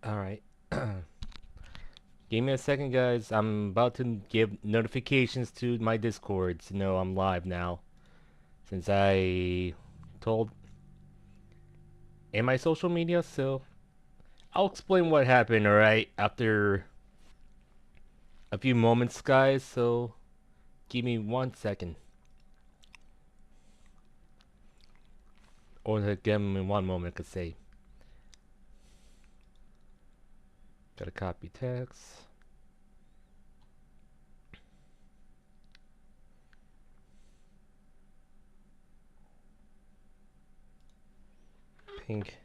Alright. Give me a second, guys. I'm about to give notifications to my Discord to know I'm live now. Since I told in my social media, so I'll explain what happened, alright? After a few moments, guys, so give me 1 second. Or give me 1 moment, I could say. Gotta copy text. Pink.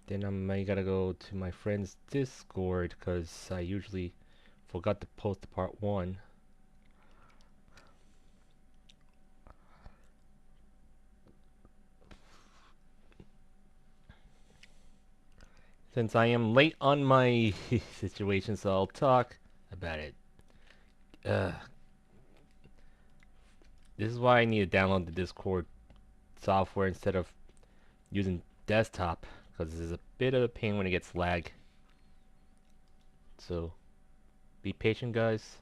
Then I gotta go to my friend's Discord because I usually forgot to post the part 1. Since I am late on my situation, so I'll talk about it. This is why I need to download the Discord software instead of using desktop, because it's a bit of a pain when it gets lag. So, be patient, guys.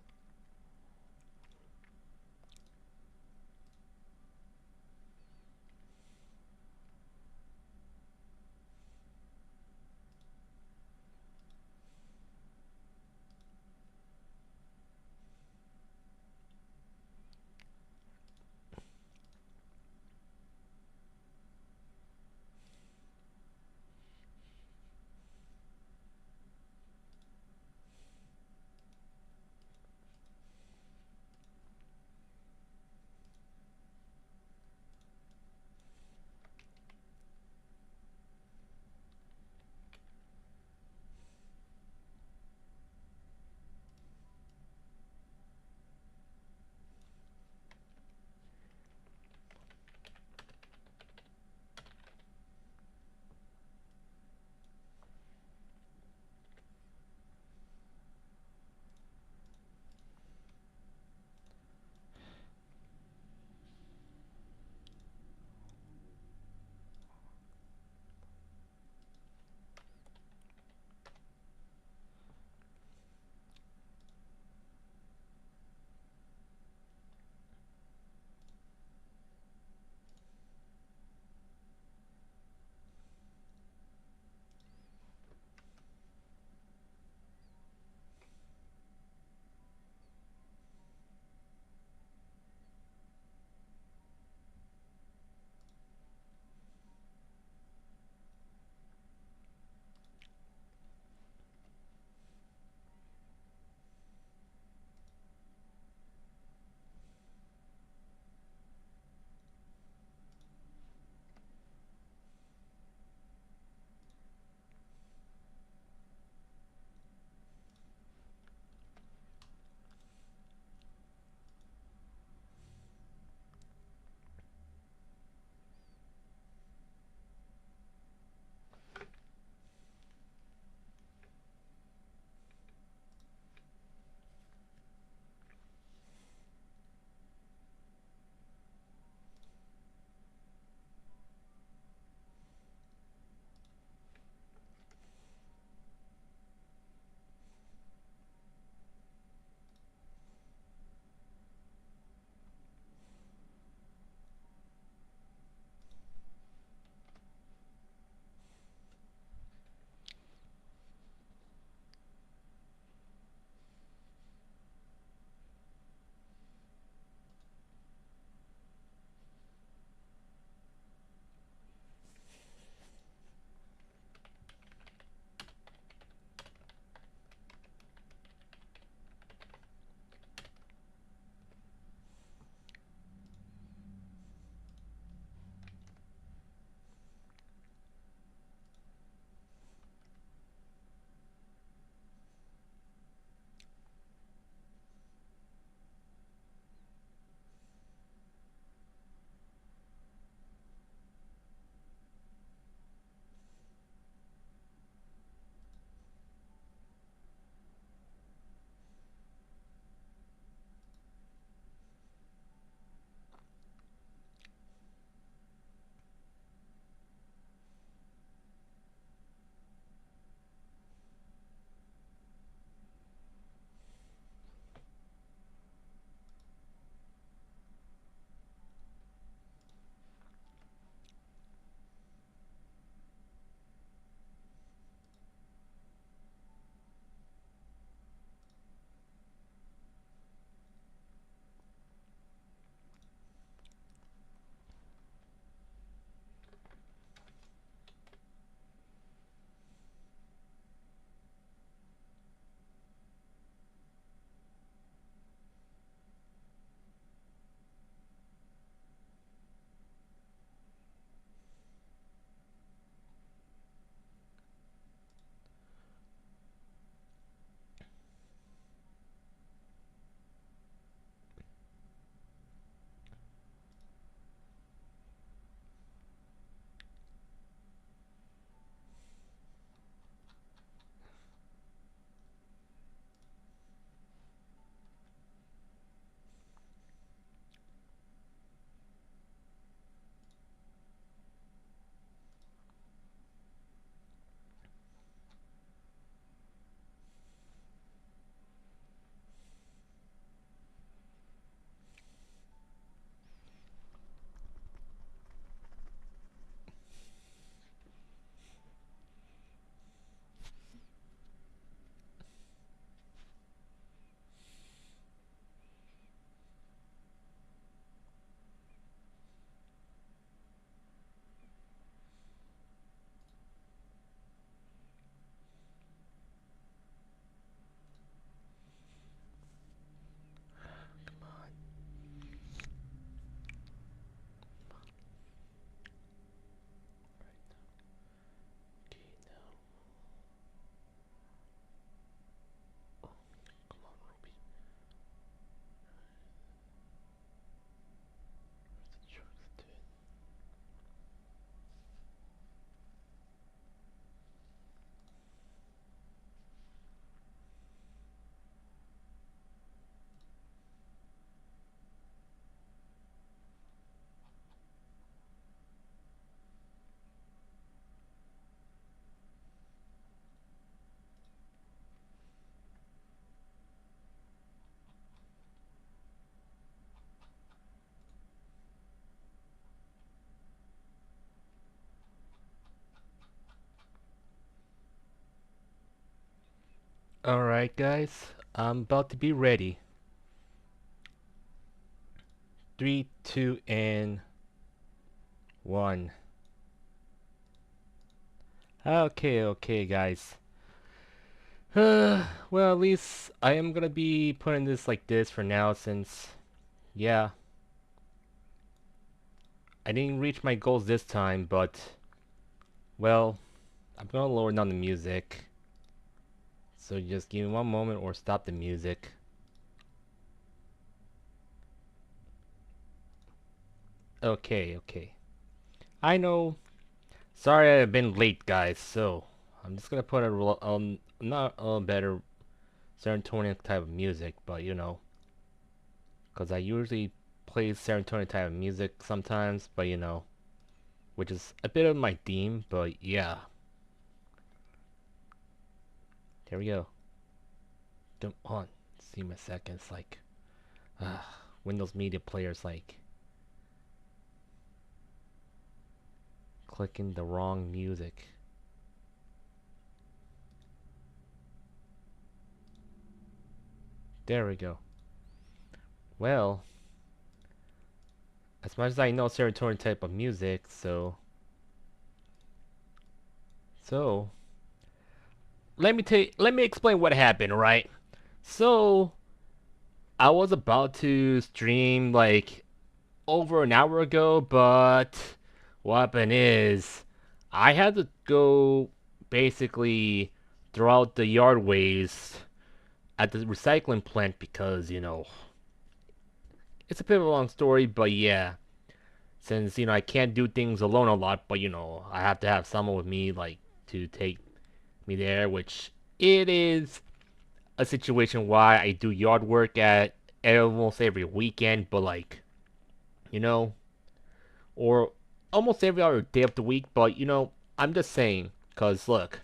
Alright, guys. I'm about to be ready. 3, 2, and 1. Okay, guys. Well, at least I am gonna be putting this like this for now since, yeah, I didn't reach my goals this time, but, well, I'm gonna lower down the music. So just give me one moment or stop the music. Okay. I know. Sorry I've been late, guys, so I'm just gonna put not a better serotonin type of music, but you know, because I usually play serotonin type of music sometimes, but you know, which is a bit of my theme, but yeah. There we go. Don't on. See my seconds like Windows Media Player's like clicking the wrong music. There we go. Well, as much as I know serotonin type of music, so let me explain what happened, right? So I was about to stream like over an hour ago, but what happened is I had to go basically throw out the yard waste at the recycling plant because, you know, it's a bit of a long story, but yeah, since, you know, I can't do things alone a lot, but, you know, I have to have someone with me, like, to take me there, which it is a situation why I do yard work at almost every weekend, but, like, you know, or almost every other day of the week, but, you know, I'm just saying, because, look,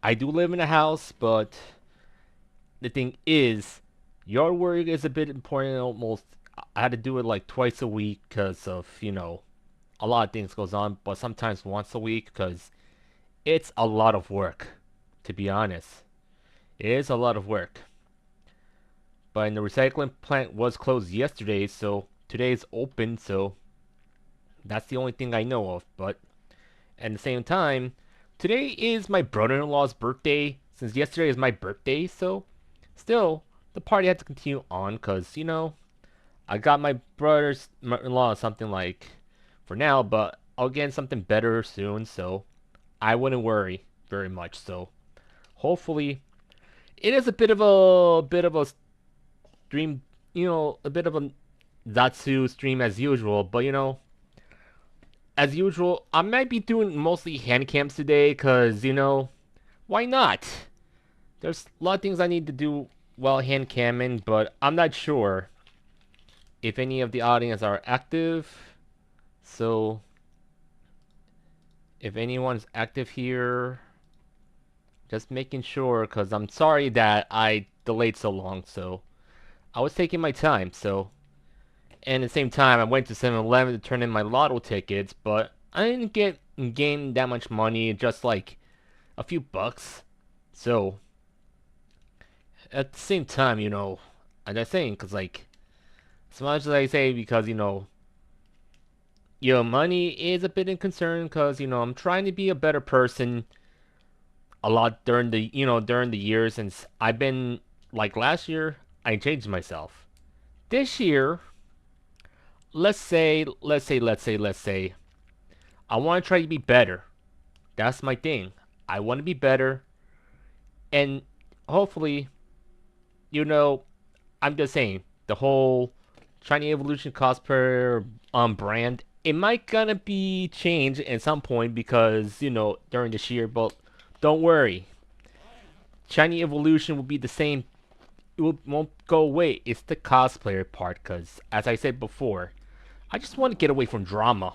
I do live in a house, but the thing is, yard work is a bit important. Almost, I had to do it like twice a week because of you know a lot of things goes on, but sometimes once a week because it's a lot of work. To be honest, it is a lot of work. But the recycling plant was closed yesterday, so today is open. So that's the only thing I know of. But at the same time, today is my brother-in-law's birthday. Since yesterday is my birthday, so still the party had to continue on because you know I got my brother's in-law something like for now, but I'll get something better soon, so I wouldn't worry very much. So hopefully, it is a bit of a stream, you know, a bit of a Zatsu stream as usual. But you know, as usual, I might be doing mostly hand cams today, cause you know, why not? There's a lot of things I need to do while hand camming, but I'm not sure if any of the audience are active. So if anyone's active here, just making sure, because I'm sorry that I delayed so long. So I was taking my time. So, and at the same time, I went to 7-Eleven to turn in my lotto tickets, but I didn't gain that much money, just like a few bucks. So at the same time, you know, I'm just saying, because like, as much as I say, because you know, money is a bit in concern, because you know, I'm trying to be a better person a lot during the during the years since I've been like last year I changed myself. This year, let's say I want to try to be better. That's my thing. I want to be better and hopefully, you know, I'm just saying the whole Chinese Evolution cosplayer brand it might gonna be changed at some point because you know during this year, but don't worry, Chinese Evolution will be the same. Won't go away. It's the cosplayer part, because, as I said before, I just want to get away from drama.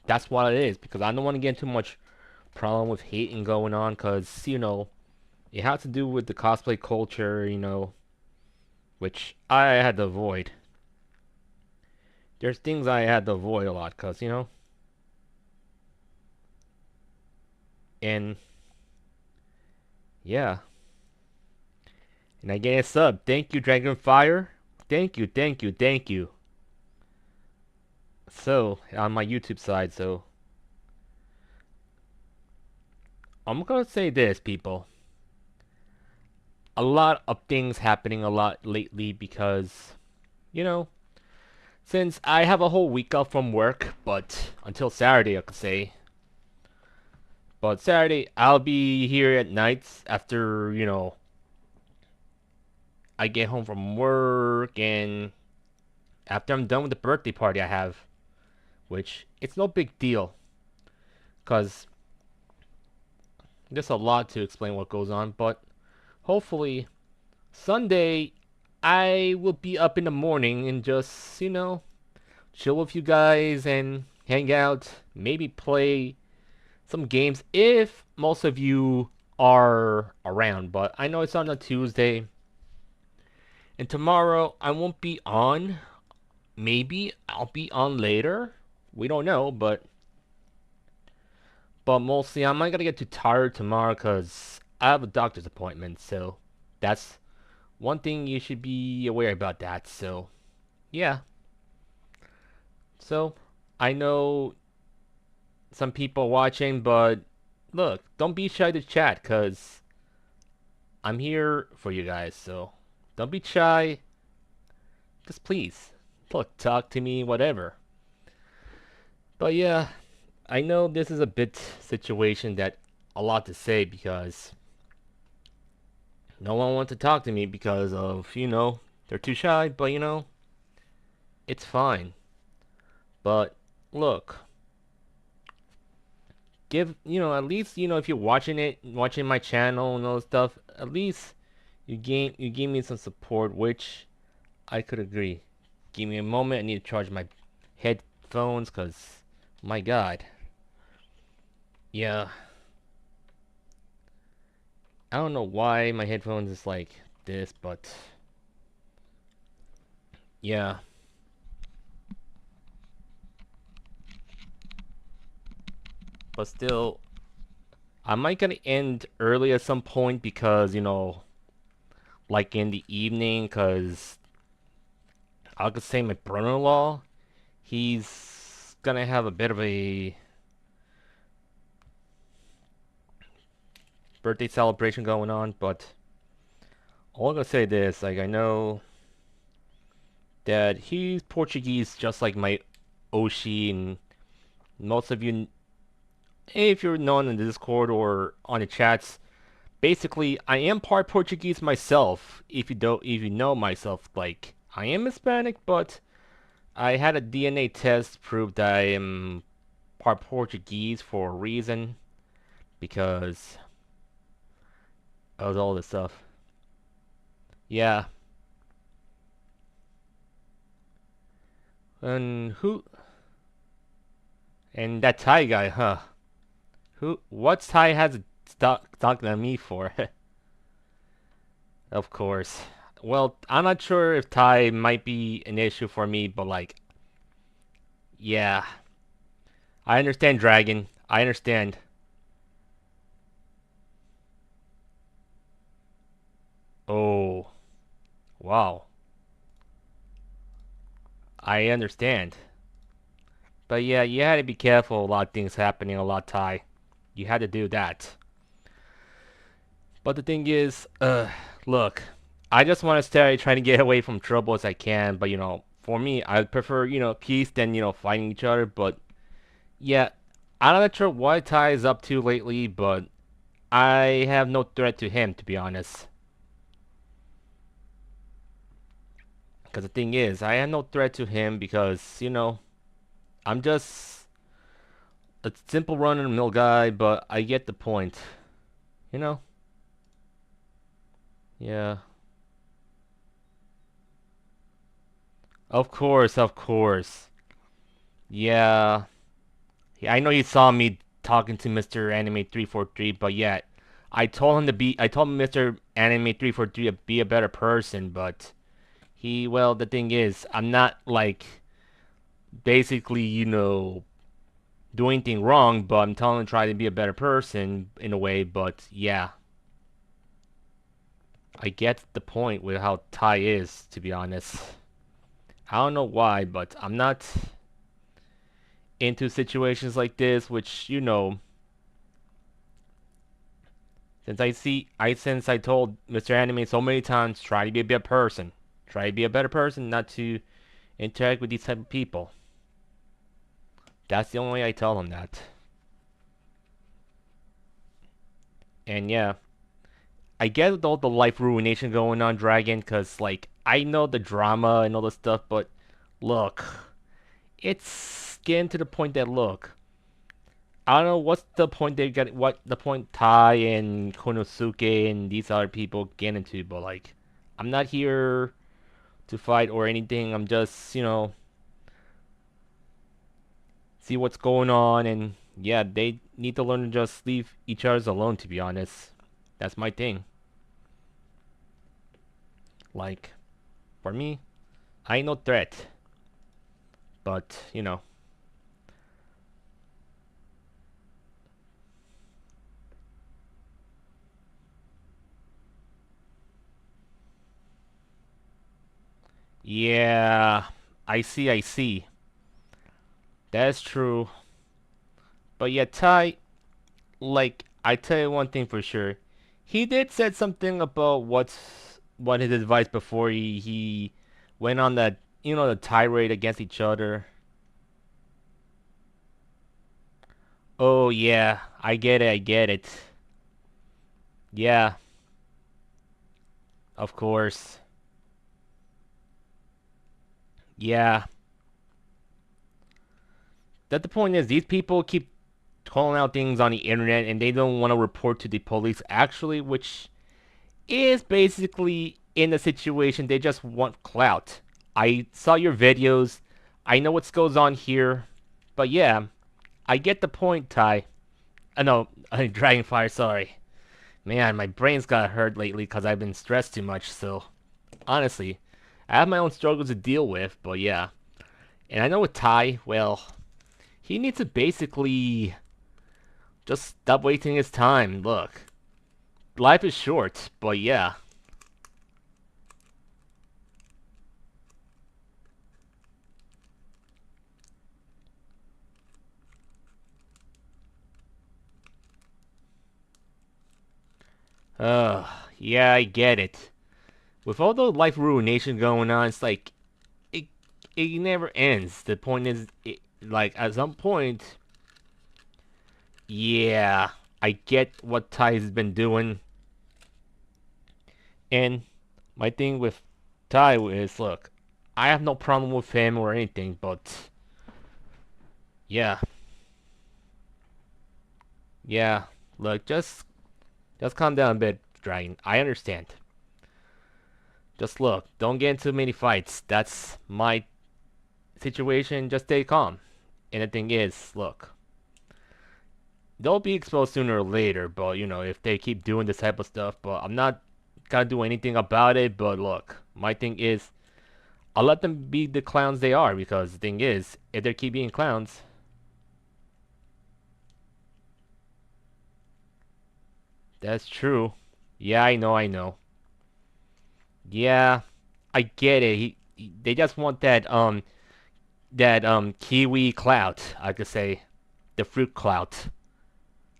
That's what it is, because I don't want to get too much problem with hating going on, because, you know, it has to do with the cosplay culture, you know, which I had to avoid. There's things I had to avoid a lot, because, you know, and yeah. And I get a sub. Thank you, Dragonfire. Thank you, thank you, thank you. So, on my YouTube side, so I'm gonna say this, people. A lot of things happening a lot lately because, you know, since I have a whole week off from work, but until Saturday, I could say. But Saturday, I'll be here at nights after, I get home from work and after I'm done with the birthday party I have, which it's no big deal, cause there's a lot to explain what goes on. But hopefully Sunday I will be up in the morning and just chill with you guys and hang out, maybe play some games if most of you are around. But I know it's on a Tuesday, and tomorrow I won't be on. Maybe I'll be on later. We don't know, but mostly I'm not gonna get too tired tomorrow because I have a doctor's appointment. So that's one thing you should be aware about that. So yeah. So I know some people watching, but look, don't be shy to chat because I'm here for you guys. So don't be shy. Just please, look, talk to me, whatever. But yeah, I know this is a bit situation that a lot to say because no one wants to talk to me because of, they're too shy, but it's fine. But look, at least, if you're watching my channel and all this stuff, at least you gave me some support, which I could agree. Give me a moment, I need to charge my headphones cuz my god. Yeah. I don't know why my headphones is like this, but yeah. But still, I might gonna end early at some point because, like in the evening, because I could say my brother-in-law, he's gonna have a bit of a birthday celebration going on, but all I'm gonna say this, like I know that he's Portuguese just like my Oshi, and most of you, if you're known in the Discord or on the chats, basically I am part Portuguese myself. If you know myself, like I am Hispanic, but I had a DNA test prove that I am part Portuguese for a reason because of all this stuff. Yeah. And who? And that Thai guy, huh? What's Thai has talking to me for? Of course. Well, I'm not sure if Thai might be an issue for me, but like, yeah. I understand, Dragon. I understand. Oh, wow. I understand. But yeah, you had to be careful. A lot of things happening. A lot, Thai. You had to do that. But the thing is, look, I just want to stay trying to get away from trouble as I can. But for me, I prefer peace than fighting each other. But yeah, I'm not sure what Ty is up to lately, but I have no threat to him, to be honest. Because the thing is, I have no threat to him because I'm just a simple run-of-the-mill guy. But I get the point, you know. Yeah. Of course, of course. Yeah. Yeah, I know you saw me talking to Mr. Anime 343, but yet I told Mr. Anime 343 to be a better person, but well, the thing is, I'm not like basically, doing anything wrong, but I'm telling him to try to be a better person in a way, but yeah. I get the point with how Ty is, to be honest. I don't know why, but I'm not into situations like this, which, you know, since I told Mr. Anime so many times, try to be a better person. Try to be a better person, not to interact with these type of people. That's the only way I tell him that. And yeah, I get all the life ruination going on, Dragon, cause like I know the drama and all the stuff, but look, it's getting to the point that look, I don't know what's the point they got, what the point Tai and Konosuke and these other people get into, but like, I'm not here to fight or anything. I'm just, see what's going on, and yeah, they need to learn to just leave each other alone. To be honest, that's my thing. Like, for me, I ain't no threat, but yeah, I see. That's true. But yeah, Tai, like, I tell you one thing for sure. He did said something about what his advice before he went on that the tirade against each other. Oh yeah, I get it, I get it. Yeah, of course. Yeah. That the point is these people keep calling out things on the internet and they don't want to report to the police actually, which is basically in a situation they just want clout. I saw your videos. I know what goes on here. But yeah, I get the point, Ty. No, Dragonfire, sorry. Man, my brain's got hurt lately because I've been stressed too much, so honestly, I have my own struggles to deal with, but yeah. And I know with Ty, well, he needs to basically just stop wasting his time. Look, life is short, but yeah. Yeah, I get it. With all the life ruination going on, it's like it it never ends. The point is, like at some point, yeah, I get what Ty's been doing, and my thing with Ty is, look, I have no problem with him or anything, but yeah, yeah, look, just calm down a bit, Dragon. I understand. Just look, don't get into many fights. That's my situation. Just stay calm. And the thing is, look, they'll be exposed sooner or later, but if they keep doing this type of stuff, but I'm not gonna do anything about it. But look, my thing is, I'll let them be the clowns they are, because the thing is, if they keep being clowns, that's true. Yeah, I know. Yeah, I get it. They just want that kiwi clout, I could say, the fruit clout.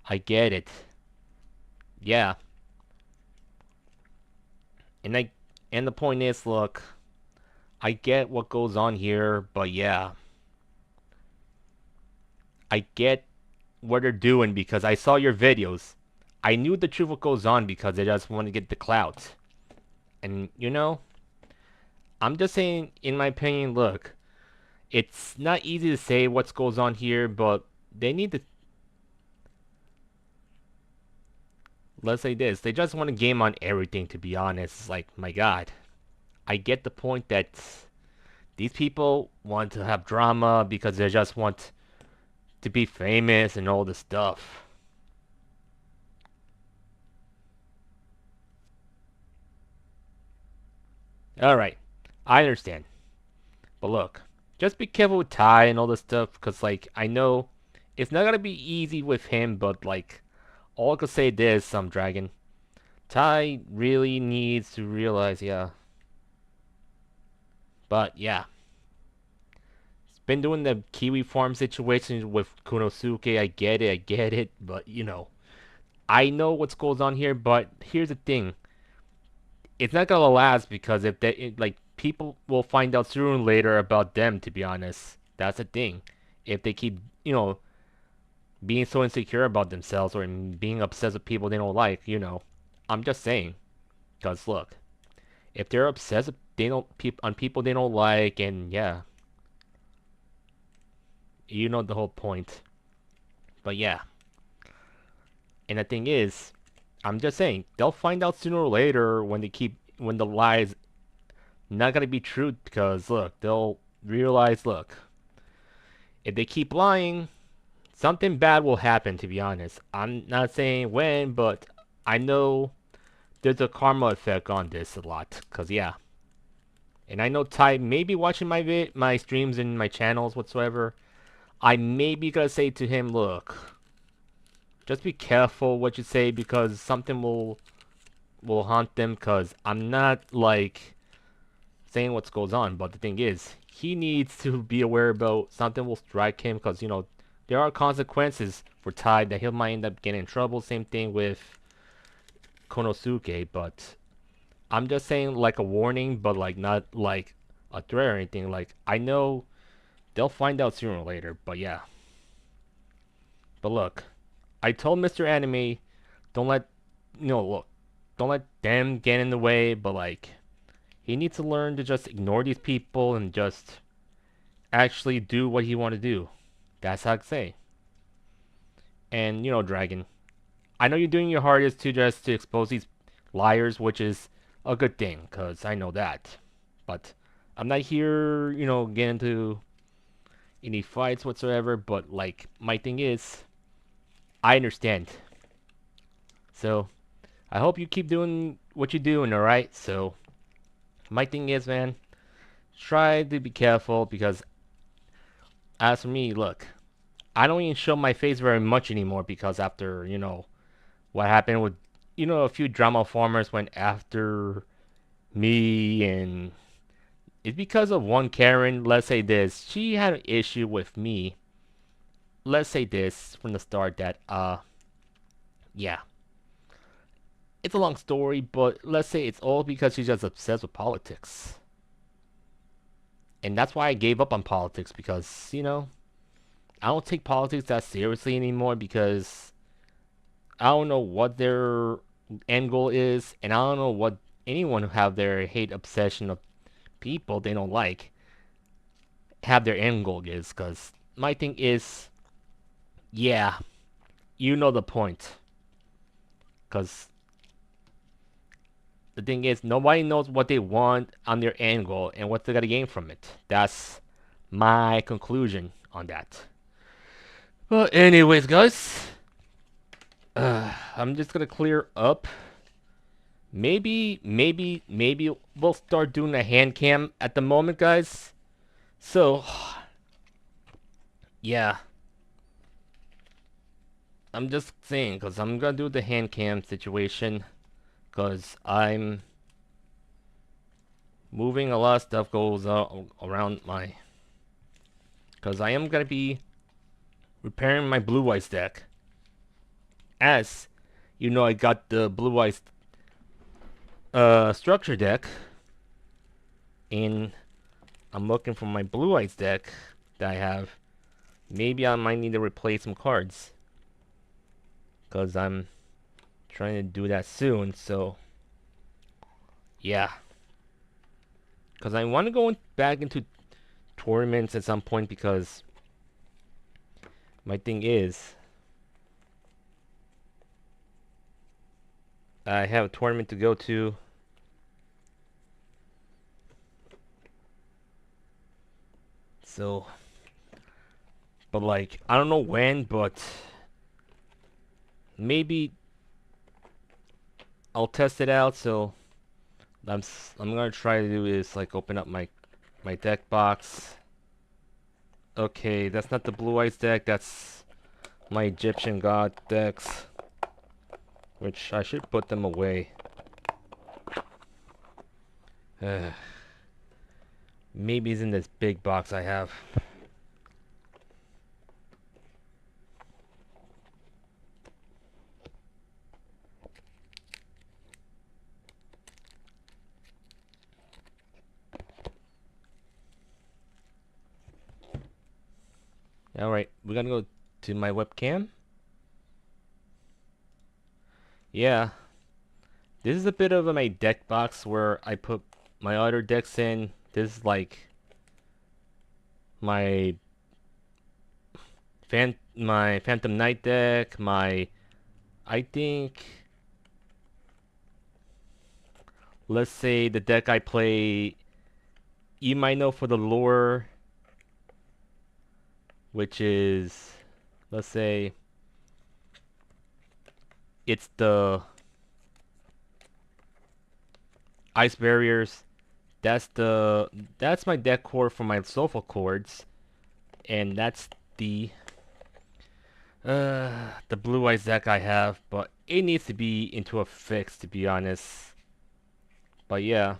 I get it. Yeah, and the point is, look, I get what goes on here, but yeah, I get what they're doing because I saw your videos. I knew the truth what goes on because they just want to get the clout. And I'm just saying, in my opinion, look, it's not easy to say what goes on here, but they need to, let's say this, they just want to game on everything, to be honest. It's like, my god, I get the point that these people want to have drama because they just want to be famous and all this stuff. Alright, I understand. But look, just be careful with Ty and all this stuff, because, like, I know it's not gonna be easy with him, but, like, all I could say this, Dragon. Ty really needs to realize, yeah. But yeah, it's been doing the Kiwi farm situation with Konosuke. I get it, but you know, I know what's goes on here. But here's the thing: it's not gonna last because if like people will find out sooner or later about them. To be honest, that's the thing. If they keep, being so insecure about themselves or being obsessed with people they don't like, I'm just saying. Cause look, if they're obsessed, they don't on people they don't like, and yeah, you know the whole point. But yeah, and the thing is, I'm just saying they'll find out sooner or later when the lies not gonna be true. Because look, they'll realize, look, if they keep lying, something bad will happen. To be honest, I'm not saying when, but I know there's a karma effect on this a lot. Cause yeah, and I know Ty may be watching my streams and my channels whatsoever. I may be gonna say to him, look, just be careful what you say because something will haunt them. Cause I'm not like saying what goes on, but the thing is, he needs to be aware about something will strike him. Cause there are consequences for Ty that he might end up getting in trouble. Same thing with Konosuke, but I'm just saying like a warning, but like not like a threat or anything. Like I know they'll find out sooner or later, but yeah. But look, I told Mr. Anime, don't let look, don't let them get in the way. But like, he needs to learn to just ignore these people and just actually do what he want to do. That's how I say. And Dragon, I know you're doing your hardest to just to expose these liars, which is a good thing, cause I know that. But I'm not here, getting into any fights whatsoever. But like, my thing is, I understand. So I hope you keep doing what you're doing, alright? So my thing is, man, try to be careful because as for me, look, I don't even show my face very much anymore because after, what happened with, a few drama farmers went after me, and it's because of one Karen. Let's say this, she had an issue with me. Let's say this from the start that, yeah. It's a long story, but let's say it's all because she's just obsessed with politics. And that's why I gave up on politics because, I don't take politics that seriously anymore because I don't know what their end goal is, and I don't know what anyone who have their hate obsession of people they don't like have their end goal is. Because my thing is, yeah, you know the point. Because the thing is, nobody knows what they want on their end goal and what they gotta gain from it. That's my conclusion on that. Well, anyways, guys, I'm just gonna clear up. Maybe we'll start doing a hand cam at the moment, guys. So, yeah, I'm just saying, because I'm gonna do the hand cam situation, because I'm moving a lot of stuff goes around my, because I am gonna be repairing my Blue Eyes deck. As you know, I got the Blue Eyes structure deck, and I'm looking for my Blue Eyes deck that I have. Maybe I might need to replace some cards, because I'm trying to do that soon. So yeah, because I want to go back into tournaments at some point, because my thing is I have a tournament to go to. So, but like, I don't know when, but maybe I'll test it out. So I'm gonna try to do is like open up my deck box. Okay, that's not the Blue Eyes deck. That's my Egyptian God decks, which I should put them away. Maybe it's in this big box I have. Alright, we're gonna go to my webcam. Yeah, this is a bit of my deck box where I put my other decks in. This is like my my Phantom Knight deck, I think, let's say the deck I play, you might know for the lore, which is, let's say, it's the Ice Barriers. That's my deck core for my Soulful Chords, and that's the Blue Eyes deck I have, but it needs to be into a fix, to be honest. But yeah,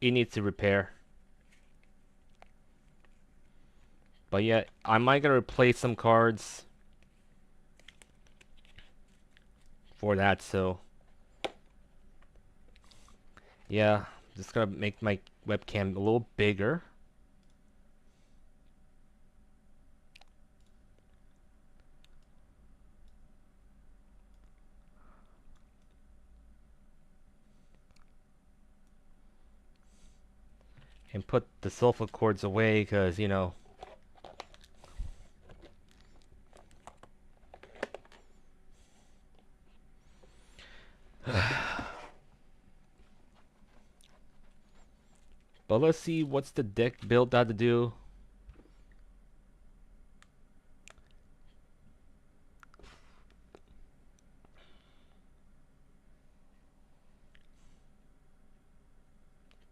it needs to repair. But yeah, I might gonna replace some cards for that, so yeah, just gonna make my webcam a little bigger. And put the sulfur cords away, because, you know. But let's see what's the deck build got to do.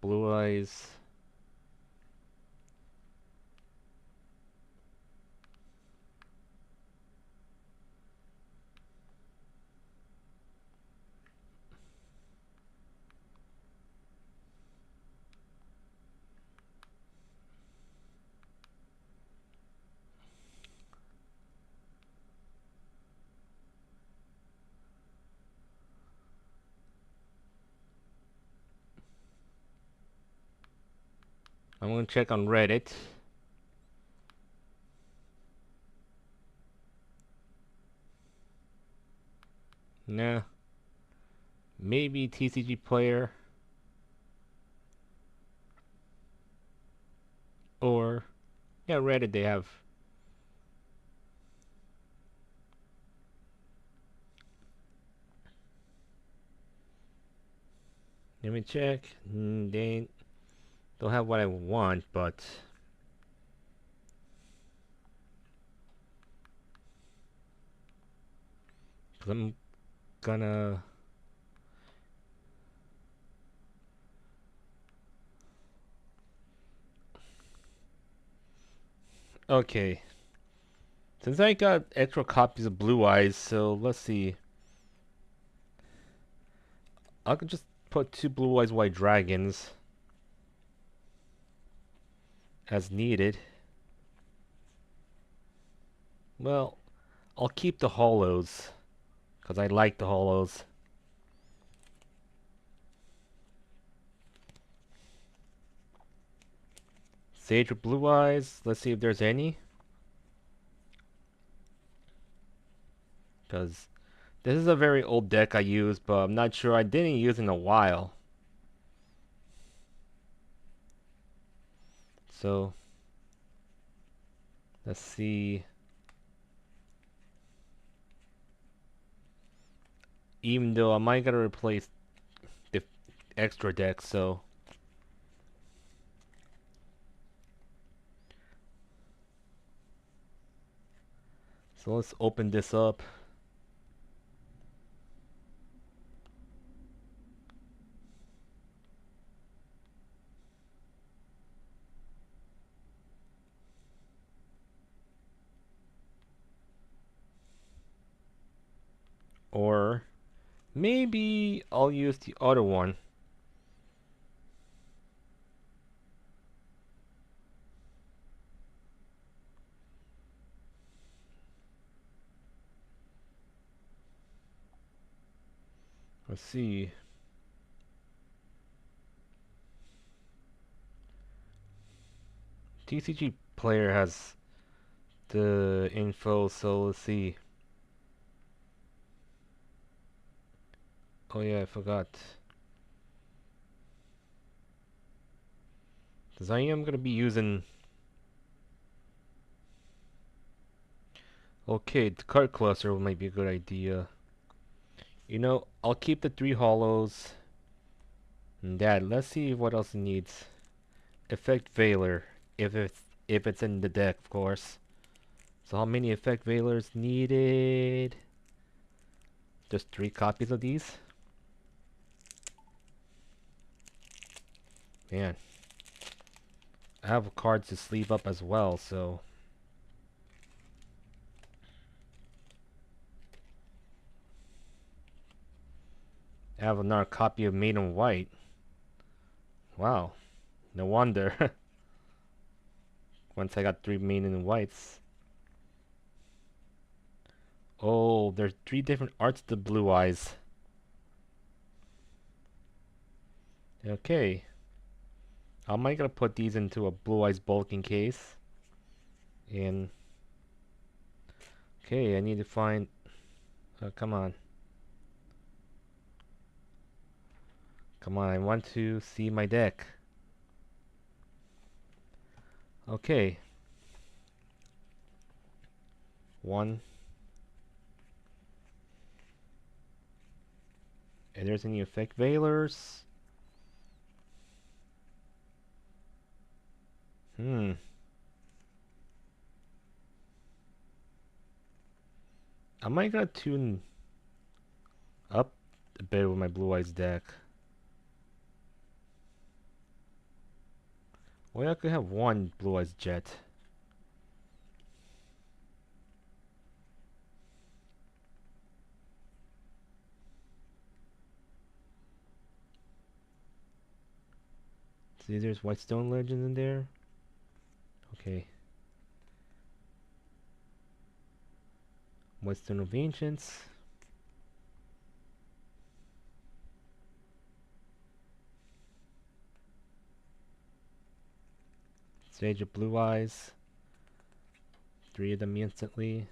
Blue Eyes. I'm gonna check on Reddit. Nah. Maybe TCG Player. Or, yeah, Reddit they have. Let me check. They don't have what I want, but I'm gonna. Okay. Since I got extra copies of Blue Eyes, so let's see. I could just put 2 Blue Eyes White Dragons as needed. Well, I'll keep the hollows, because I like the hollows. Sage with Blue Eyes, let's see if there's any. Because this is a very old deck I use, but I'm not sure, I didn't use in a while. So, let's see. Even though I might gotta replace the extra deck, so. So let's open this up. Or maybe I'll use the other one. Let's see. TCG player has the info, so let's see. Oh yeah, I forgot. Because I am gonna be using. Okay, the card cluster might be a good idea. You know, I'll keep the 3 hollows. And that. Let's see what else it needs. Effect Veiler, if it's in the deck, of course. So how many Effect Veilers needed? Just 3 copies of these. Man, I have cards to sleeve up as well, so I have another copy of Maiden White. Wow, no wonder. Once I got 3 Maiden Whites. Oh, there's 3 different arts to Blue Eyes. Okay. How am I gonna put these into a Blue Eyes bulking case? And okay, I need to find. Come on. Come on, I want to see my deck. Okay. 1. And there's any effect veilers. Am I gonna tune up a bit with my Blue Eyes deck? Well, I could have 1 Blue Eyes Jet. See, there's Whitestone Legends in there. Okay. Whitestone of Ancients. Sage of Blue Eyes. 3 of them instantly.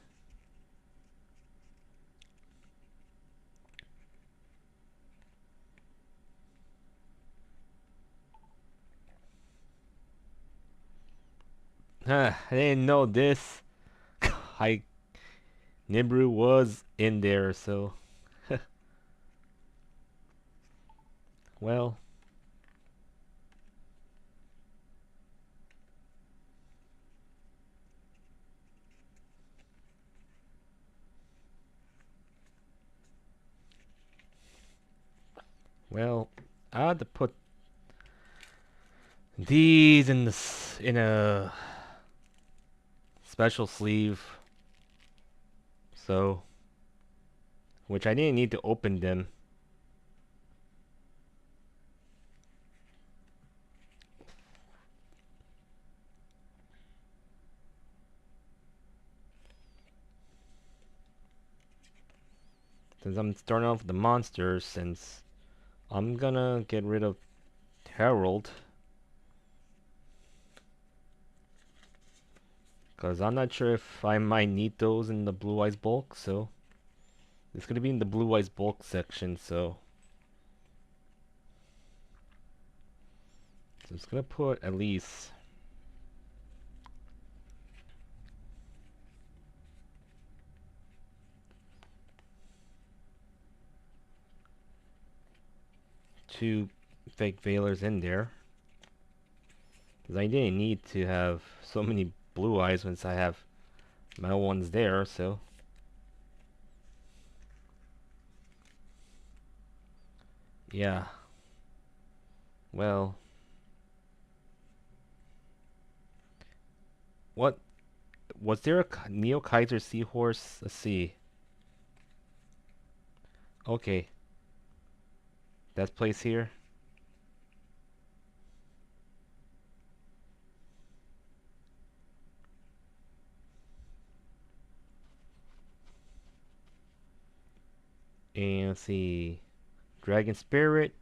I didn't know this. I Nibru was in there, so well. Well, I had to put these in a special sleeve, so which I didn't need to open them. Since I'm starting off with the monsters, since I'm gonna get rid of Herald, because I'm not sure if I might need those in the Blue Eyes bulk, so it's gonna be in the Blue Eyes bulk section, so I'm just gonna put at least two fake veilers in there. Because I didn't need to have so many Blue Eyes once I have my ones there, so yeah. Well, what was there a Neo Kaiser Seahorse? Let's see. Okay, that's placed here. And let's see. Dragon Spirit.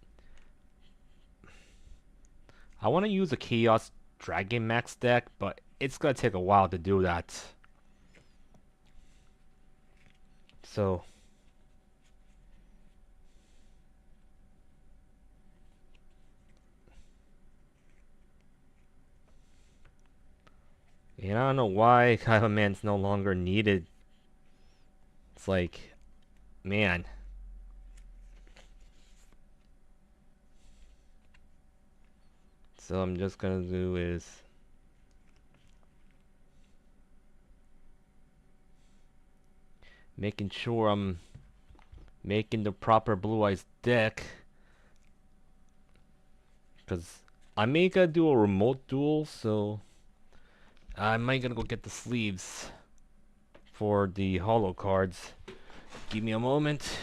I want to use a Chaos Dragon Max deck, but it's gonna take a while to do that. So, and I don't know why Kaiba Man's no longer needed. It's like, man. So I'm just gonna do is making sure I'm making the proper Blue Eyes deck, because I may gotta do a remote duel, so I might gonna go get the sleeves for the holo cards. Give me a moment.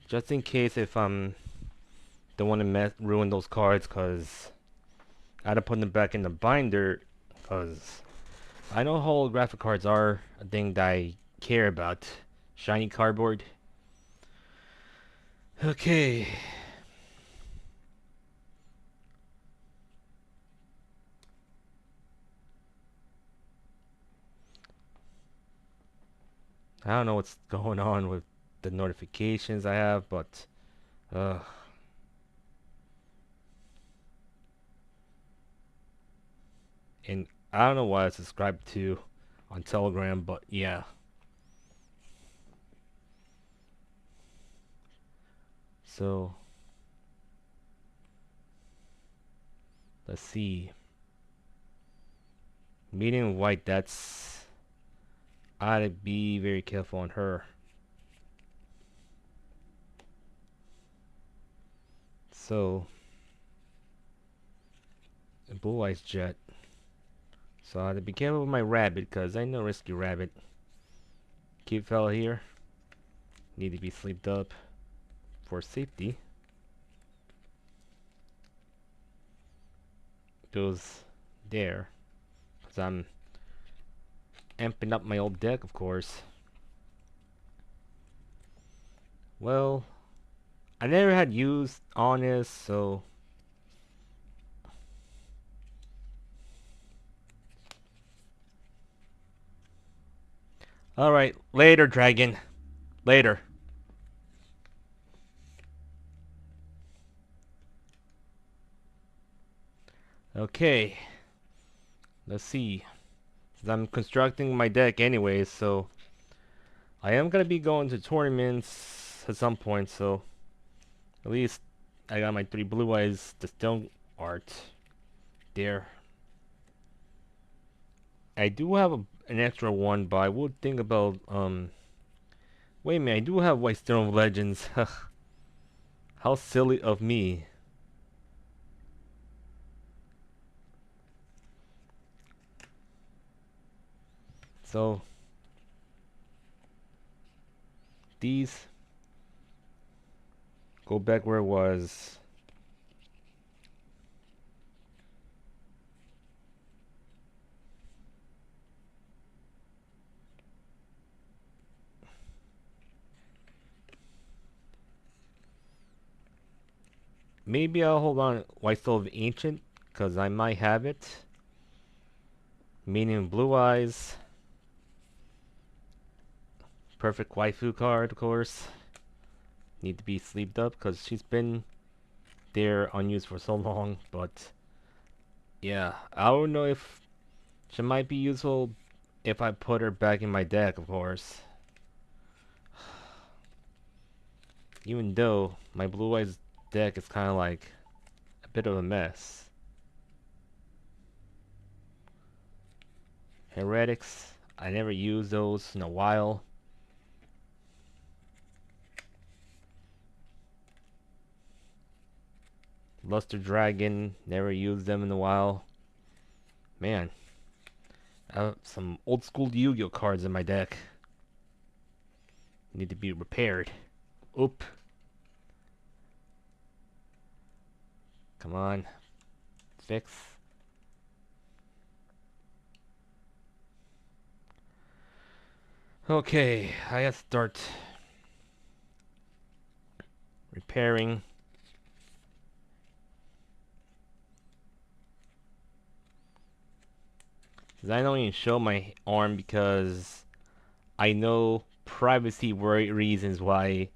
Just in case if I'm don't want to ruin those cards, because I had to put them back in the binder, because I know holographic cards are a thing that I care about. Shiny cardboard. Okay. I don't know what's going on with the notifications I have, but uh and I don't know what I subscribed to on Telegram, but yeah. So let's see. Medium white, that's I gotta be very careful on her. So Blue Eyes Jet. So I have to be careful with my rabbit, because I know risky rabbit. Cute fella here. Need to be sleeped up for safety. Goes there. Because I'm amping up my old deck, of course. Well, I never had used Honest, so alright, later, dragon. Later. Okay. Let's see. Since I'm constructing my deck anyways, so I am gonna be going to tournaments at some point, so at least I got my 3 Blue Eyes, the stone art there. I do have an extra one, but I would think about wait a minute, I do have White Stone Legends. How silly of me. So these go back where it was. Maybe I'll hold on White Soul of Ancient, because I might have it. Meaning Blue Eyes. Perfect waifu card, of course. Need to be sleeved up, because she's been there unused for so long, but yeah, I don't know if she might be useful if I put her back in my deck, of course. Even though my Blue Eyes deck is kind of like a bit of a mess. Heretics, I never used those in a while. Luster Dragon, never used them in a while. Man, I have some old school Yu-Gi-Oh cards in my deck. Need to be repaired. Oop. Come on. Fix. Okay, I gotta start repairing. Cause I don't even show my arm because I know privacy reasons why,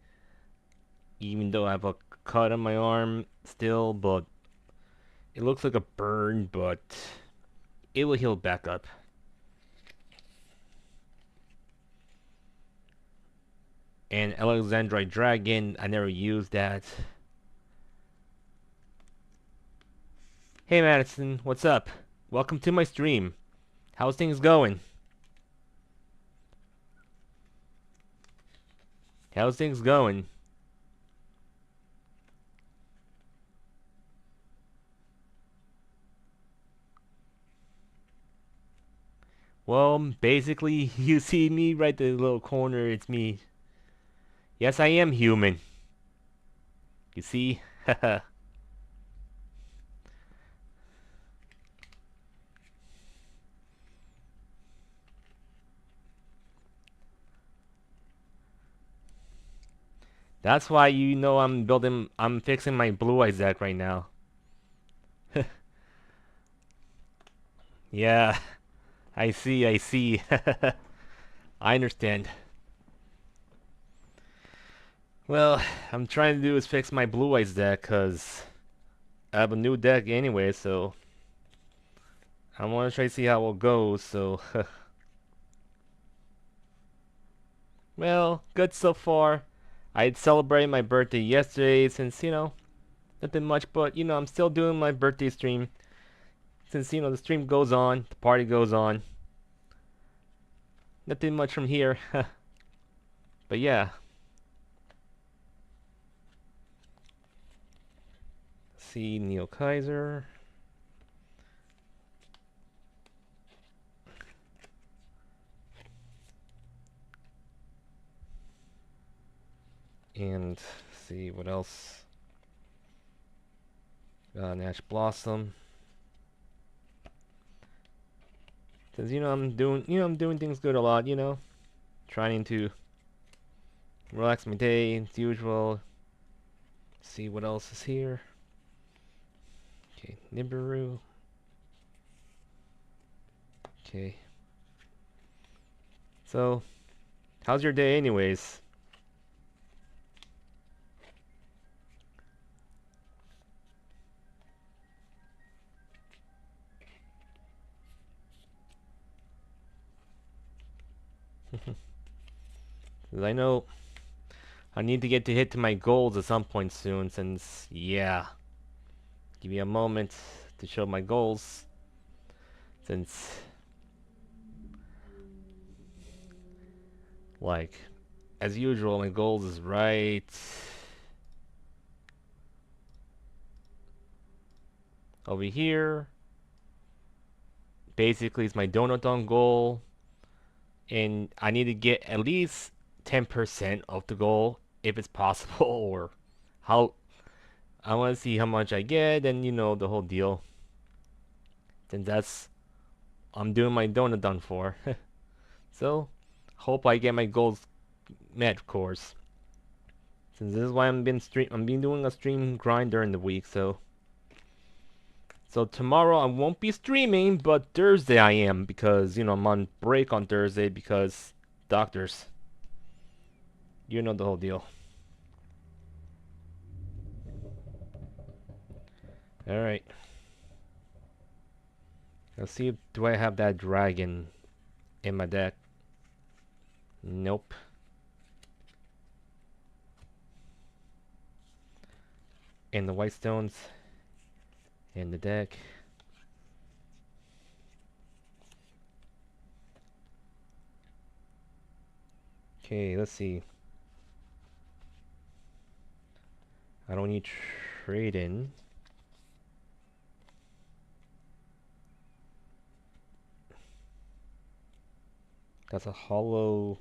even though I have a cut on my arm still, but it looks like a burn, but it will heal back up. And Alexandrite Dragon, I never used that. Hey Madison, what's up? Welcome to my stream. How's things going? How's things going? Well, basically, you see me right in the little corner, it's me. Yes, I am human. You see? Haha. That's why you know I'm fixing my blue eyes deck right now. Yeah, I see. I understand. Well, I'm trying to do is fix my blue eyes deck, cause I have a new deck anyway, so I want to try to see how it goes, so well, good so far. I celebrated my birthday yesterday since, nothing much, but, I'm still doing my birthday stream. Since, the stream goes on, the party goes on. Nothing much from here. But yeah. See Neil Kaiser. And see what else. Nash Blossom. Cause I'm doing things good a lot, trying to relax my day as usual. See what else is here. Okay, Nibiru. Okay. So, how's your day anyways? Cause I know I need to get to hit to my goals at some point soon since, yeah. Give me a moment to show my goals. Since, like, as usual, my goals is right over here. Basically, it's my Donothon goal. And I need to get at least 10% of the goal if it's possible, or how I want to see how much I get, and the whole deal. Then that's I'm doing my Donothon for. So hope I get my goals met, of course. Since this is why I'm been doing a stream grind during the week. So tomorrow I won't be streaming, but Thursday I am because I'm on break on Thursday because doctors. You know the whole deal. All right. Let's see. Do I have that dragon in my deck? Nope. And the white stones in the deck. Okay, let's see. I don't need trade in. That's a hollow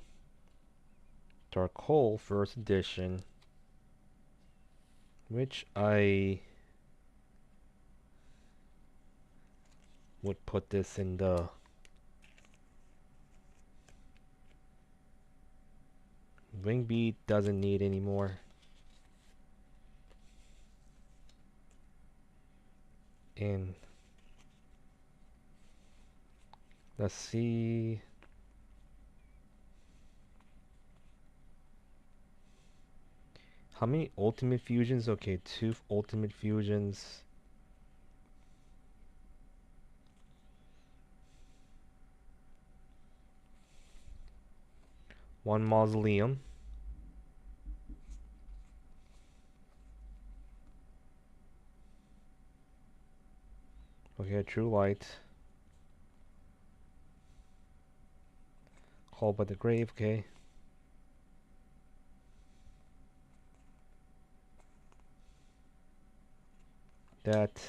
dark hole first edition, which I would put this in the Wing beat doesn't need anymore. And let's see. How many ultimate fusions? Okay, 2 ultimate fusions. One mausoleum. Okay, a true light. Called by the grave, okay. That.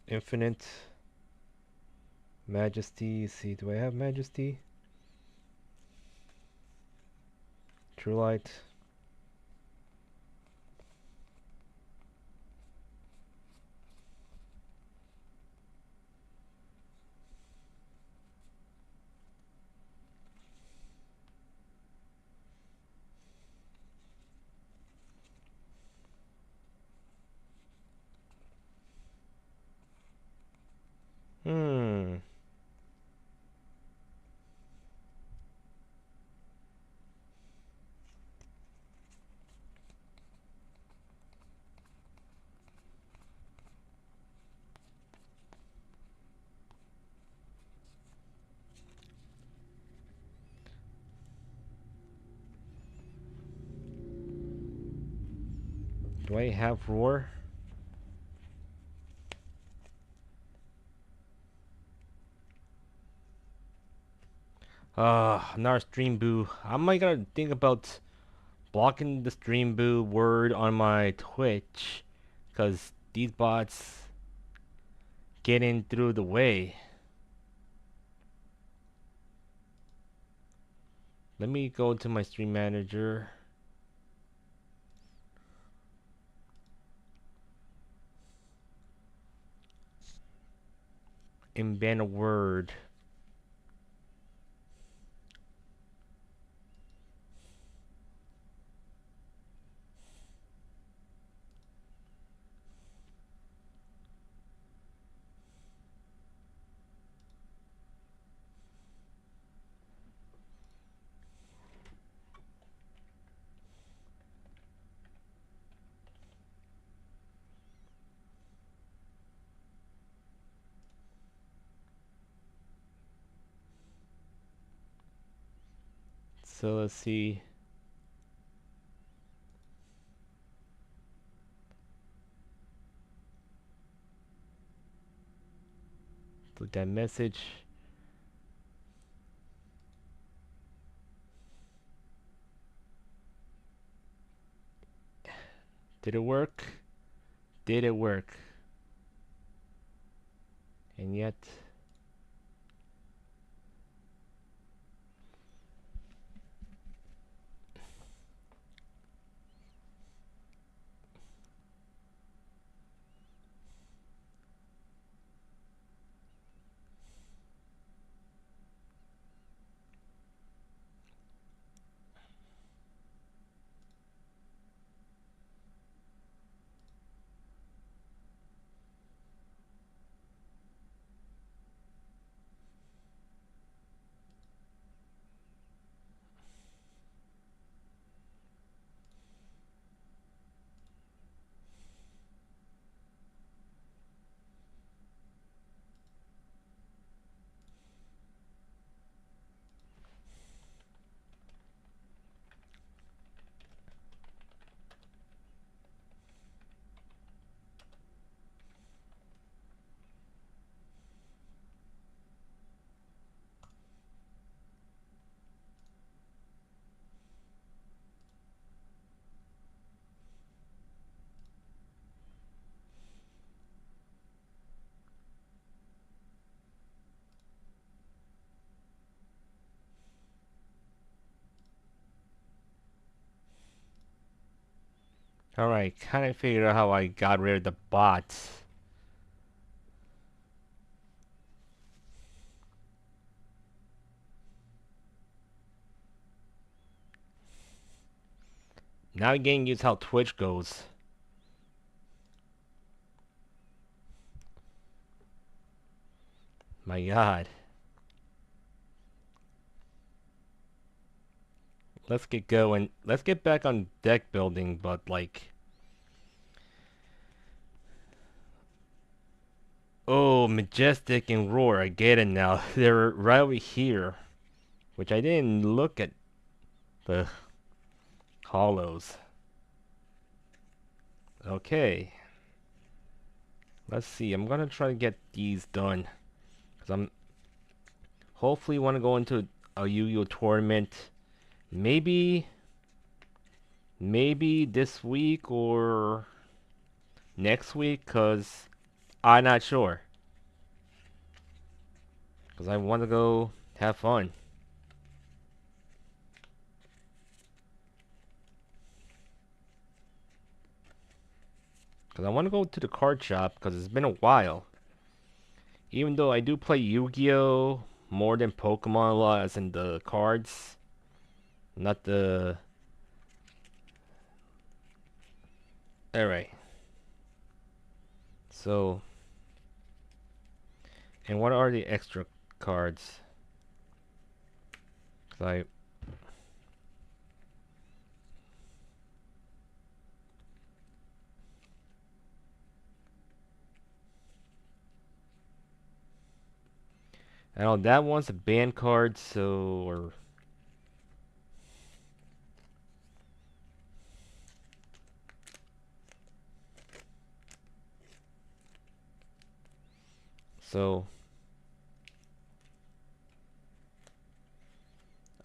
Infinite. Majesty. See, do I have majesty? True light. Hmm. Do I have roar? Another stream boo. I might gotta think about blocking the stream boo word on my Twitch, cause these bots get in through the way. Let me go to my stream manager and ban a word. So let's see. Put that message. Did it work? Did it work? And yet, alright, kinda figured out how I got rid of the bots. Now you're getting used how Twitch goes. My god. Let's get going. Let's get back on deck building, but like... Oh, Majestic and Roar, I get it now. They're right over here. Which I didn't look at the hollows. Okay. Let's see, I'm gonna try to get these done. Because I'm hopefully want to go into a Yu-Gi-Oh tournament. Maybe this week or next week, because I'm not sure. Because I want to go have fun. Because I want to go to the card shop, because it's been a while. Even though I do play Yu-Gi-Oh more than Pokemon a lot, as in the cards. Not the... Alright. So... And what are the extra cards? 'Cause I... I know that one's a banned card, so... Or... So...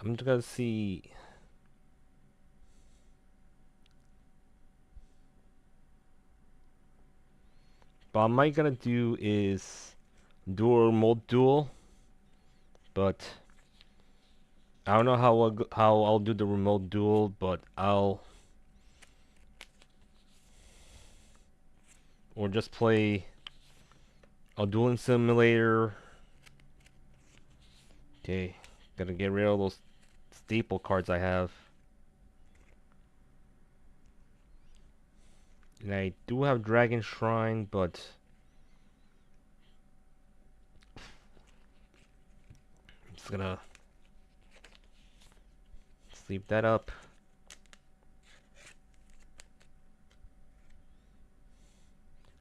I'm just gonna see... What I might gonna do is... Do a remote duel. But... I don't know how I'll do the remote duel, but I'll... Or just play... A dueling simulator. Okay. Gotta get rid of those staple cards I have. And I do have Dragon Shrine, but... I'm just gonna... Sleep that up.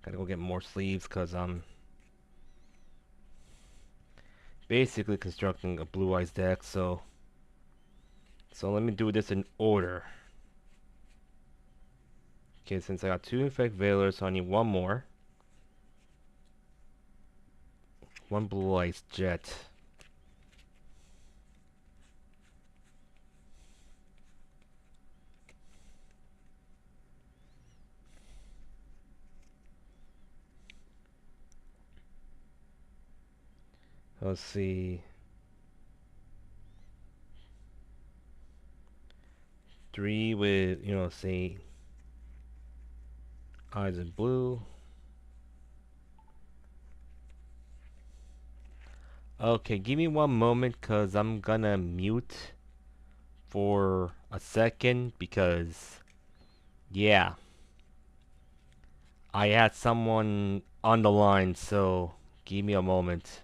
Gotta go get more sleeves, because I'm... basically constructing a Blue Eyes deck, so... So let me do this in order. Okay, since I got 2 Infect Veilers, so I need 1 more. 1 Blue Eyes Jet. Let's see. 3 with, say... Eyes in blue. Okay, give me 1 moment, because I'm gonna mute for a second, because... Yeah. I had someone on the line, so... Give me a moment.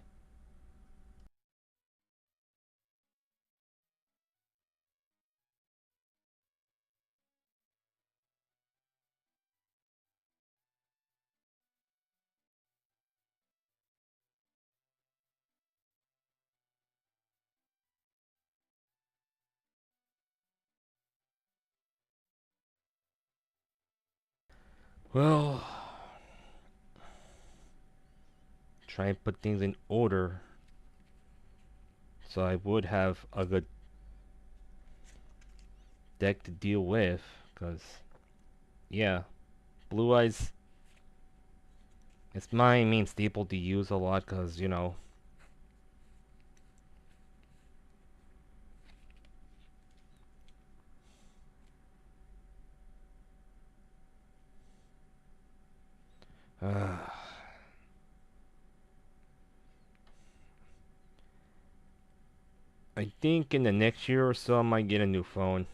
Well... Try and put things in order. So I would have a good deck to deal with, because... Yeah. Blue Eyes... It's my main staple to use a lot, because, I think in the next year or so I might get a new phone.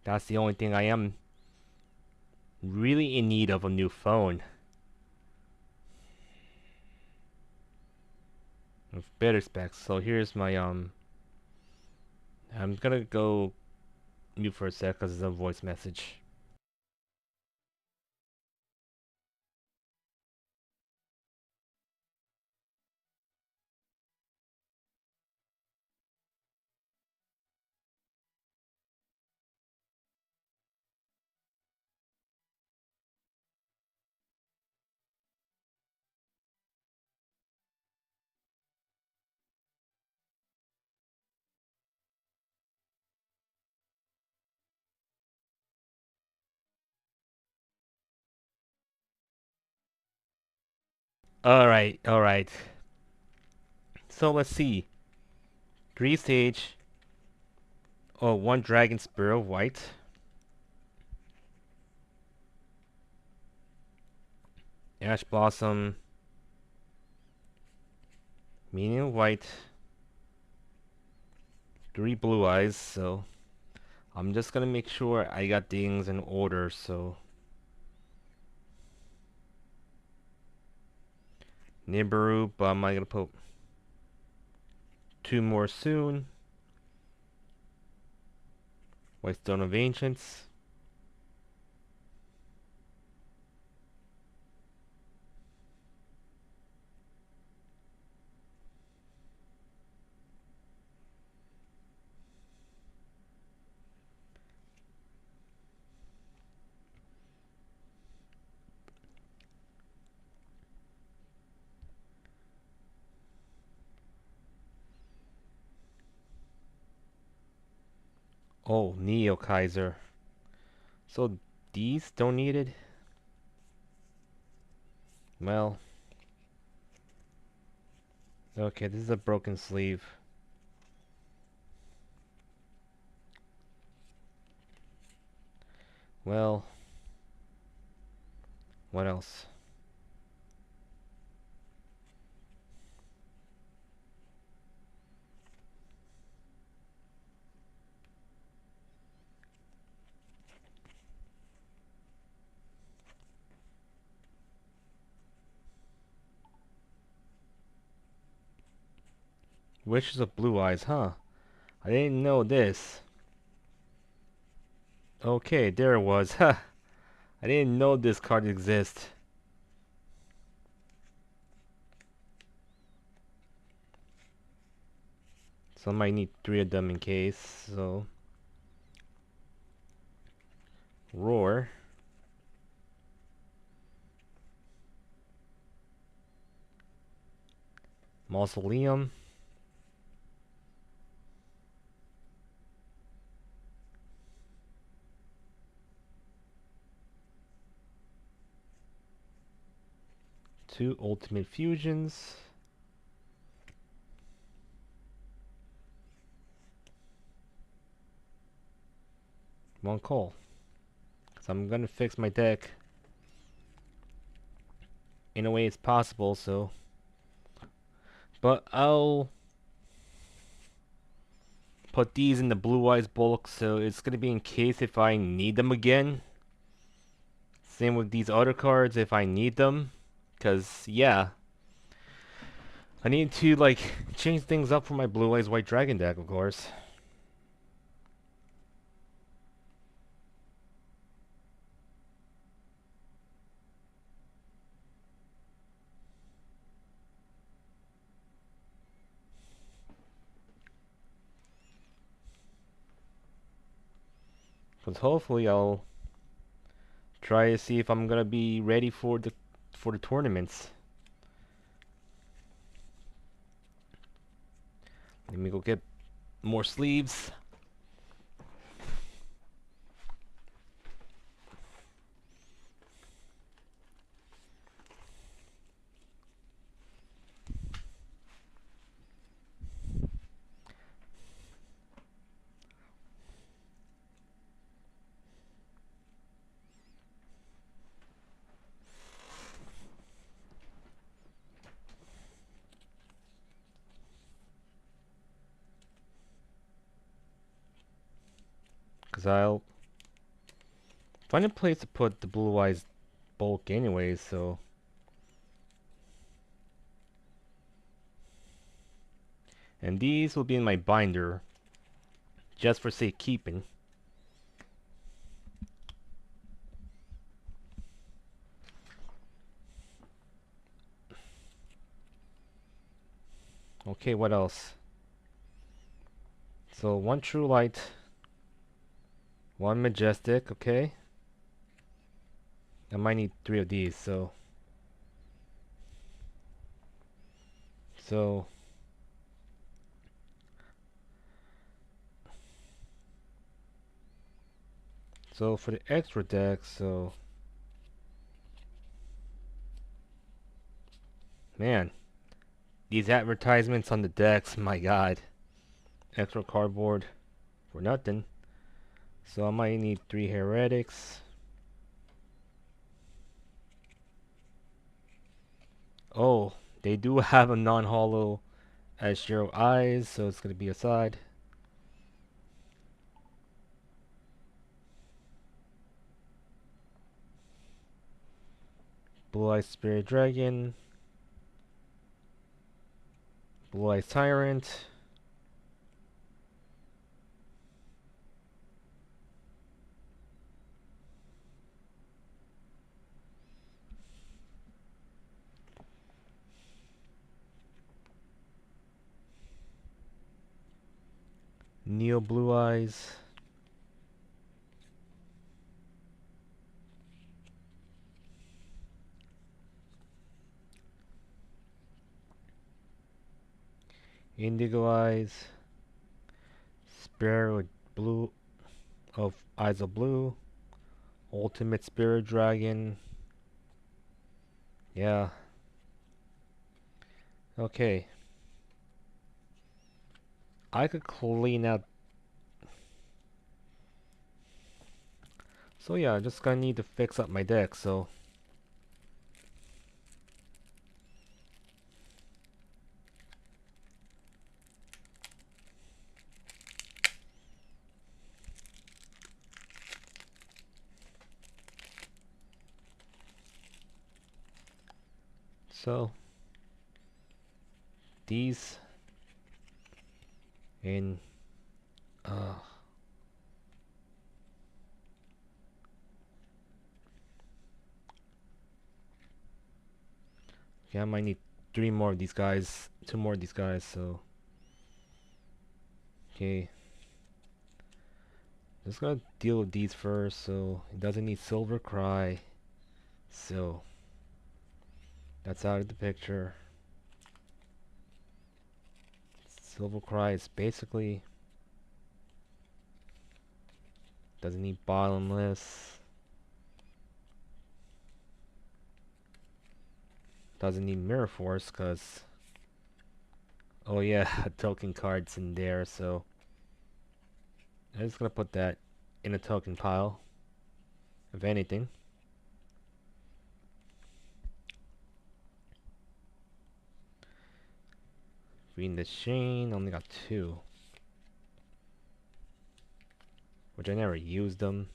That's the only thing I am really in need of, a new phone. With better specs. So here's my I'm gonna go mute for a sec because it's a voice message. Alright, alright. So let's see. 3 stage. Oh, 1 dragon sparrow white. Ash blossom. Medium white. 3 blue eyes. So I'm just gonna make sure I got things in order. So Nibiru, but I'm not gonna put 2 more soon. White Stone of Ancients. Oh, Neo Kaiser. So these don't need it? Well, okay, this is a broken sleeve. Well, what else? Wishes of Blue Eyes, huh? I didn't know this. Okay, there it was. Huh. I didn't know this card exists. So I might need 3 of them in case. So Roar. Mausoleum. Two Ultimate Fusions. One call. So I'm gonna fix my deck in a way it's possible, so. But I'll put these in the Blue Eyes bulk, so it's gonna be in case if I need them again. Same with these other cards if I need them. Cause yeah. I need to like change things up for my Blue Eyes White Dragon deck, of course. Cause hopefully I'll try to see if I'm gonna be ready for the tournaments. Let me go get more sleeves. Cause I'll Find a place to put the blue eyes bulk anyways, so. And these will be in my binder, just for safekeeping. Okay, what else? So one true light, one majestic, okay. I might need 3 of these, so so for the extra deck, so man, these advertisements on the decks, my god. Extra cardboard for nothing. So I might need 3 heretics. Oh, they do have a non-hollow as 0 eyes, so it's gonna be a side. Blue Eyes Spirit Dragon. Blue Eyes Tyrant. Neo Blue Eyes. Indigo Eyes. Spirit with blue of Eyes of Blue. Ultimate Spirit Dragon. Yeah. Okay. I could clean out. So yeah, I'm just gonna need to fix up my deck, so. So. These. And. Uh. Yeah, I might need 3 more of these guys. 2 more of these guys, so. Okay. Just gonna deal with these first, so it doesn't need Silver Cry. So. That's out of the picture. Silver Cry is basically. Doesn't need Bottomless. Doesn't need Mirror Force, cause. Oh yeah, token cards in there, so. I'm just gonna put that in a token pile, if anything. Reading the Chain, only got 2. Which I never used them.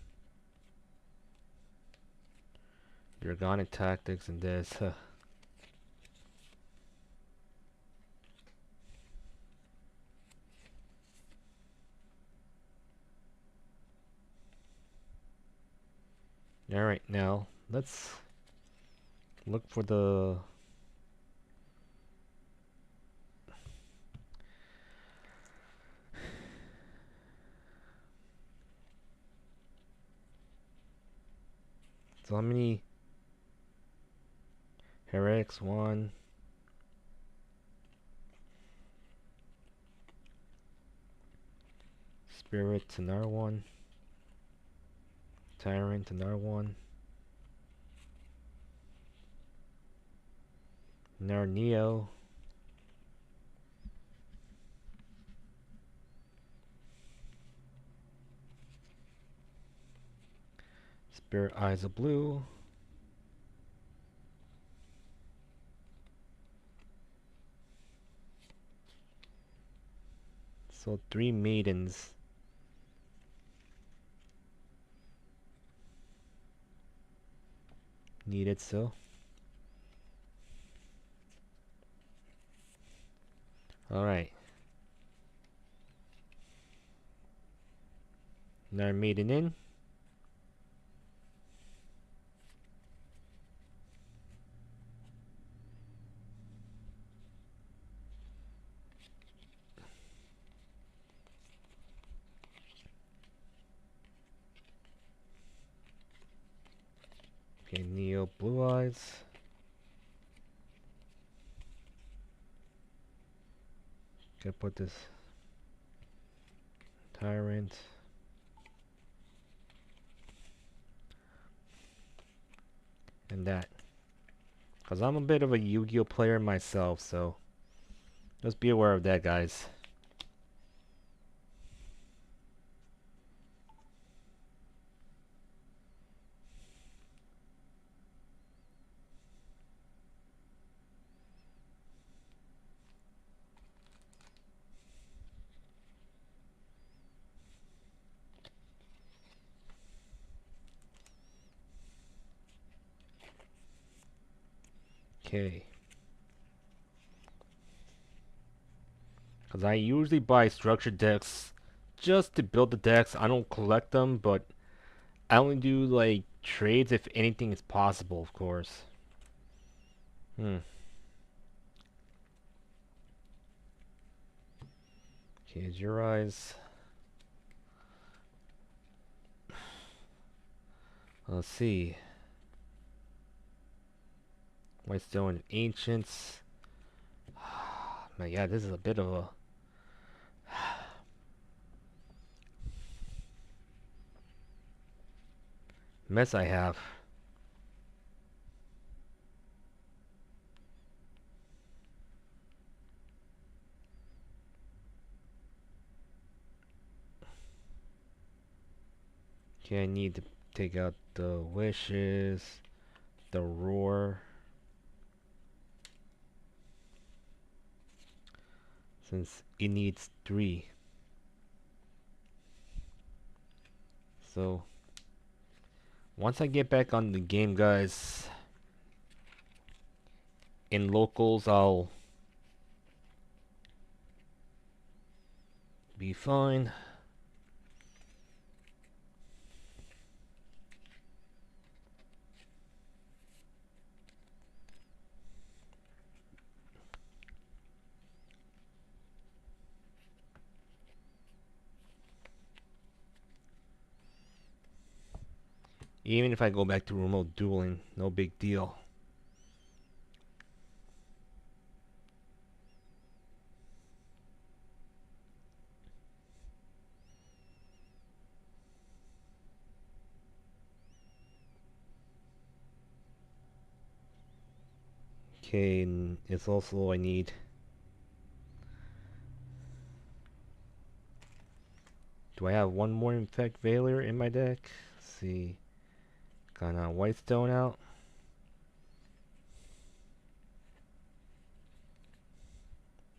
Dragonic Tactics and this. Alright, now let's look for the. So how many Heretics? 1. Spirit, another 1. Tyrant, another 1. Another Neo. Spirit Eyes of Blue. So 3 Maidens. needed so. Alright. Another maiden in. Okay, Neo Blue Eyes. Gotta put this Tyrant. And that. Because I'm a bit of a Yu-Gi-Oh player myself, so just be aware of that, guys. Okay. Because I usually buy structured decks just to build the decks. I don't collect them, but I only do like trades if anything is possible, of course. Okay, your eyes. Let's see. Whitestone Ancients. Man, yeah, this is a bit of a mess I have. Okay, I need to take out the wishes, the roar. Since it needs 3. So, once I get back on the game, guys, in locals, I'll be fine. Even if I go back to remote dueling, no big deal. Okay, and it's also I need. Do I have one more Infect Veiler in my deck? Let's see. Got a Whitestone out.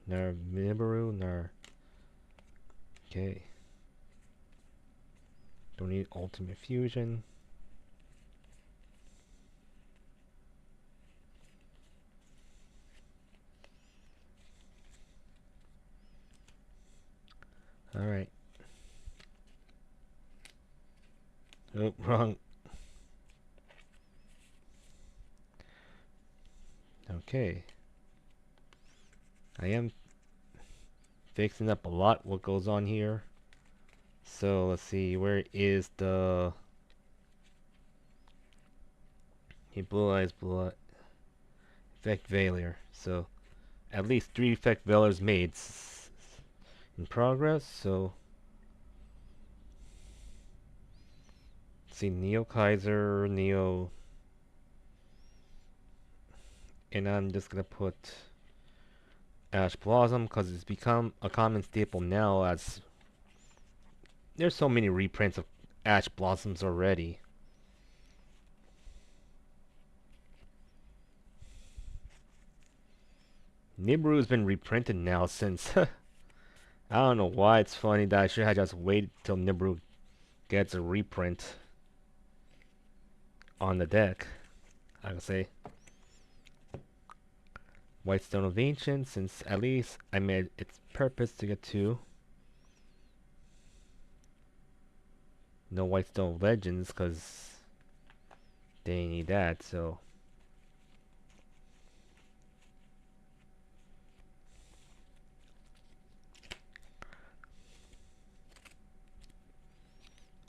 Nar Nibiru, Nar. Okay. Don't need Ultimate Fusion. Alright. Oh, wrong. Okay. I am fixing up a lot what goes on here. So let's see, where is the Blue Eyes Effect Veiler? So at least 3 Effect Veilers made in progress. So let's see, Neo Kaiser, Neo, and I'm just gonna put Ash Blossom because it's become a common staple now as there's so many reprints of Ash Blossoms already. Nibiru's been reprinted now since I don't know why it's funny that I should have just waited till Nibiru gets a reprint on the deck. I can say Whitestone of Ancient, since at least I made its purpose to get to. No Whitestone of Legends, because they need that, so.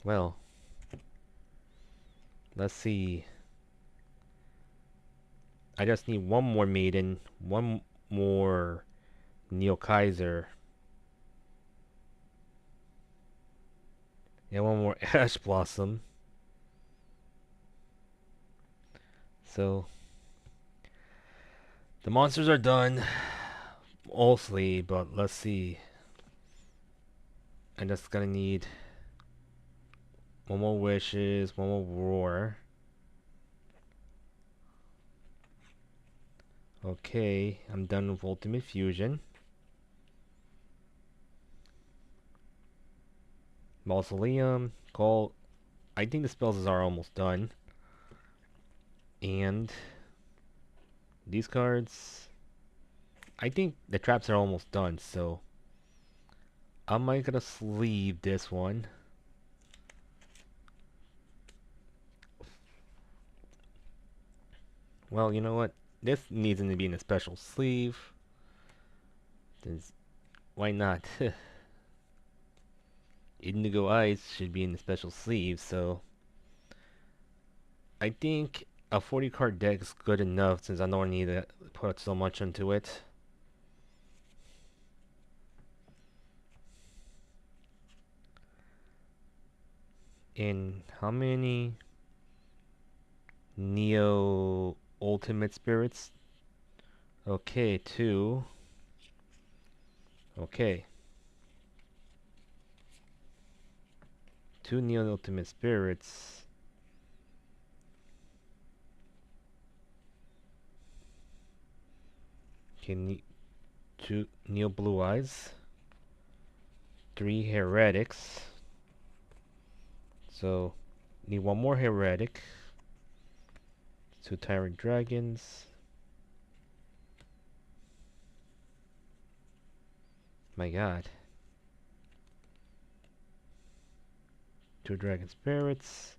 Well, let's see. I just need one more Maiden, one more Neo Kaiser, and one more Ash Blossom. So, the monsters are done, mostly, but let's see. I'm just gonna need one more Wishes, one more Roar. Okay, I'm done with Ultimate Fusion. Mausoleum, Call. I think the spells are almost done. And these cards, I think the traps are almost done, so I might gonna sleeve this one. Well, you know what? This needs to be in a special sleeve. Why not? Indigo Eyes should be in the special sleeve, so I think a 40 card deck is good enough since I don't need to put so much into it. And how many Neo Ultimate Spirits? Okay, 2. Okay. 2 Neo Ultimate Spirits. Okay, 2 Neo Blue Eyes. 3 Heretics. So, need one more Heretic. 2 Tyrant Dragons. My god. 2 Dragon Spirits.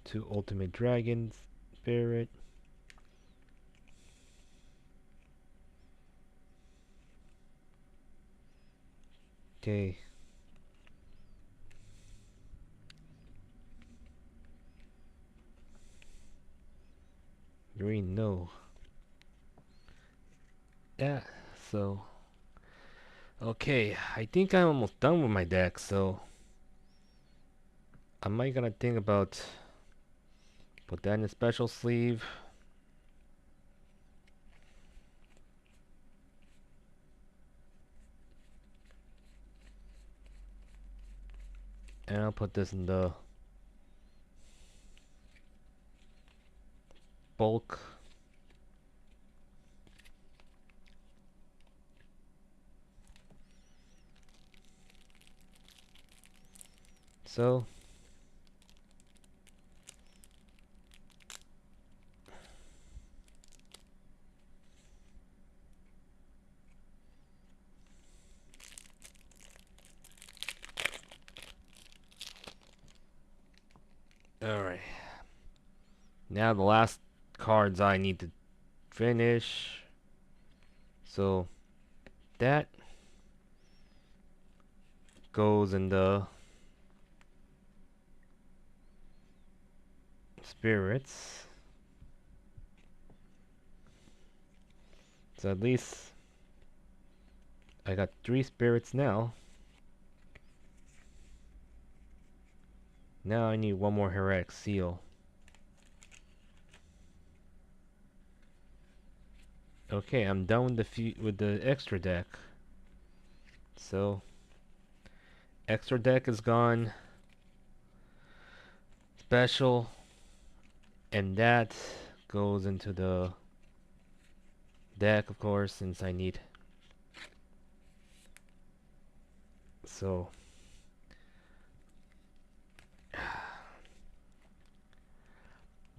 2 Ultimate Dragon Spirit. Okay. Green, no. Yeah, so. Okay, I think I'm almost done with my deck, so. I might gonna think about put that in a special sleeve. And I'll put this in the bulk. So. Alright. Now the last cards I need to finish. So that goes in the spirits. So at least I got 3 spirits now. Now I need one more heretic seal. Okay, I'm done with the extra deck. So extra deck is gone. Special, and that goes into the deck, of course, since I need. So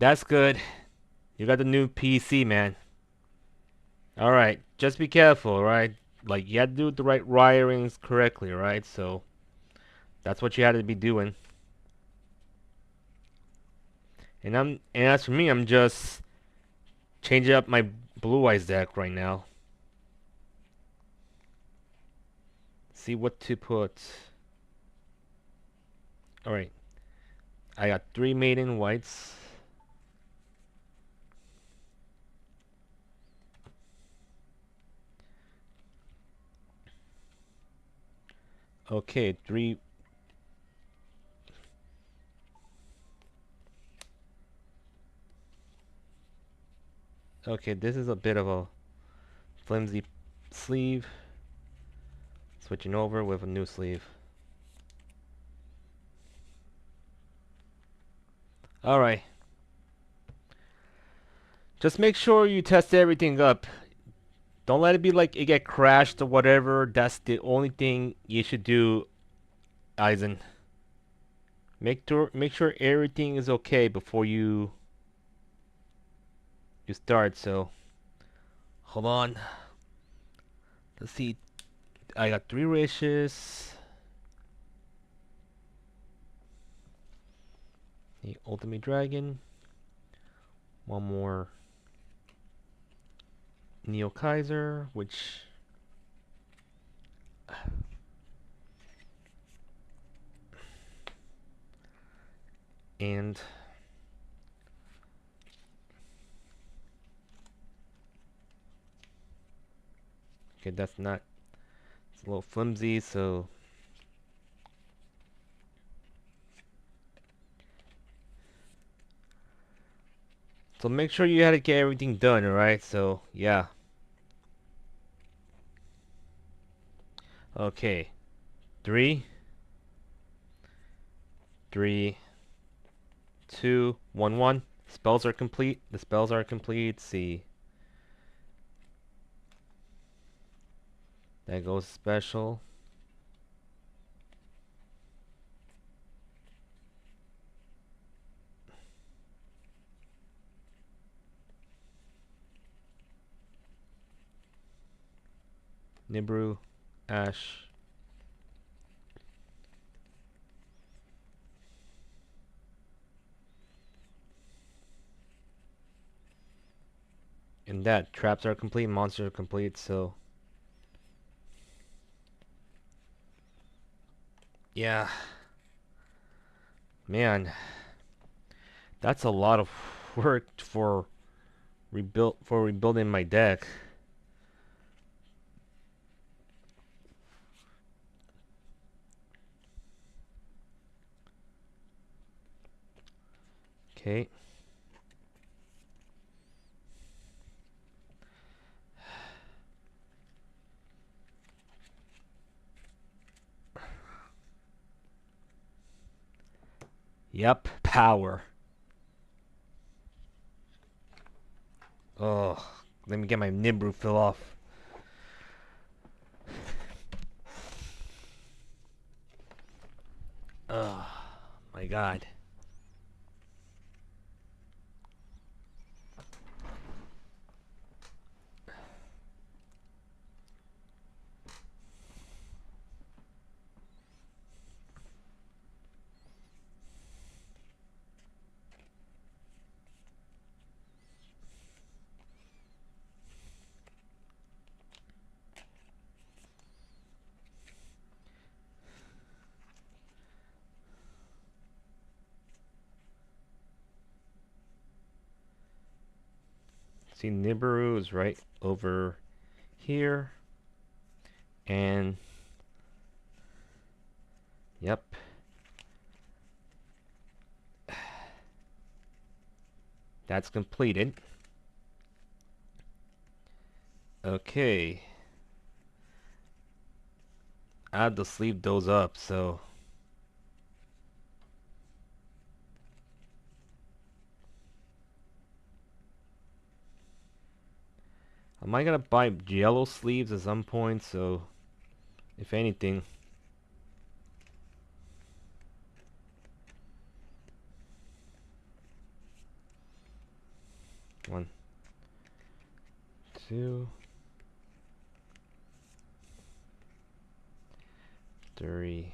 That's good. You got the new PC, man. Alright, just be careful, right? Like, you had to do the right wirings correctly, right? So, that's what you had to be doing. And as for me, I'm just changing up my Blue Eyes deck right now. See what to put. Alright. I got 3 maiden whites. Okay, 3. Okay, this is a bit of a flimsy sleeve. Switching over with a new sleeve. Alright. Just make sure you test everything up. Don't let it be like it get crashed or whatever. That's the only thing you should do, Eisen. Make sure everything is okay before you start. So hold on. Let's see. I got 3 wishes. The Ultimate Dragon. One more Neo Kaiser, which and okay, that's not. It's a little flimsy, so make sure you had to get everything done, alright? So yeah. Okay. 3, 3, 2, 1, 1. Spells are complete. The spells are complete. See. That goes special. Nibru, Ash. And that traps are complete, monsters are complete, so yeah. Man, that's a lot of work for rebuilding my deck. Okay. Yep, power. Oh, let me get my Nibru fill off. Oh, my God. See, Nibiru is right over here. And yep. That's completed. Okay. I had to sleeve those up, so I might gonna buy yellow sleeves at some point, so if anything. 2, 3.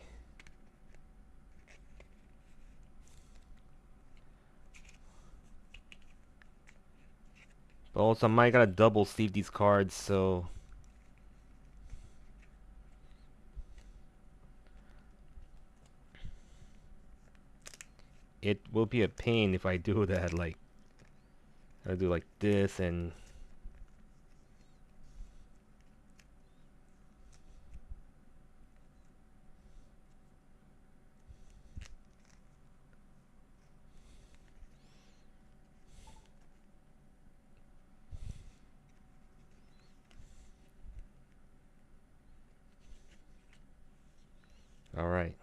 But also, I might gotta double sleeve these cards, so it will be a pain if I do that. Like, I do like this and. Alright.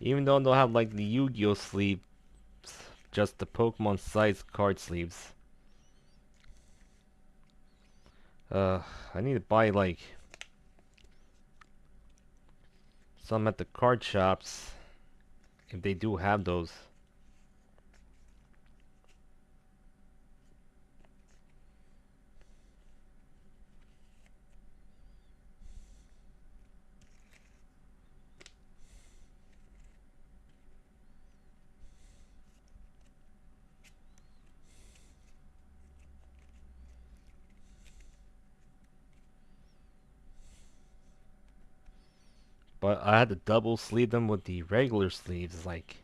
Even though they'll have like the Yu-Gi-Oh sleeves, just the Pokemon size card sleeves. I need to buy like some at the card shops if they do have those. But I had to double sleeve them with the regular sleeves, like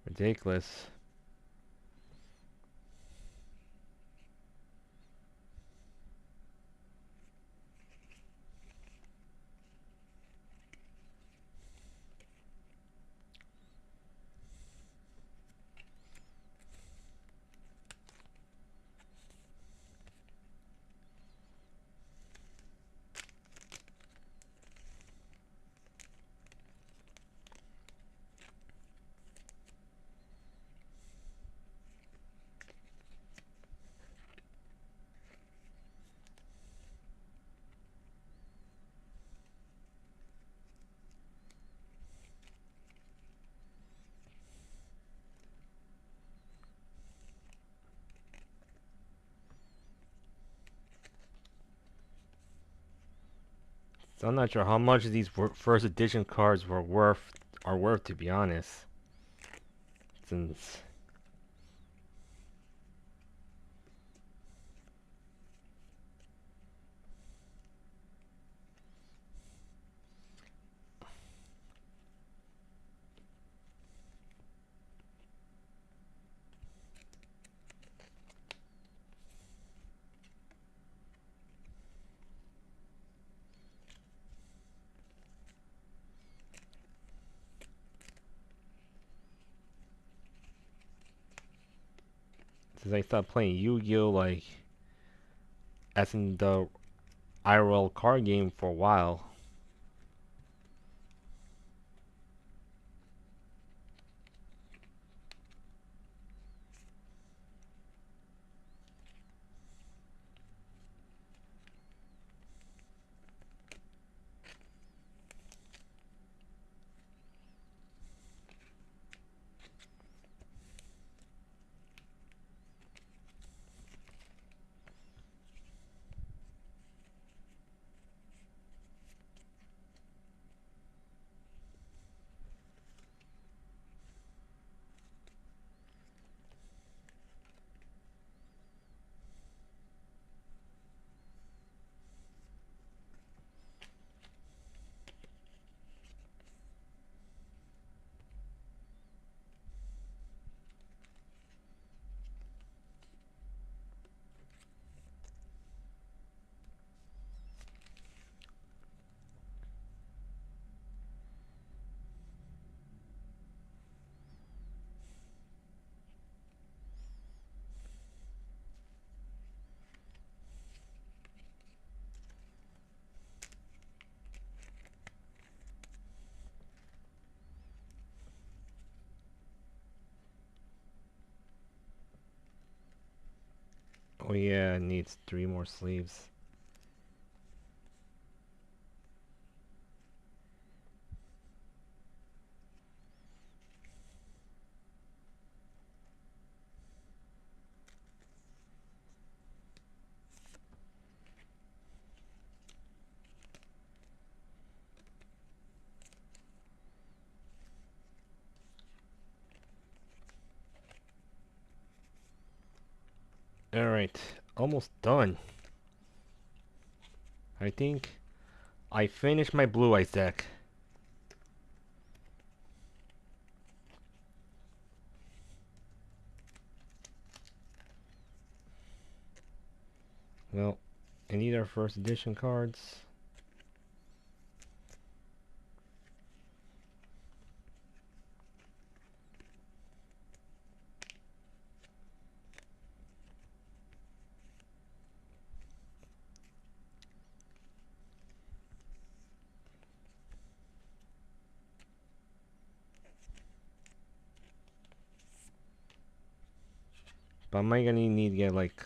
ridiculous. So I'm not sure how much these first edition cards are worth, to be honest. Since I stopped playing Yu-Gi-Oh, like as in the IRL card game for a while. Oh yeah, it needs 3 more sleeves. Alright, almost done. I think I finished my Blue Eyes deck. Well, I need our first edition cards. But am I gonna need to get like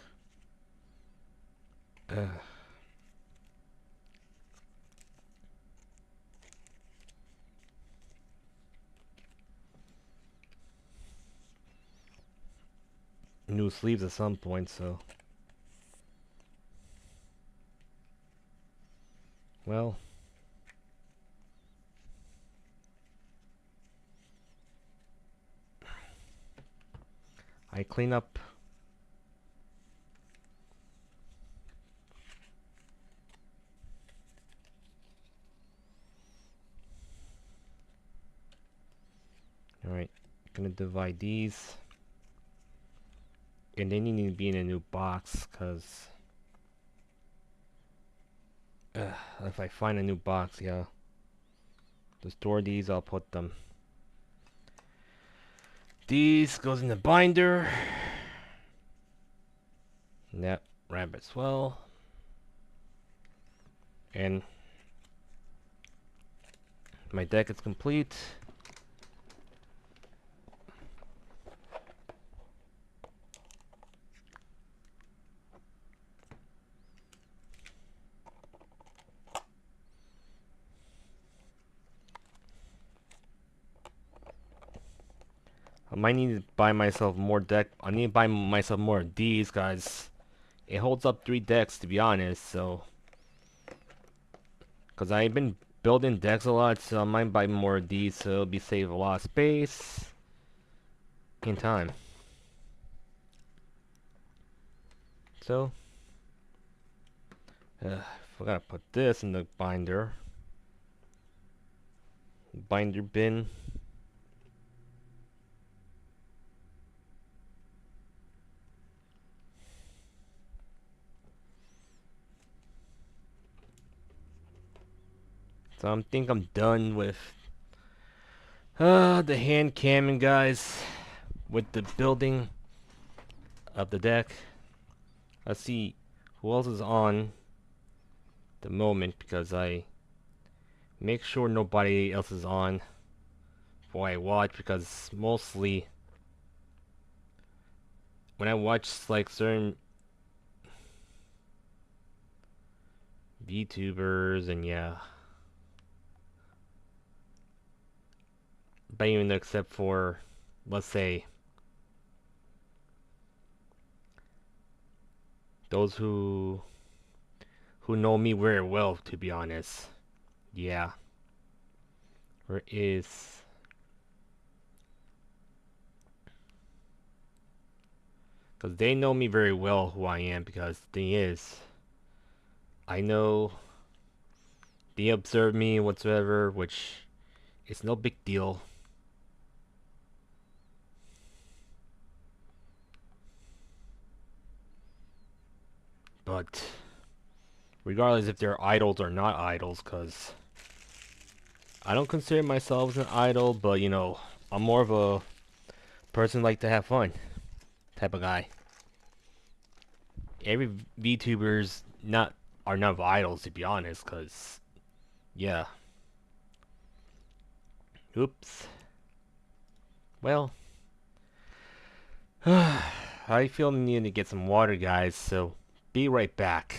new sleeves at some point, so well, I clean up. Alright, gonna divide these. And they need to be in a new box, cause if I find a new box, yeah. To store these, I'll put them. These goes in the binder. And that wrap as well. And my deck is complete. I might need to buy myself more deck. I need to buy myself more of these, guys. It holds up 3 decks, to be honest, so. Because I've been building decks a lot, so I might buy more of these, so it'll be save a lot of space. In time. So. Forgot to put this in the binder. Binder bin. So I think I'm done with the hand camming, guys, with the building of the deck. Let's see who else is on the moment, because I make sure nobody else is on before I watch, because mostly when I watch like certain VTubers and yeah, but even except for, let's say, those who know me very well, to be honest. Yeah. Where is... Because they know me very well who I am, because the thing is, I know they observe me whatsoever, which is no big deal. But regardless if they're idols or not idols, because I don't consider myself an idol, but you know, I'm more of a person like to have fun type of guy. Every VTubers are not idols, to be honest, because yeah. Oops. Well, I I feel the need to get some water, guys, so be right back.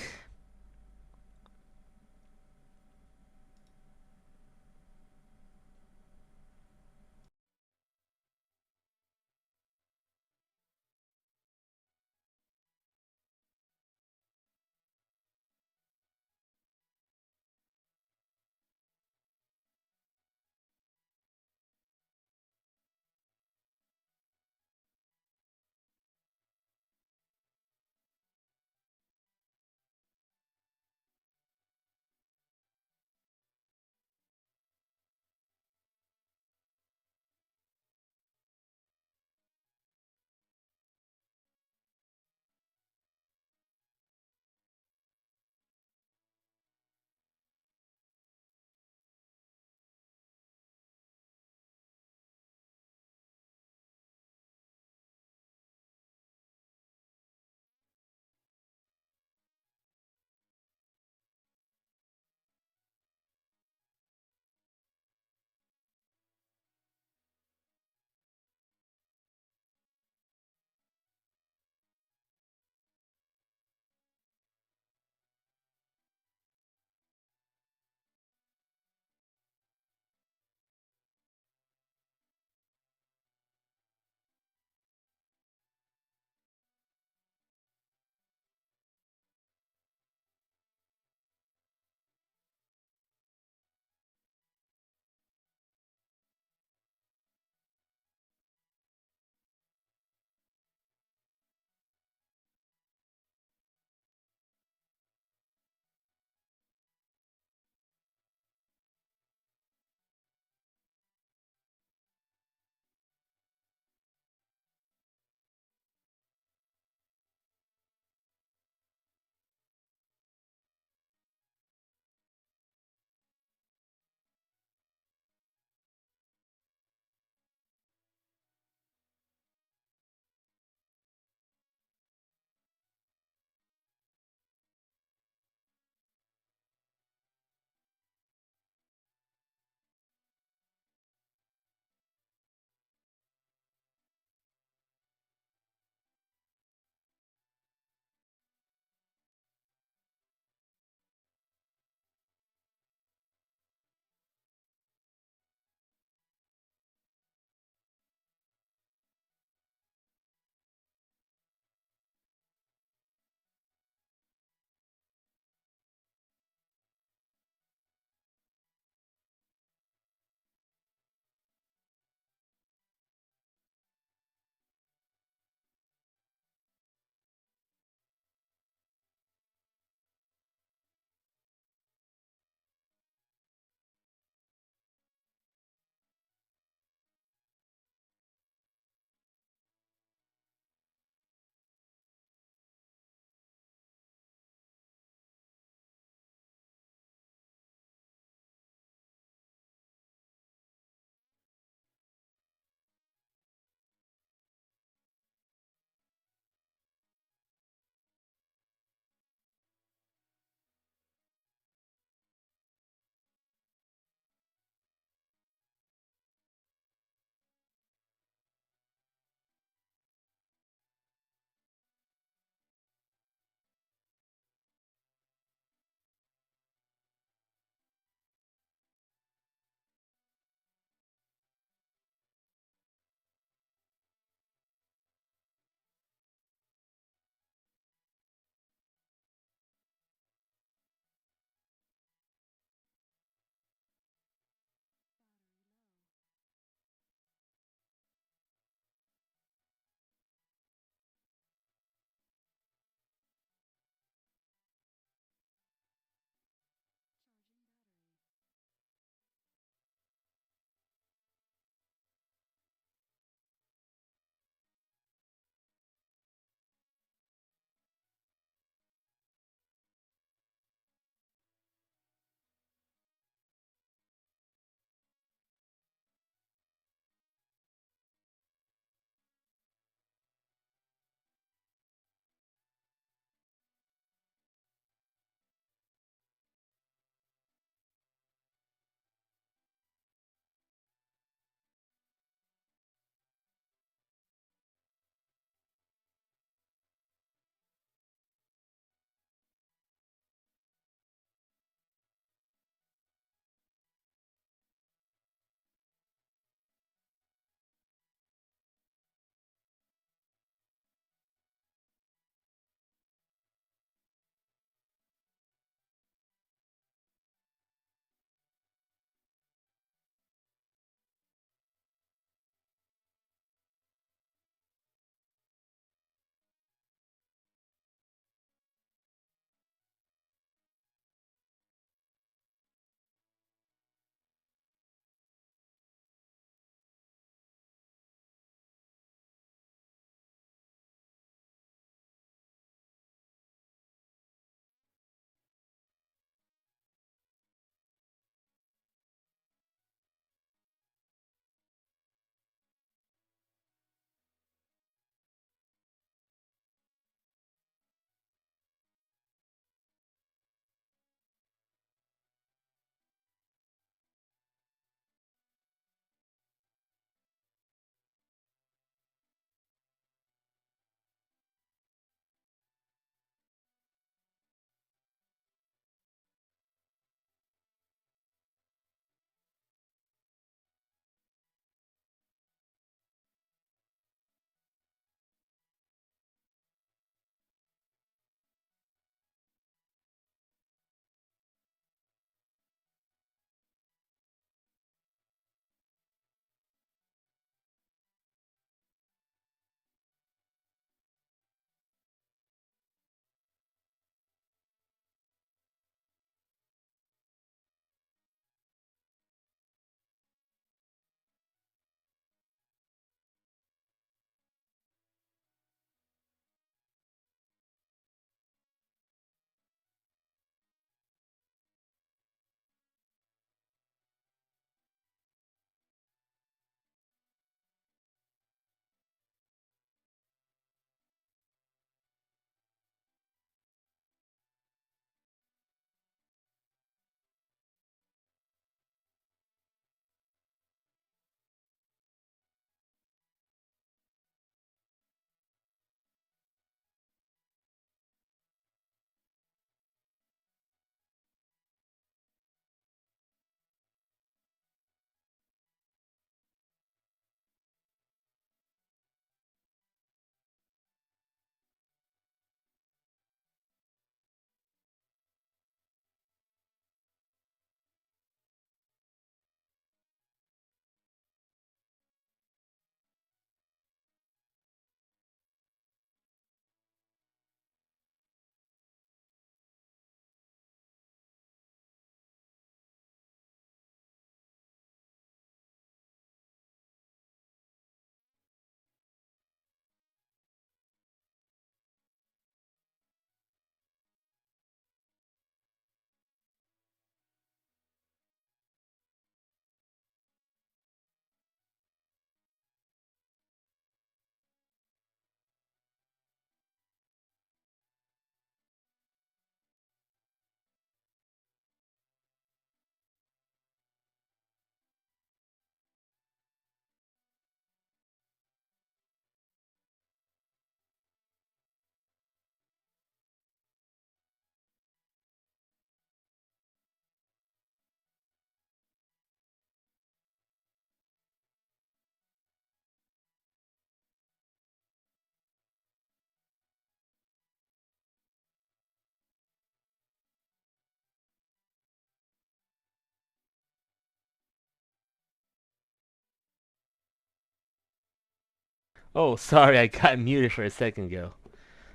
Oh, sorry, I got muted for a second ago.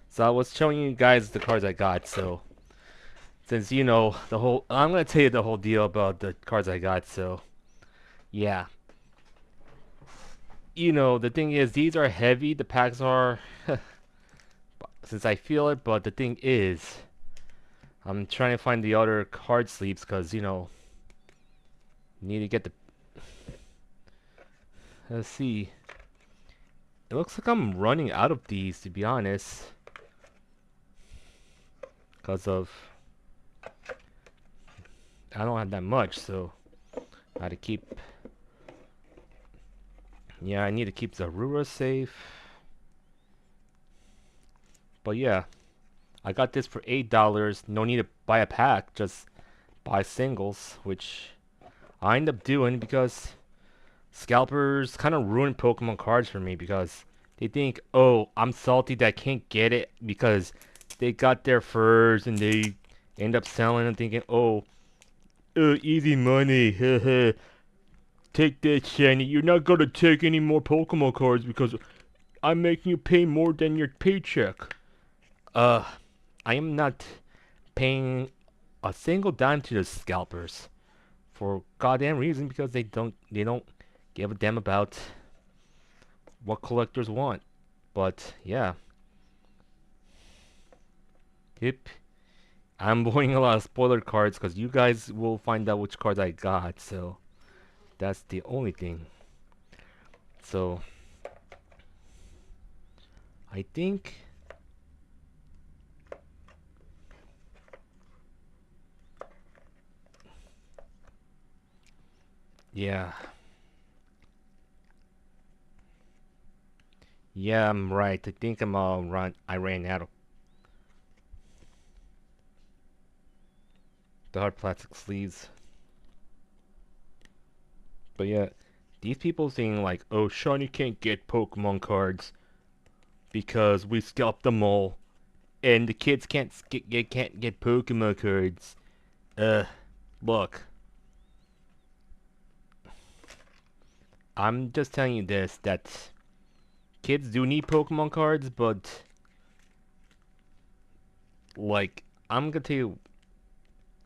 So I was showing you guys the cards I got. So since you know the whole, I'm gonna tell you the whole deal about the cards I got. So yeah, the thing is, these are heavy. The packs are, since I feel it. But the thing is, I'm trying to find the other card sleeves because need to get the. Let's see. It looks like I'm running out of these, to be honest, because of I don't have that much. So I had to keep. Yeah, I need to keep Zarura safe. But yeah, I got this for $8. No need to buy a pack, just buy singles, which I end up doing because scalpers kind of ruin Pokemon cards for me because they think, oh, I'm salty that I can't get it because they got their furs and they end up selling and thinking, oh, easy money, take that shiny. You're not gonna take any more Pokemon cards because I'm making you pay more than your paycheck. Uh, I am not paying a single dime to the scalpers for goddamn reason because they don't give a damn about what collectors want. But yeah, yep. I'm avoiding a lot of spoiler cards because you guys will find out which cards I got. So that's the only thing. So I think, yeah, yeah, I'm right. I think I ran out of the hard plastic sleeves. But yeah, these people saying like, oh, Shiny can't get Pokemon cards because we scalped them all, and the kids can't get Pokemon cards. Uh, look, I'm just telling you this that kids do need Pokemon cards, but like I'm gonna tell you,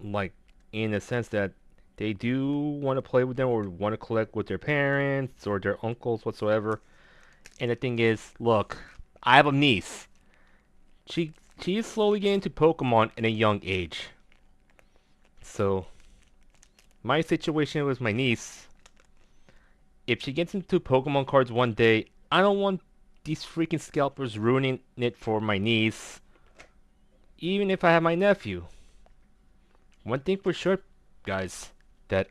like in a sense that they do want to play with them or want to collect with their parents or their uncles whatsoever. And the thing is, look, I have a niece. She she's slowly getting into Pokemon at a young age. So my situation with my niece, if she gets into Pokemon cards one day, I don't want these freaking scalpers ruining it for my niece, even if I have my nephew. One thing for sure, guys, that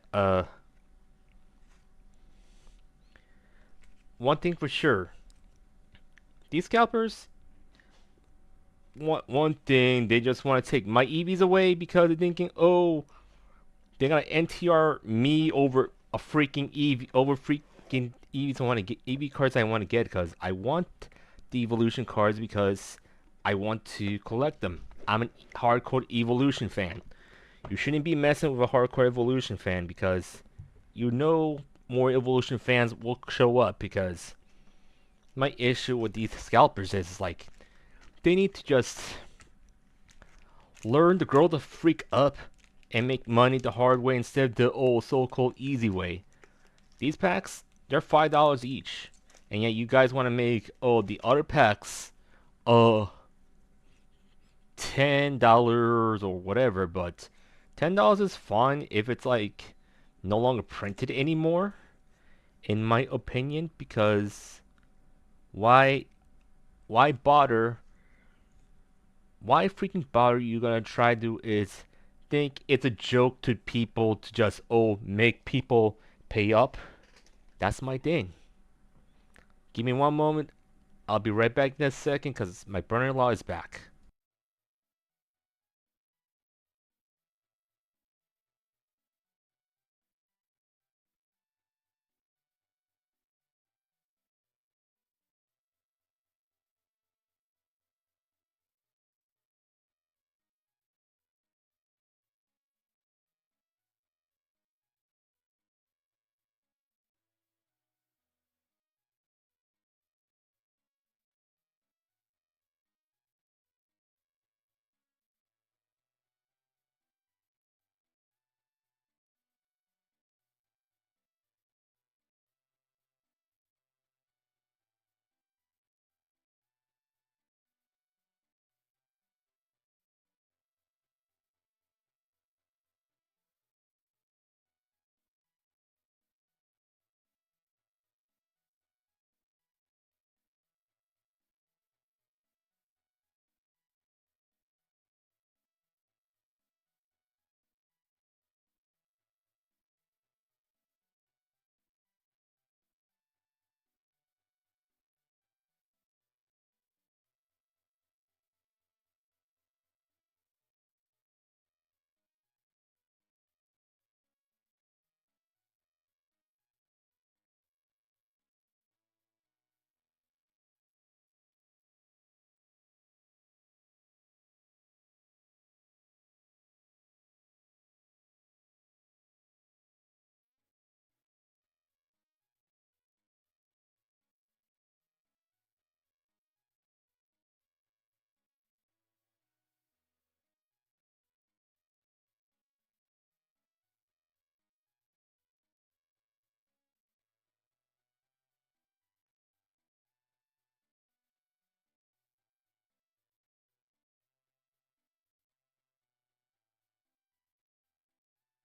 one thing for sure, these scalpers want one thing, they just want to take my EVs away because they're thinking, oh, they're gonna NTR me over a freaking EV, over freaking EVs I want to get, EV cards I want to get because I want the evolution cards because I want to collect them. I'm a hardcore evolution fan. You shouldn't be messing with a hardcore evolution fan because you know more evolution fans will show up because my issue with these scalpers is like they need to just learn to grow the freak up and make money the hard way instead of the old so-called easy way. These packs, they're $5 each. And yet you guys want to make the other packs uh $10 or whatever, but $10 is fine if it's like no longer printed anymore, in my opinion, because why why bother why freaking bother you gonna try to is think it's a joke to people to just make people pay up? That's my thing. Give me one moment. I'll be right back in a second because my brother-in-law is back.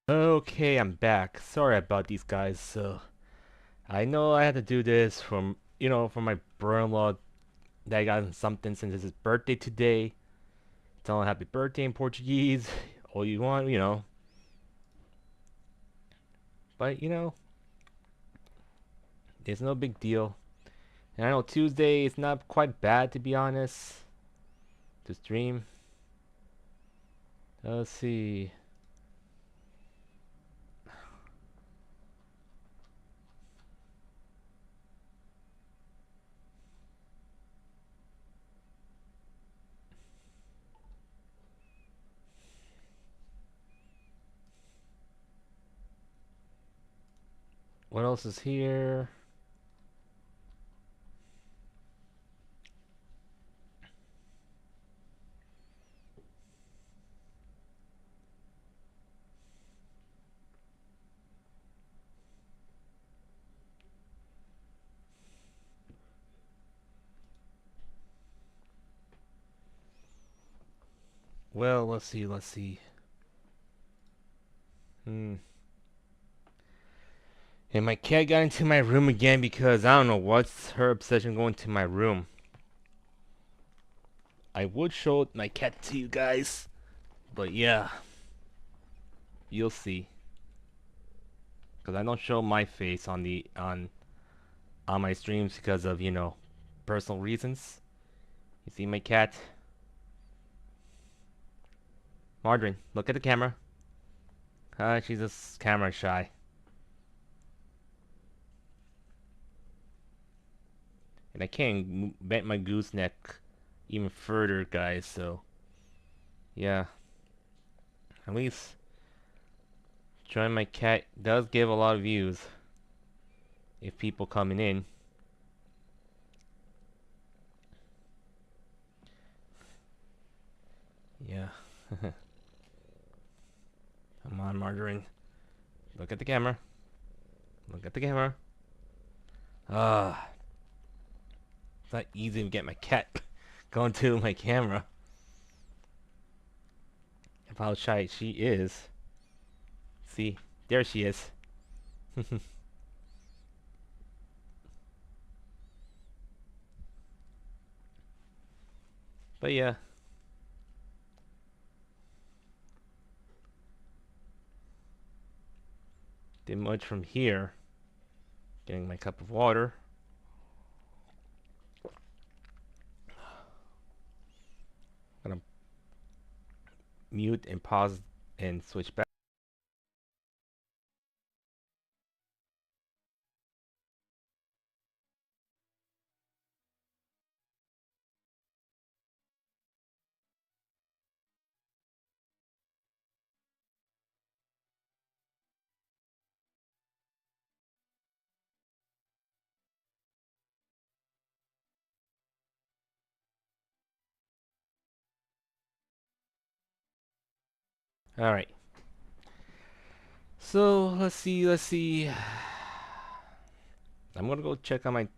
Okay, I'm back. Sorry about these guys. So I know I had to do this from from my brother-in-law that got him something since it's his birthday today. Tell him happy birthday in Portuguese. All you want. But it's no big deal. And I know Tuesday is not quite bad to be honest to stream. Let's see. What else is here? Well, let's see. Let's see. Hmm. And my cat got into my room again because I don't know what's her obsession going to my room. I would show my cat to you guys, but yeah, you'll see. Cause I don't show my face on my streams because of personal reasons. You see my cat, Margarine. Look at the camera. She's just camera shy, and I can't bend my gooseneck even further, guys. So yeah, at least showing my cat does give a lot of views if people coming in. Yeah. Come on, Margarine. Look at the camera. Look at the camera. Ah, it's not easy to get my cat going to my camera. Of how shy she is. See, there she is. But yeah, did much from here. Getting my cup of water. Gonna mute and pause and switch back. All right. So let's see. Let's see. I'm gonna go check on my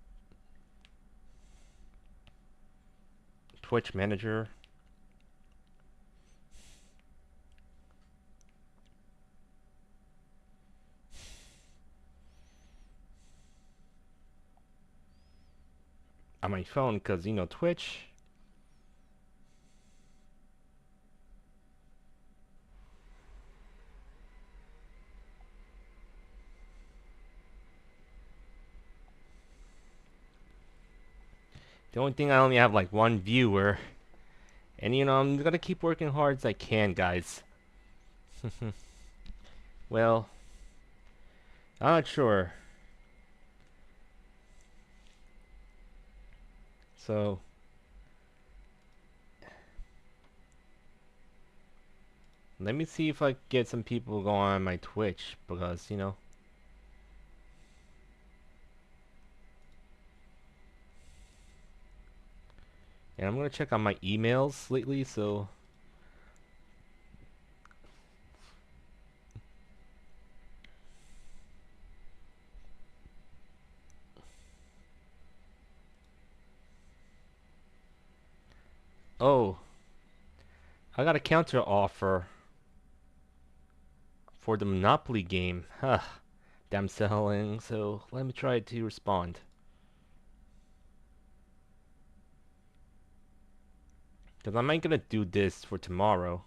Twitch manager. On my phone because Twitch. The only thing I only have like one viewer, and I'm gonna keep working hard as I can, guys. Well, I'm not sure. So let me see if I get some people going on my Twitch because and I'm gonna check on my emails lately. So oh, I got a counter offer for the Monopoly game. Huh. Damn selling. So let me try to respond. Because I might gonna do this for tomorrow.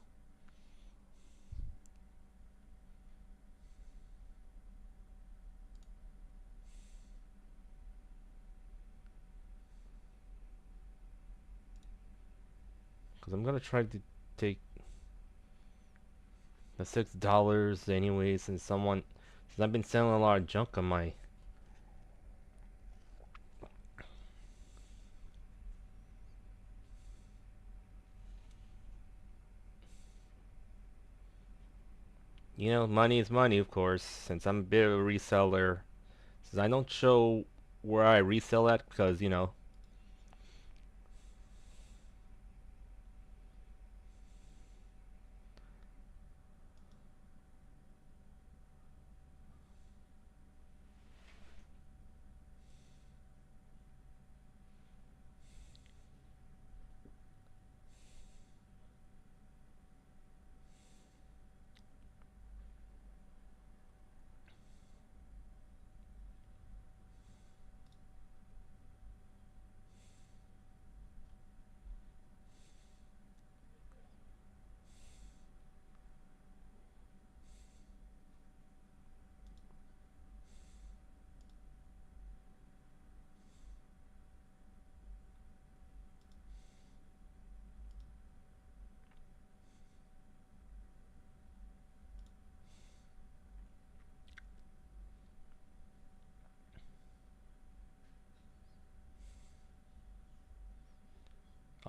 Because I'm gonna try to take the $6 anyway, since I've been selling a lot of junk on my. You know, money is money, of course. Since I'm a bit of a reseller, since I don't show where I resell at, because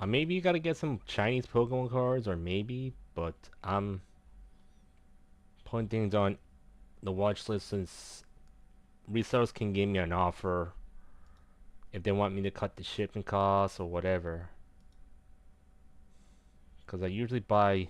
maybe you gotta get some Chinese Pokemon cards, or maybe, but I'm putting things on the watch list since resellers can give me an offer if they want me to cut the shipping costs or whatever. Because I usually buy.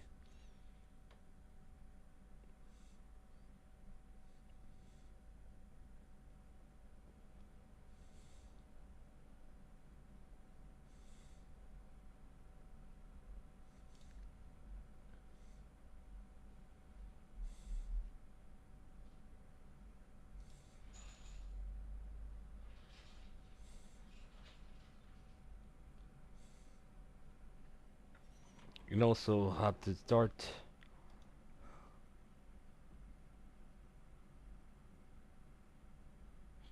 You also have to start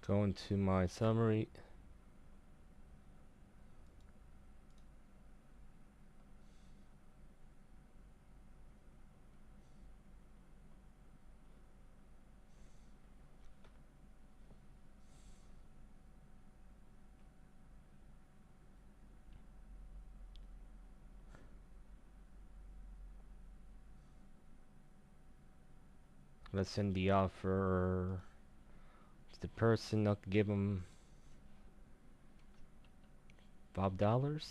going to my summary. Let's send the offer to the person. I'll give them $5.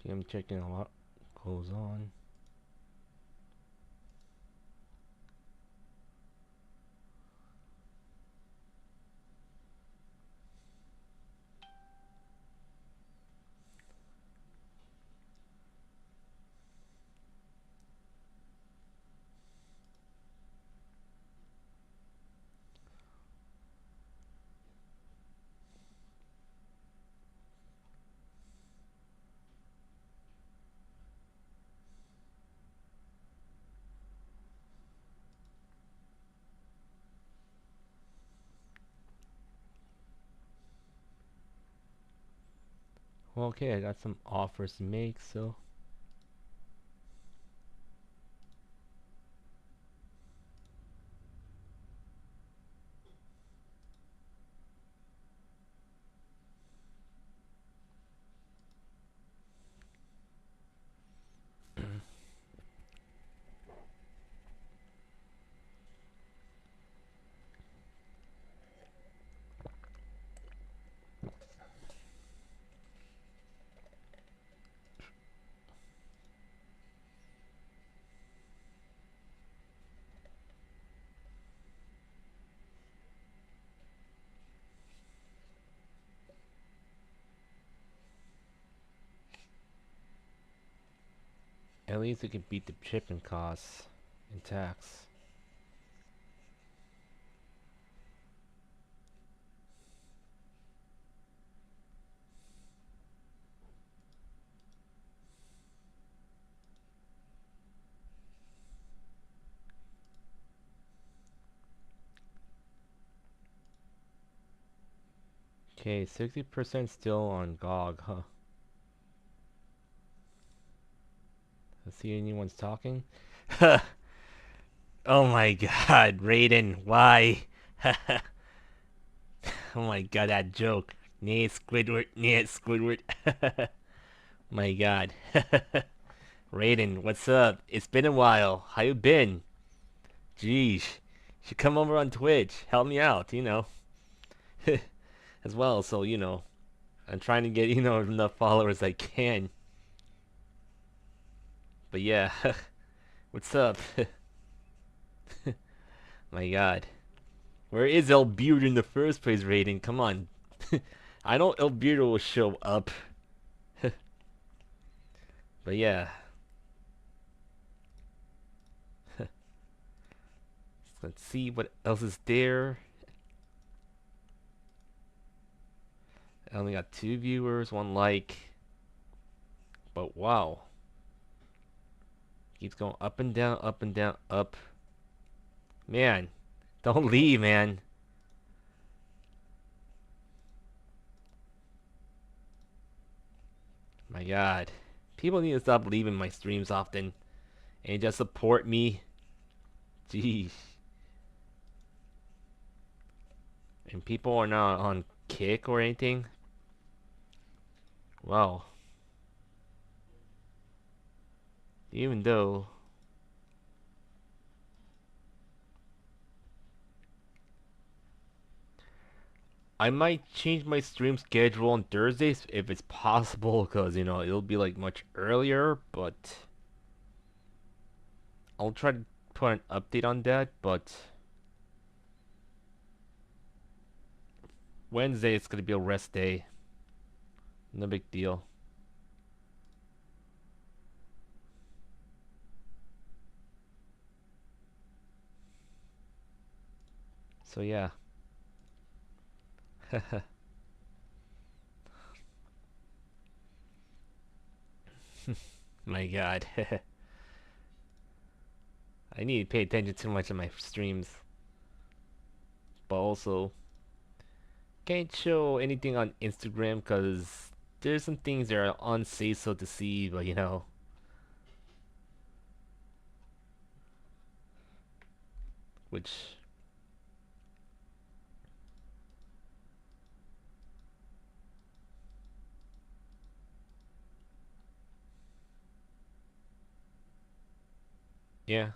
Okay, I'm checking a lot goes on. Well, okay, I got some offers to make, so At least we can beat the shipping costs and tax. Okay, 60% still on GOG, huh? Let's see, anyone's talking. Oh my god, Raiden, why? Oh my god, that joke. Nah, Squidward, nah, Squidward. My god. Raiden, what's up? It's been a while. How you been? Jeez. Should come over on Twitch. Help me out, as well, so, I'm trying to get, enough followers I can. But yeah. What's up? My god. Where is Elbeard in the first place, Raiden? Come on. I know Elbeard will show up. But yeah. Let's see what else is there. I only got 2 viewers, 1 like. But wow. Keeps going up and down, up and down, up. Man, don't leave, man. My god. People need to stop leaving my streams often and just support me. Jeez. And people are not on Kick or anything. Wow. Even though I might change my stream schedule on Thursdays if it's possible, because it'll be like much earlier, but I'll try to put an update on that. But Wednesday it's gonna be a rest day. No big deal. So yeah. My god. I need to pay attention too much on my streams. But also, can't show anything on Instagram because there's some things that are unsafe so to see, but which, yeah.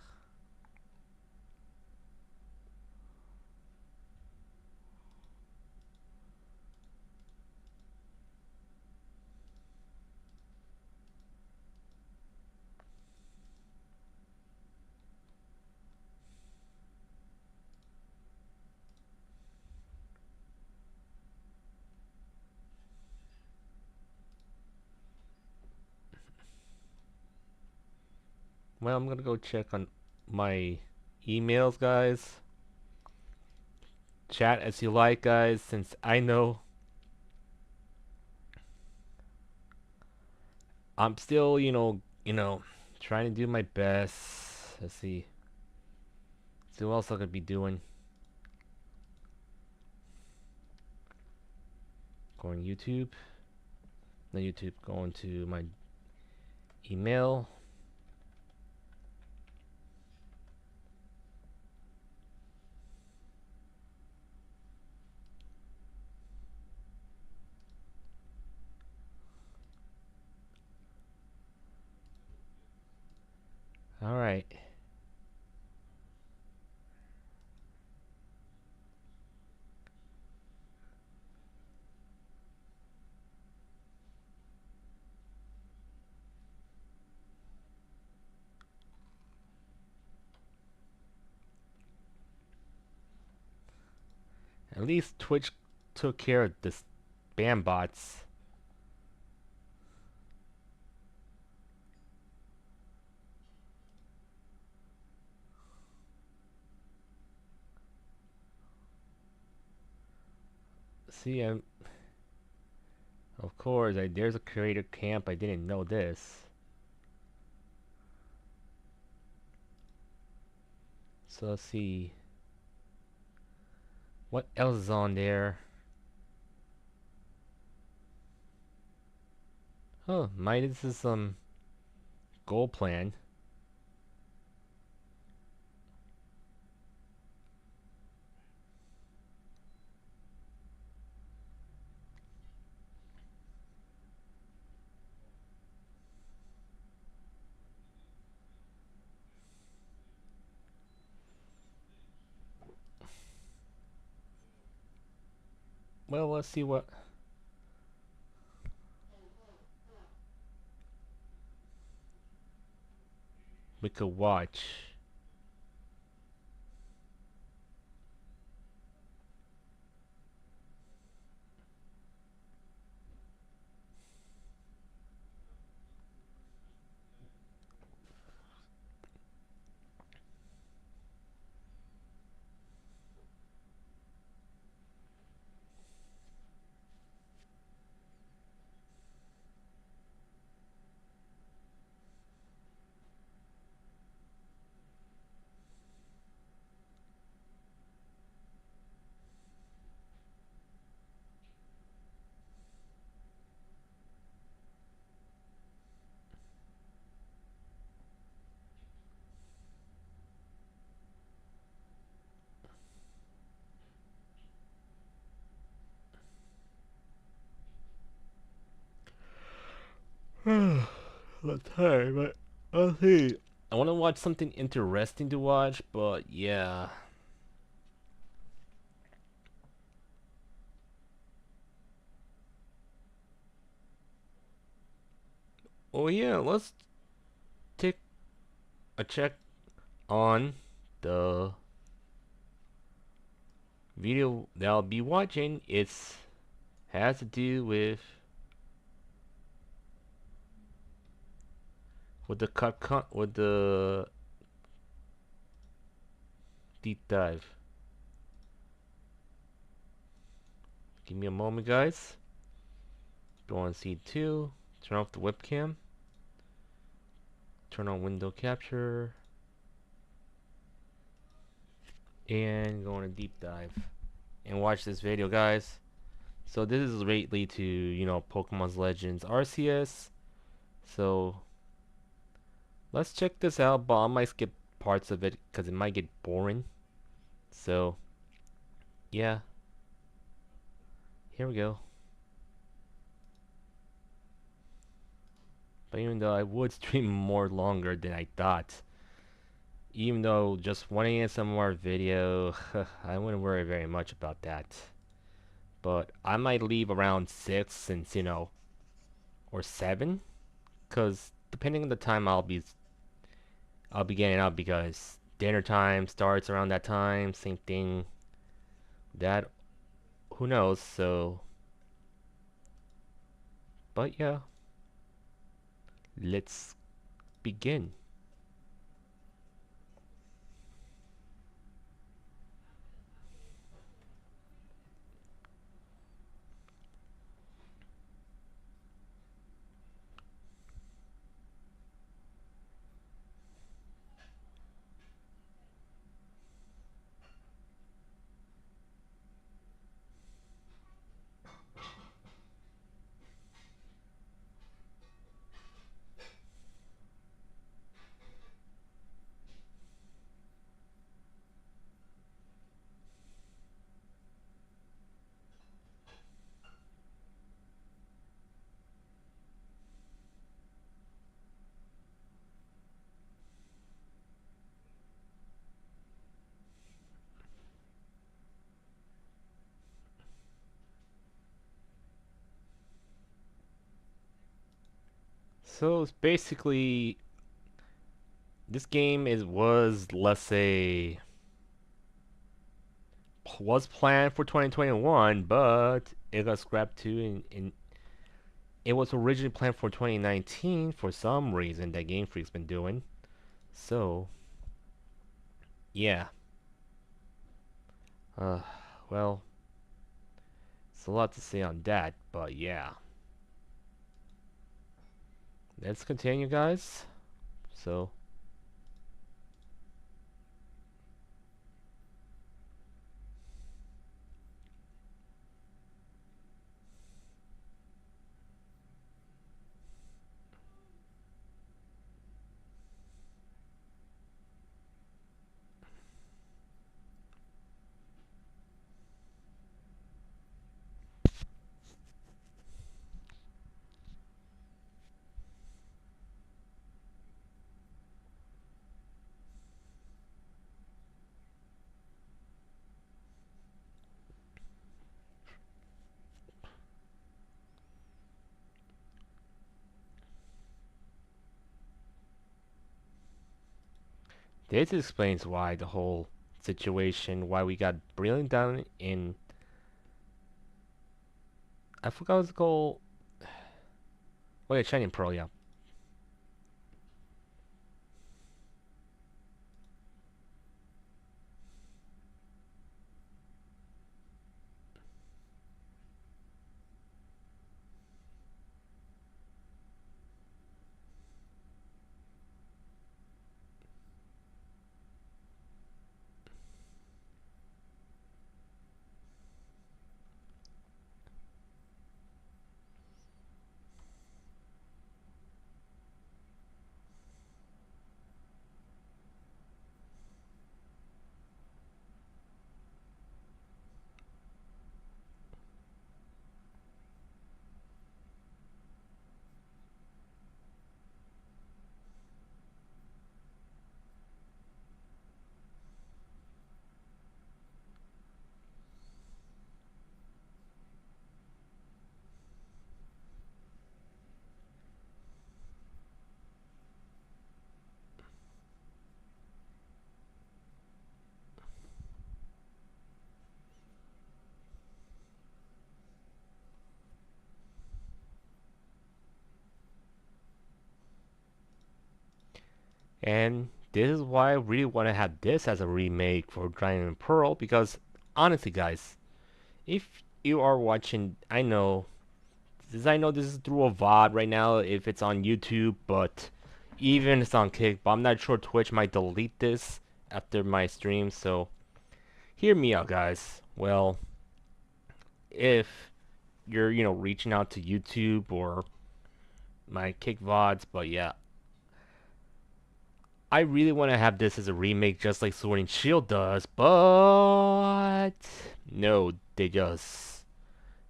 Well, I'm gonna go check on my emails, guys. Chat as you like, guys, since I know I'm still, trying to do my best. Let's see. See what else I could be doing. Going YouTube. No YouTube. Going to my email. Alright. At least Twitch took care of the spam bots. See, of course, there's a creator camp. I didn't know this. So let's see. What else is on there? Oh, this is some goal plan. Well, let's see what we could watch. I'm tired, but let's see. I want to watch something interesting to watch, but yeah. Oh yeah, let's take a check on the video that I'll be watching. It's has to do with the with the deep dive. Give me a moment, guys. Go on C2. Turn off the webcam. Turn on window capture. And go on a deep dive. And watch this video, guys. So this is lately to, Pokemon's Legends RCS. So let's check this out, but I might skip parts of it because it might get boring. So yeah, here we go. But even though I would stream more longer than I thought, even though just one ASMR video, I wouldn't worry very much about that. But I might leave around 6 since, or 7, because depending on the time I'll be getting up because dinner time starts around that time, same thing. That, who knows, so, but yeah, let's begin. So it's basically this game was, let's say, was planned for 2021, but it got scrapped too. In it was originally planned for 2019 for some reason that Game Freak's been doing. So yeah, uh, well, It's a lot to say on that, but yeah. Let's continue, guys. So, this explains why the whole situation, why we got brilliant down in. I forgot what it's called. Oh, yeah, Shining Pearl, yeah. And this is why I really want to have this as a remake for Diamond and Pearl, because honestly, guys, if you are watching, I know this is through a VOD right now if it's on YouTube, but even it's on Kick, but I'm not sure Twitch might delete this after my stream, so hear me out, guys. Well, if you're, reaching out to YouTube or my Kick VODs, but yeah, I really want to have this as a remake just like Sword and Shield does, but no, they just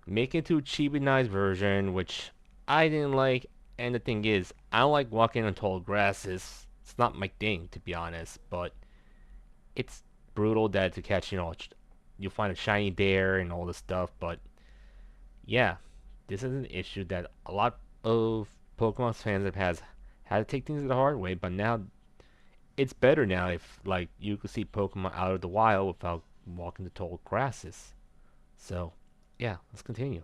make it to a cheapinized version, which I didn't like. And the thing is, I don't like walking on tall grasses. It's not my thing, to be honest, but it's brutal that to catch, you find a shiny bear and all this stuff, but yeah, this is an issue that a lot of Pokemon fans have had to take things the hard way, but now it's better now if like you could see Pokemon out of the wild without walking the tall grasses. So, yeah, let's continue.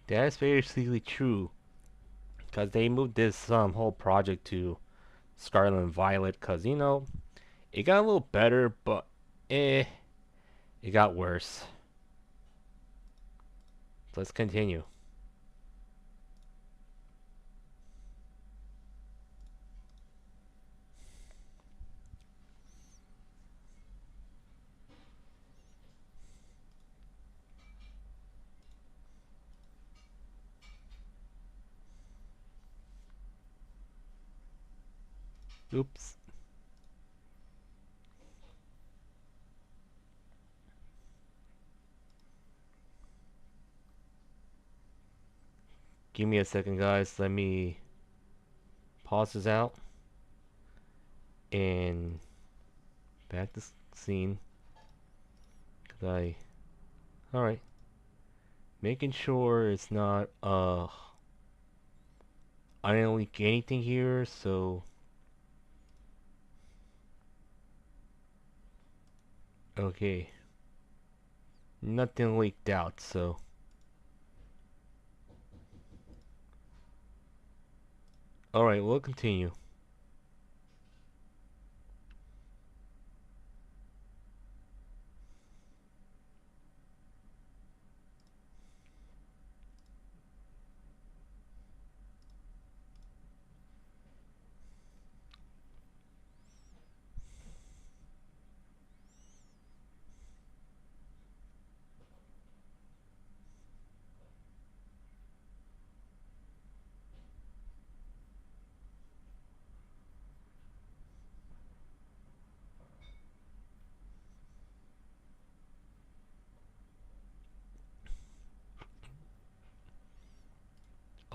That's basically true, because they moved this whole project to Scarlet and Violet, because it got a little better, but it got worse. Let's continue. Oops. Give me a second, guys. Let me pause this out and back the scene. Cause alright. Making sure it's not, I didn't leak anything here, so. Okay. Nothing leaked out, so. Alright, we'll continue.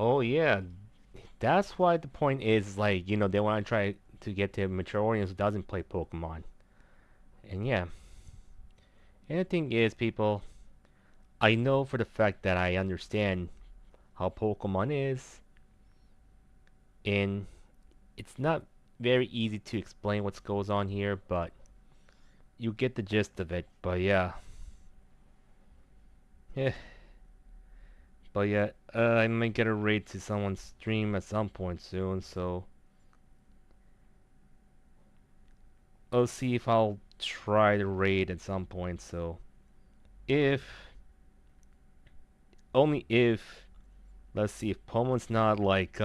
Oh yeah, that's why the point is like, they want to try to get to a mature audience who doesn't play Pokemon. And yeah. And the thing is, people, I know for the fact that I understand how Pokemon is, and it's not very easy to explain what goes on here, but you get the gist of it. But yeah. Yeah. But yeah, I might get a raid to someone's stream at some point soon, so I'll see if I'll try the raid at some point, so if only if let's see if Pomo's not like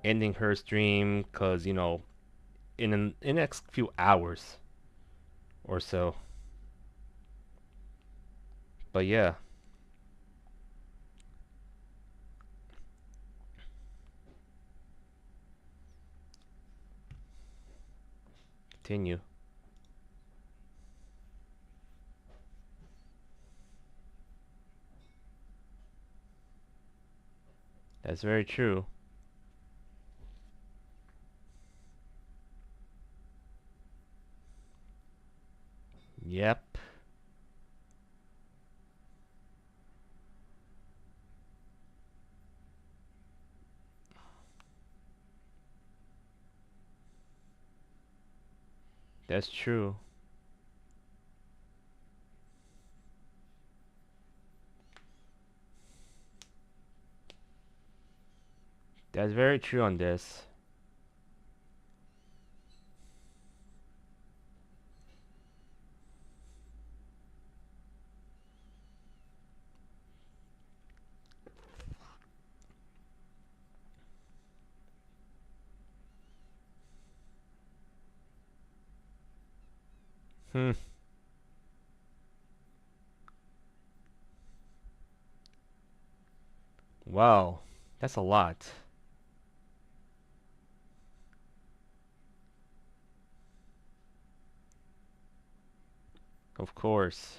ending her stream cuz in the next few hours or so. But yeah, continue. That's very true. Yep, that's true. That's very true on this. Hmm. Wow, that's a lot. Of course.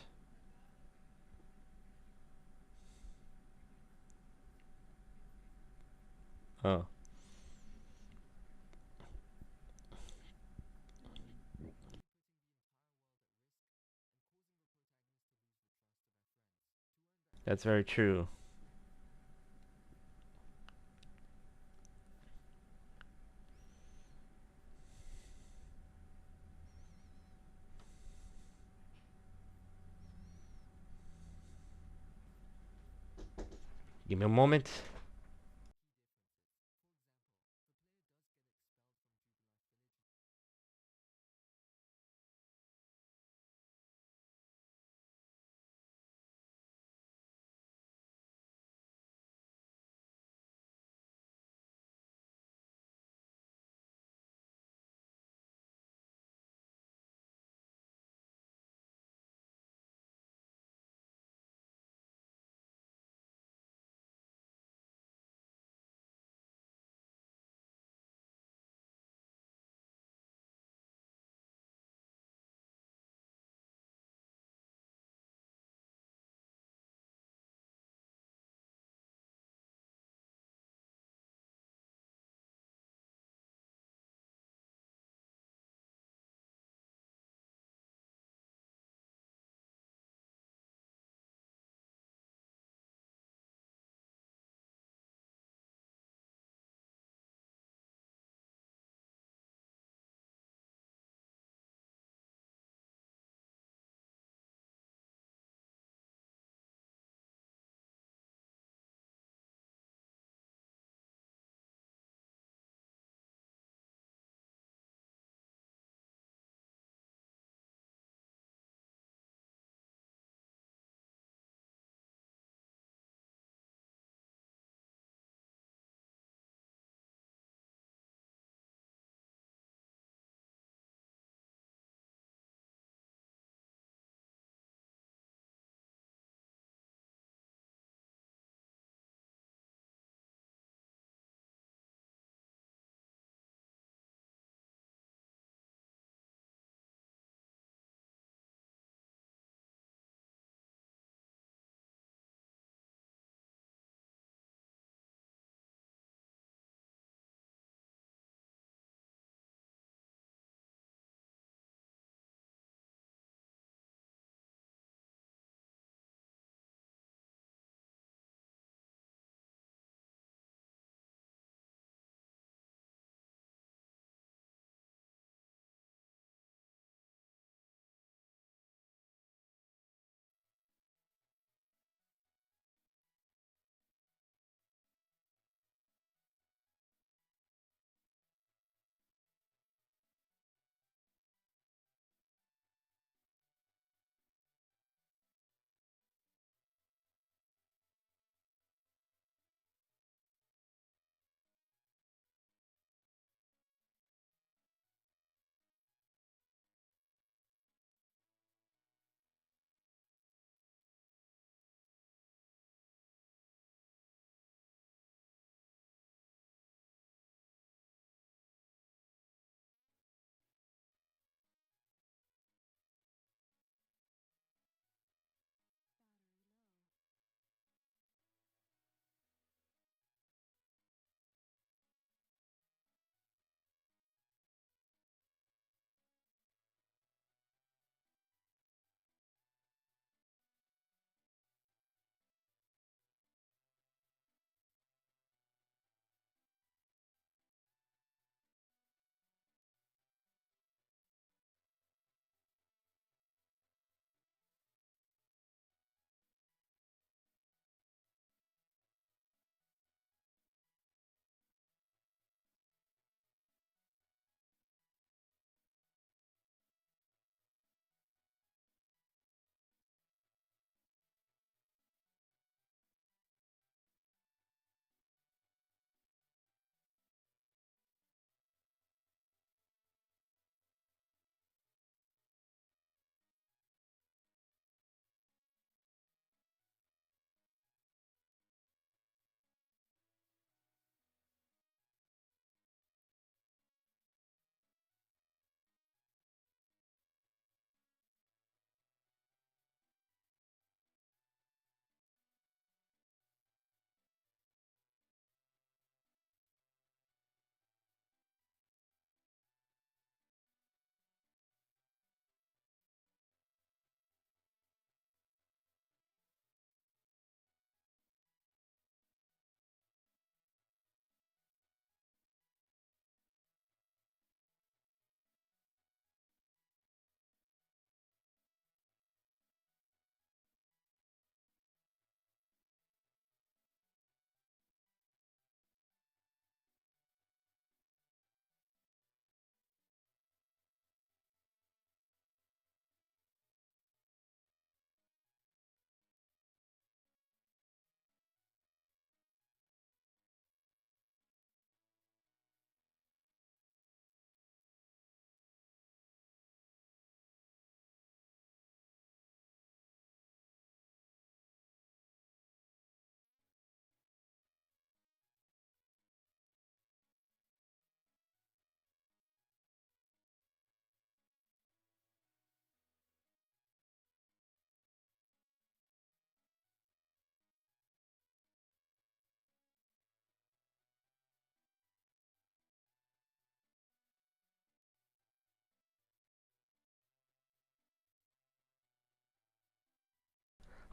Oh, that's very true. Give me a moment.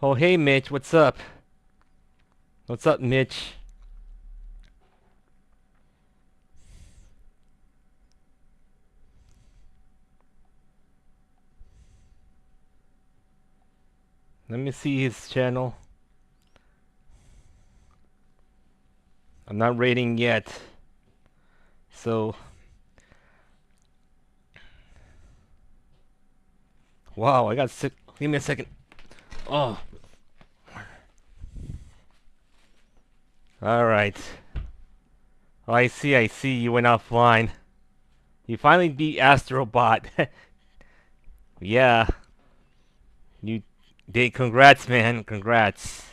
Oh, hey, Mitch, what's up? What's up, Mitch? Let me see his channel. I'm not rating yet. So, wow, I got sick. Give me a second. Oh, alright. Oh, I see. You went offline. You finally beat Astrobot. Yeah, you did. Congrats, man. Congrats.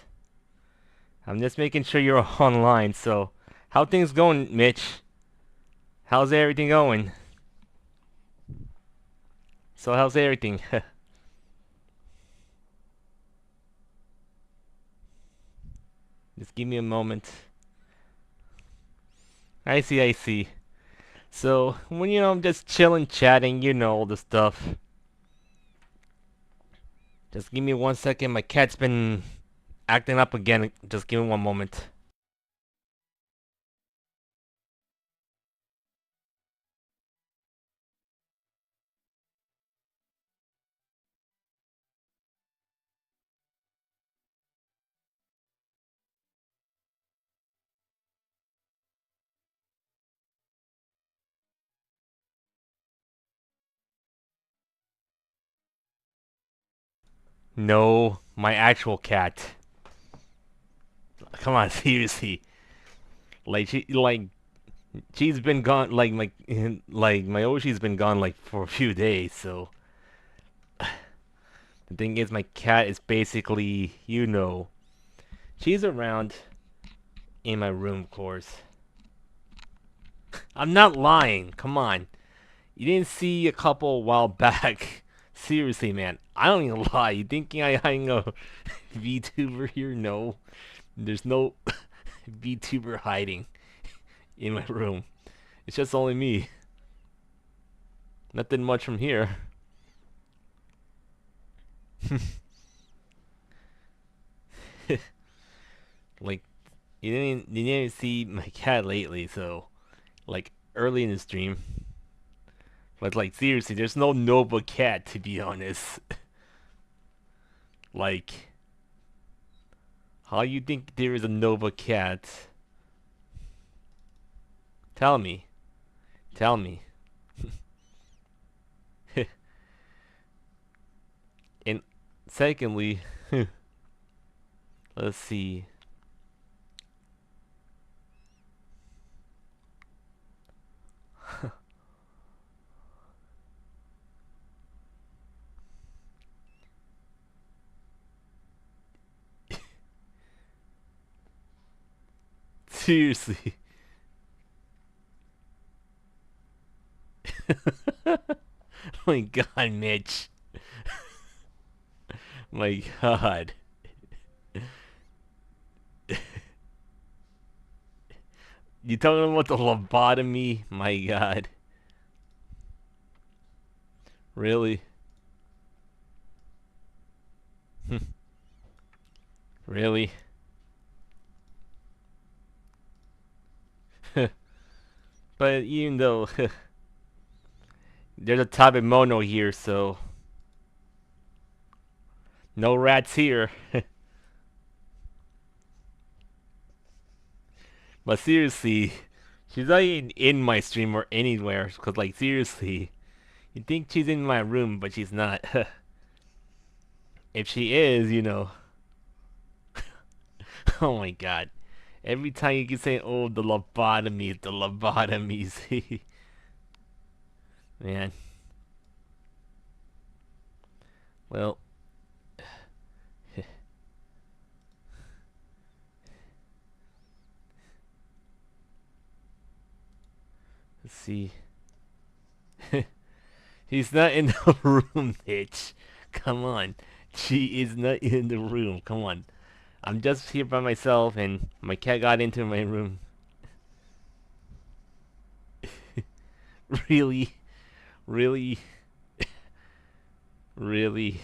I'm just making sure you're online, so. How things going, Mitch? How's everything going? So, how's everything? Just give me a moment. I see. So, when I'm just chilling, chatting, all the stuff. Just give me 1 second. My cat's been acting up again. Just give me one moment. No, my actual cat. Come on, seriously. She's been gone. Like my Oshi's been gone like for a few days. So the thing is, my cat is basically, she's around in my room, of course. I'm not lying. Come on. You didn't see a couple a while back. Seriously, man. I don't even lie. You thinking I'm a VTuber here? No. There's no VTuber hiding in my room. It's just only me. Nothing much from here. Like, you didn't see my cat lately, so like early in the stream. But like seriously, there's no Nova cat to be honest. Like, how you think there is a Nova cat? Tell me. Tell me. And secondly, let's see. Seriously. My god, Mitch. My god. You talking about the lobotomy? My god. Really? Really? But even though there's a Tabe Mono here, so no rats here. But seriously, she's not even in my stream or anywhere. Cause like seriously, you think she's in my room, but she's not. If she is, oh my god. Every time you can say, "Oh, the lobotomies," man. Well, let's see. She's not in the room, bitch. Come on. She is not in the room. Come on. I'm just here by myself, and my cat got into my room. Really? Really? Really?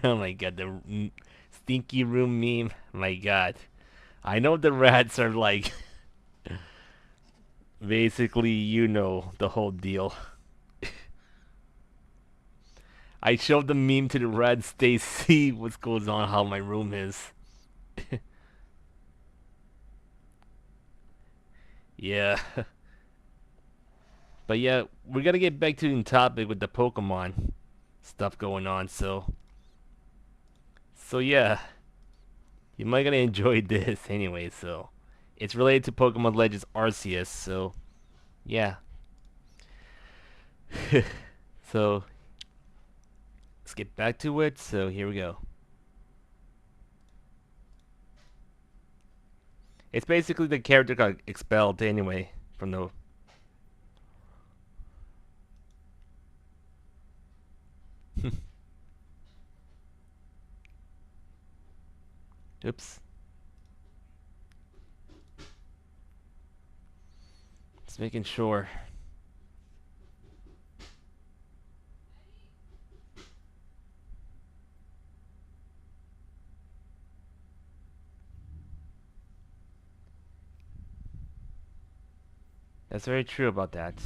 Oh my god, the stinky room meme. My god. I know the rats are like basically, you know, the whole deal. I showed the meme to the rats, they see what goes on, how my room is. Yeah. But yeah, we're gonna get back to the topic with the Pokemon stuff going on, so yeah. You might gonna enjoy this anyway, so it's related to Pokemon Legends Arceus, so yeah. So let's get back to it. So here we go. It's basically the character got expelled anyway from the. Oops. Just making sure. That's very true about that.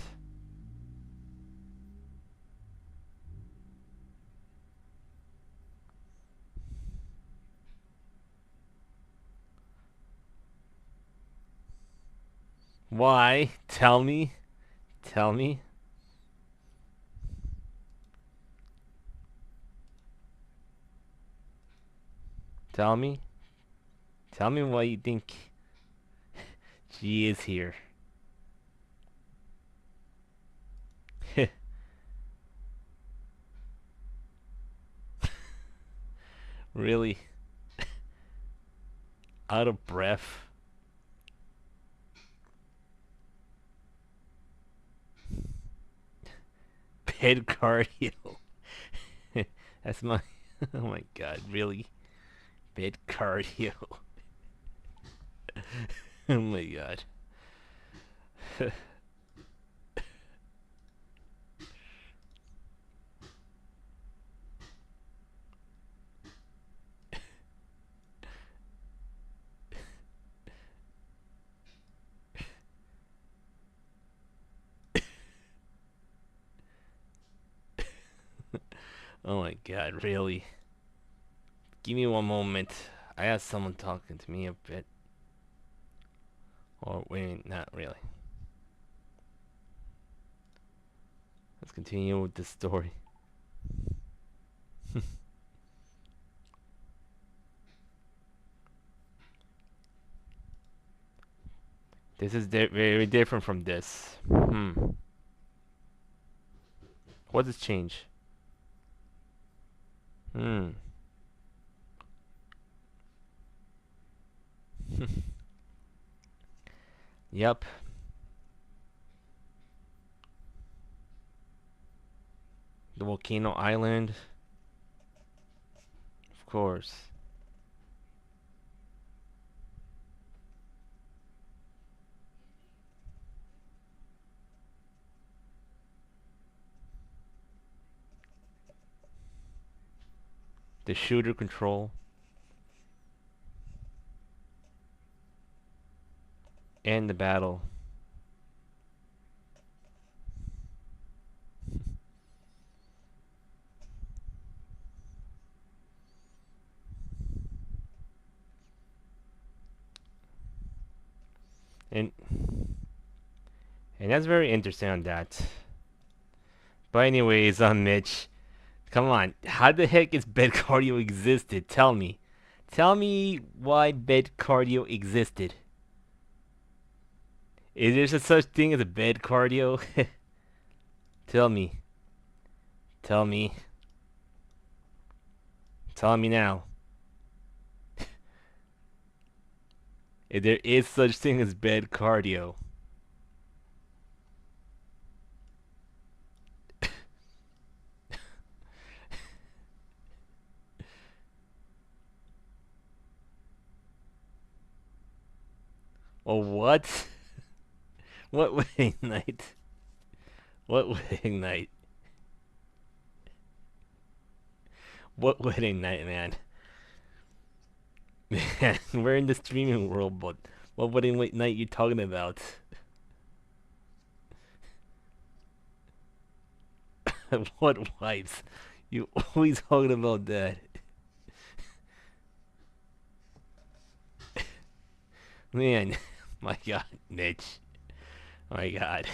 Why? Tell me. Tell me. Tell me. Tell me why you think she is here. Really? Out of breath? Head cardio. That's my. Oh my god, really? Bed cardio. Oh my god. Oh my god, really? Give me one moment. I have someone talking to me a bit. Or wait, not really. Let's continue with the story. This is very different from this. What has changed? Hmm. Yep. The volcano island. Of course. The shooter control. And the battle. And that's very interesting on that. But anyways, Mitch, come on. How the heck is bed cardio existed? Tell me. Tell me why bed cardio existed. Is there such thing as a bed cardio? Tell me. Tell me. Tell me now. If there is such thing as bed cardio. Well, what? What would ignite? What would ignite? What wedding night, man? Man, we're in the streaming world, but what wedding night you talking about? What wives? You always talking about that. Man, my God, Mitch. My God.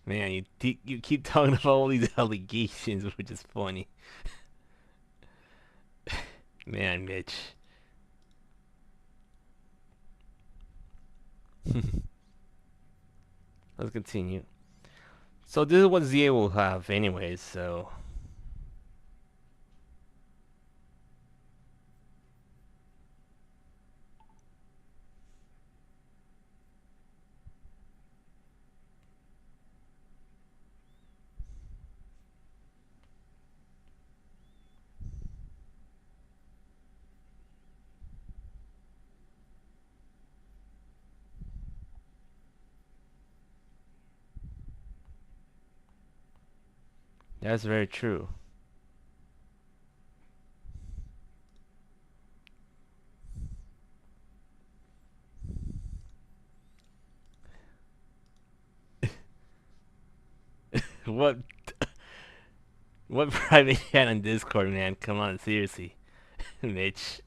Man, you keep talking about all these allegations, which is funny. Man, Mitch. Let's continue. So this is what ZA will have anyways, so that's very true. What what private chat on Discord, man? Come on, seriously. Mitch.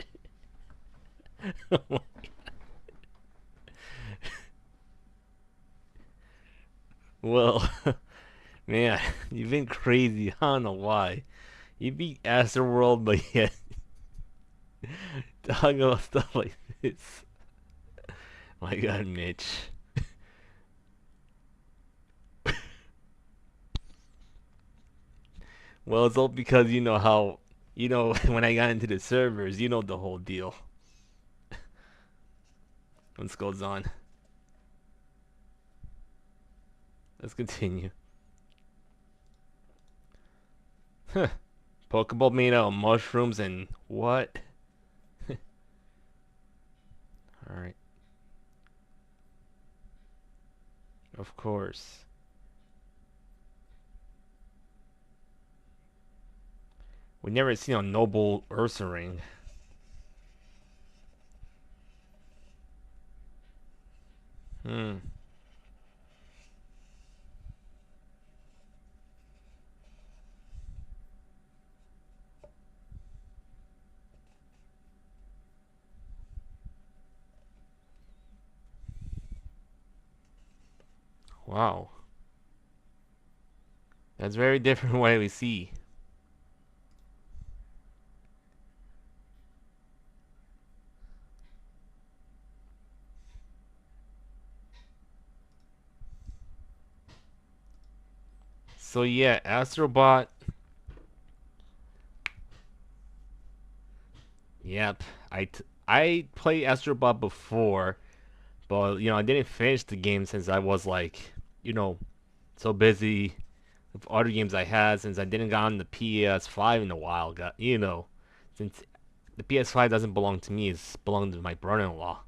Well, man, you've been crazy. I don't know why. You beat Astroworld, but yet talking about stuff like this. My God, Mitch. Well, it's all because you know how, when I got into the servers, you know the whole deal. What goes on. Let's continue. Huh. Pokeball made out of mushrooms and what? Alright, of course. We never seen a noble Ursaring. Hmm. Wow. That's very different from what we see. So yeah, Astrobot. Yep. I played Astrobot before, but I didn't finish the game since I was like, you know, so busy with other games I had since I didn't got on the PS5 in a while. Since the PS5 doesn't belong to me, it's belonged to my brother-in-law.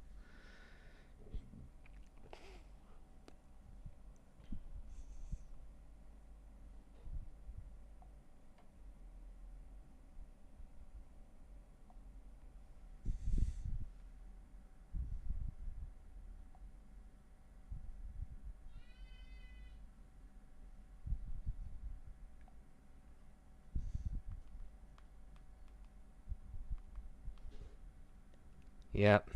Yep,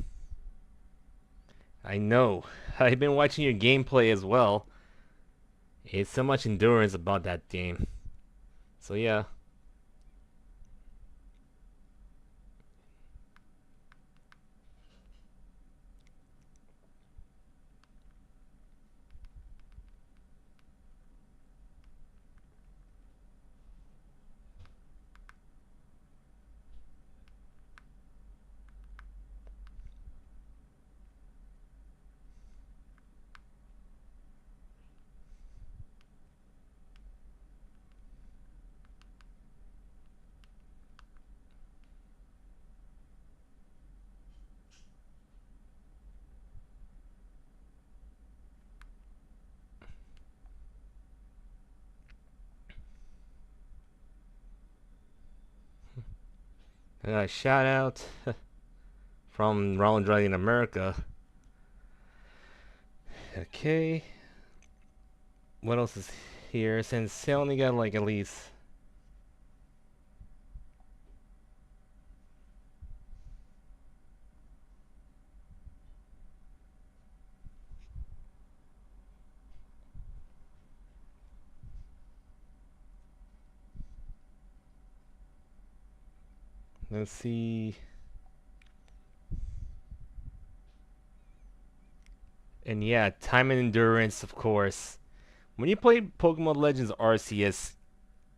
I know. I've been watching your gameplay as well. It's so much endurance about that game. So yeah, Shout out from Round Dragon America. Okay. What else is here? Since they only got like at least. Let's see. And yeah, time and endurance, of course. When you play Pokemon Legends RCS,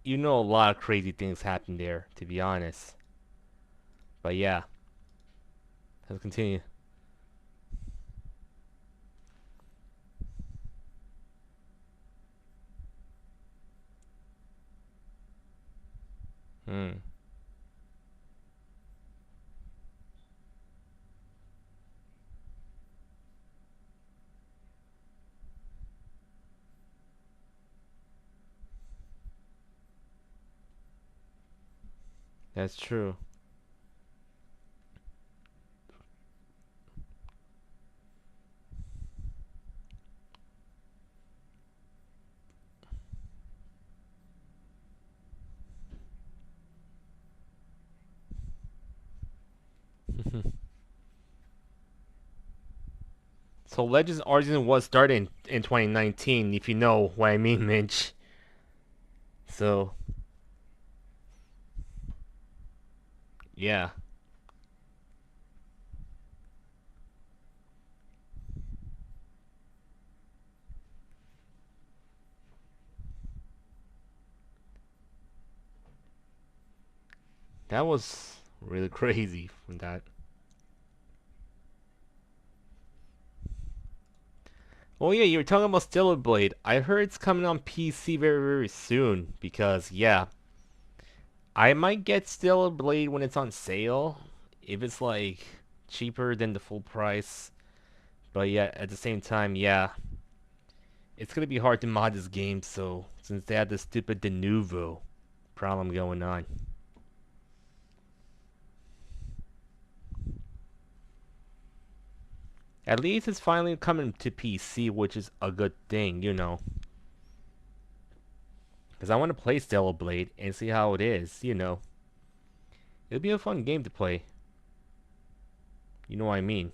you know a lot of crazy things happen there, to be honest. But yeah, let's continue. Hmm, that's true. So Legends Arceus was started in 2019, if you know what I mean, Minch. So yeah, that was really crazy from that. Oh yeah, you were talking about Stellar Blade. I heard it's coming on PC very very soon because yeah, I might get Stellar Blade when it's on sale if it's like cheaper than the full price. But yeah, at the same time, yeah, it's gonna be hard to mod this game. So since they had this stupid de novo problem going on. At least it's finally coming to PC, which is a good thing, you know. Because I want to play Stellar Blade and see how it is, you know. It'll be a fun game to play. You know what I mean.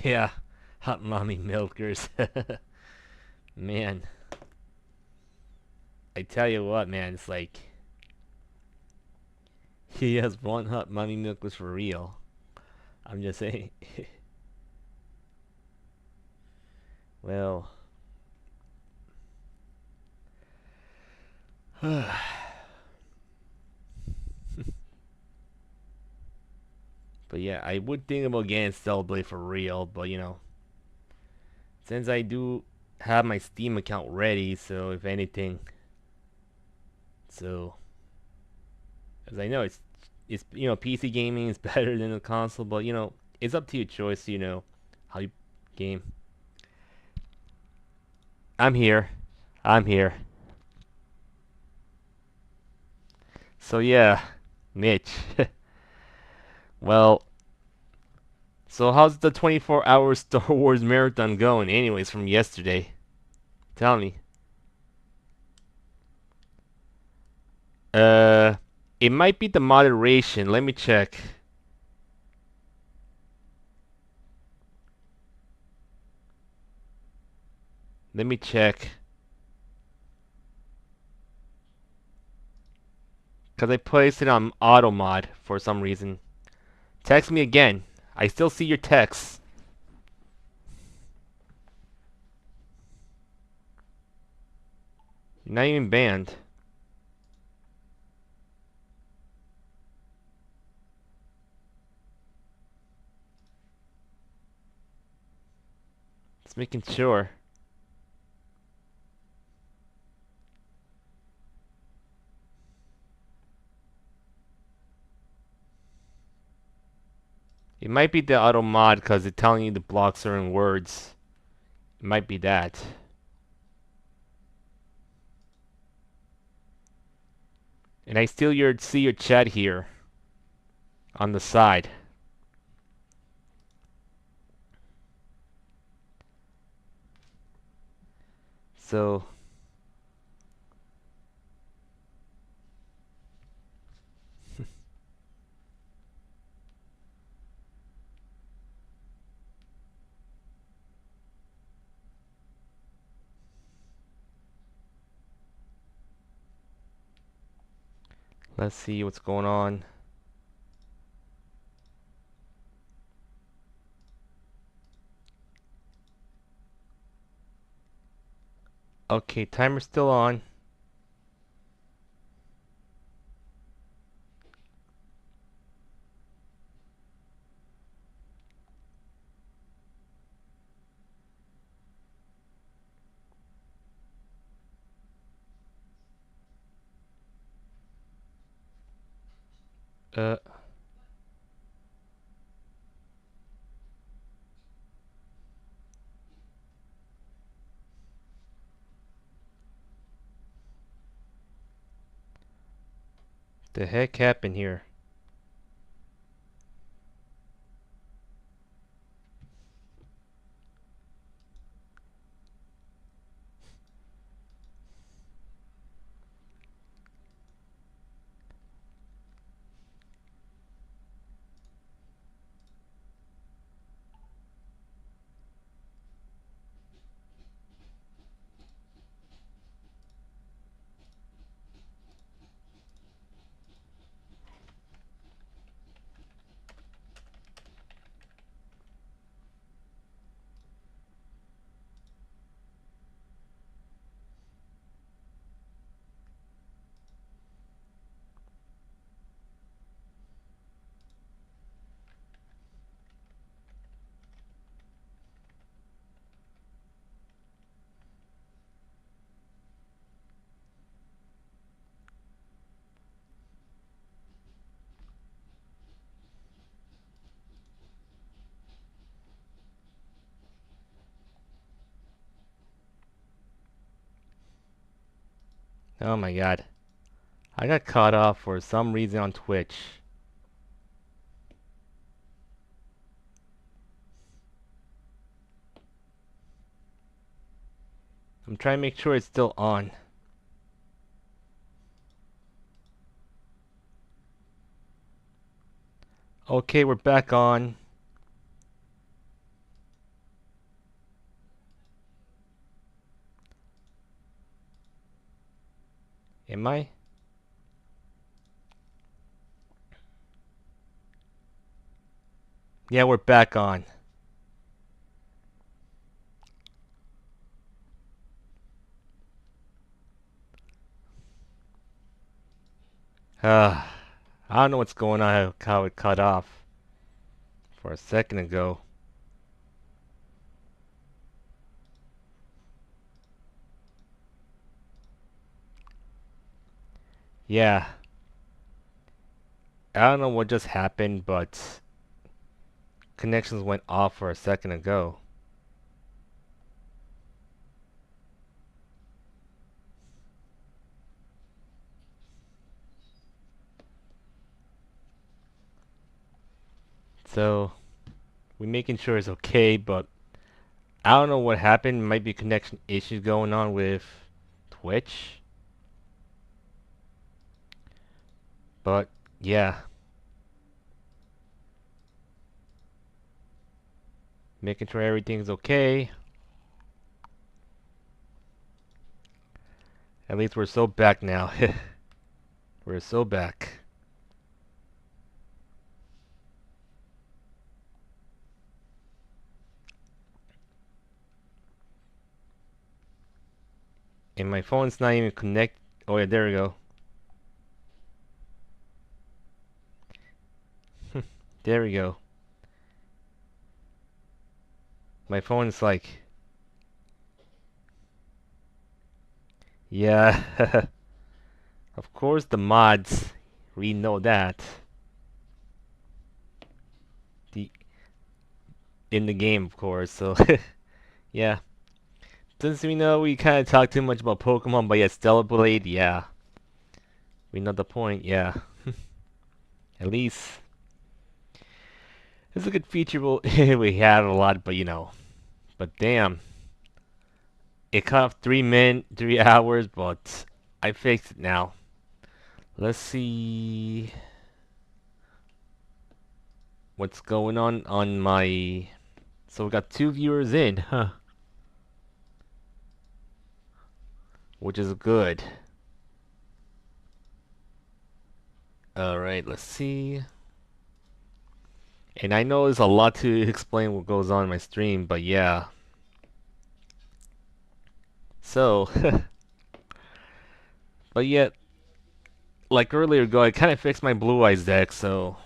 Yeah, hot mommy milkers. Man, I tell you what, man, it's like he has one hot mommy milkers for real. I'm just saying. Well, but yeah, I would think about getting Stellar Blade for real, but you know, since I do have my Steam account ready, so if anything, so as I know it's you know PC gaming is better than the console, but you know it's up to your choice. You know how you game. I'm here. I'm here. So yeah, Mitch. Well, so how's the 24-hour Star Wars marathon going? Anyways, from yesterday, tell me. Uh, it might be the moderation. Let me check. Let me check. Cause I placed it on auto mod for some reason. Text me again. I still see your texts. You're not even banned. Just making sure. It might be the auto mod because it's telling you to block certain words. It might be that. And I still see your chat here on the side. So let's see what's going on. Okay, timer's still on. Uh, the heck happened here? Oh my god. I got caught off for some reason on Twitch. I'm trying to make sure it's still on. Okay, we're back on. Am I? Yeah, we're back on. I don't know what's going on, how it cut off for a second ago. Yeah, I don't know what just happened, but connections went off for a second ago. So, we're making sure it's okay, but I don't know what happened. Might be connection issues going on with Twitch. But, yeah. Making sure everything's okay. At least we're so back now. We're so back. And my phone's not even connect. Oh yeah, there we go. There we go. My phone's like, yeah. Of course the mods. We know that. The in the game, of course. So yeah. Since we know we kind of talked too much about Pokemon, but yeah, Stellar Blade, yeah. Another point, yeah. At least it's a good feature. We have a lot, but but damn, it cut off 3 hours, but I fixed it now. Let's see what's going on my. So we got 2 viewers in, huh? Which is good. All right, let's see. And I know there's a lot to explain what goes on in my stream, but yeah. So, but yet, like earlier ago, I kind of fixed my Blue Eyes deck, so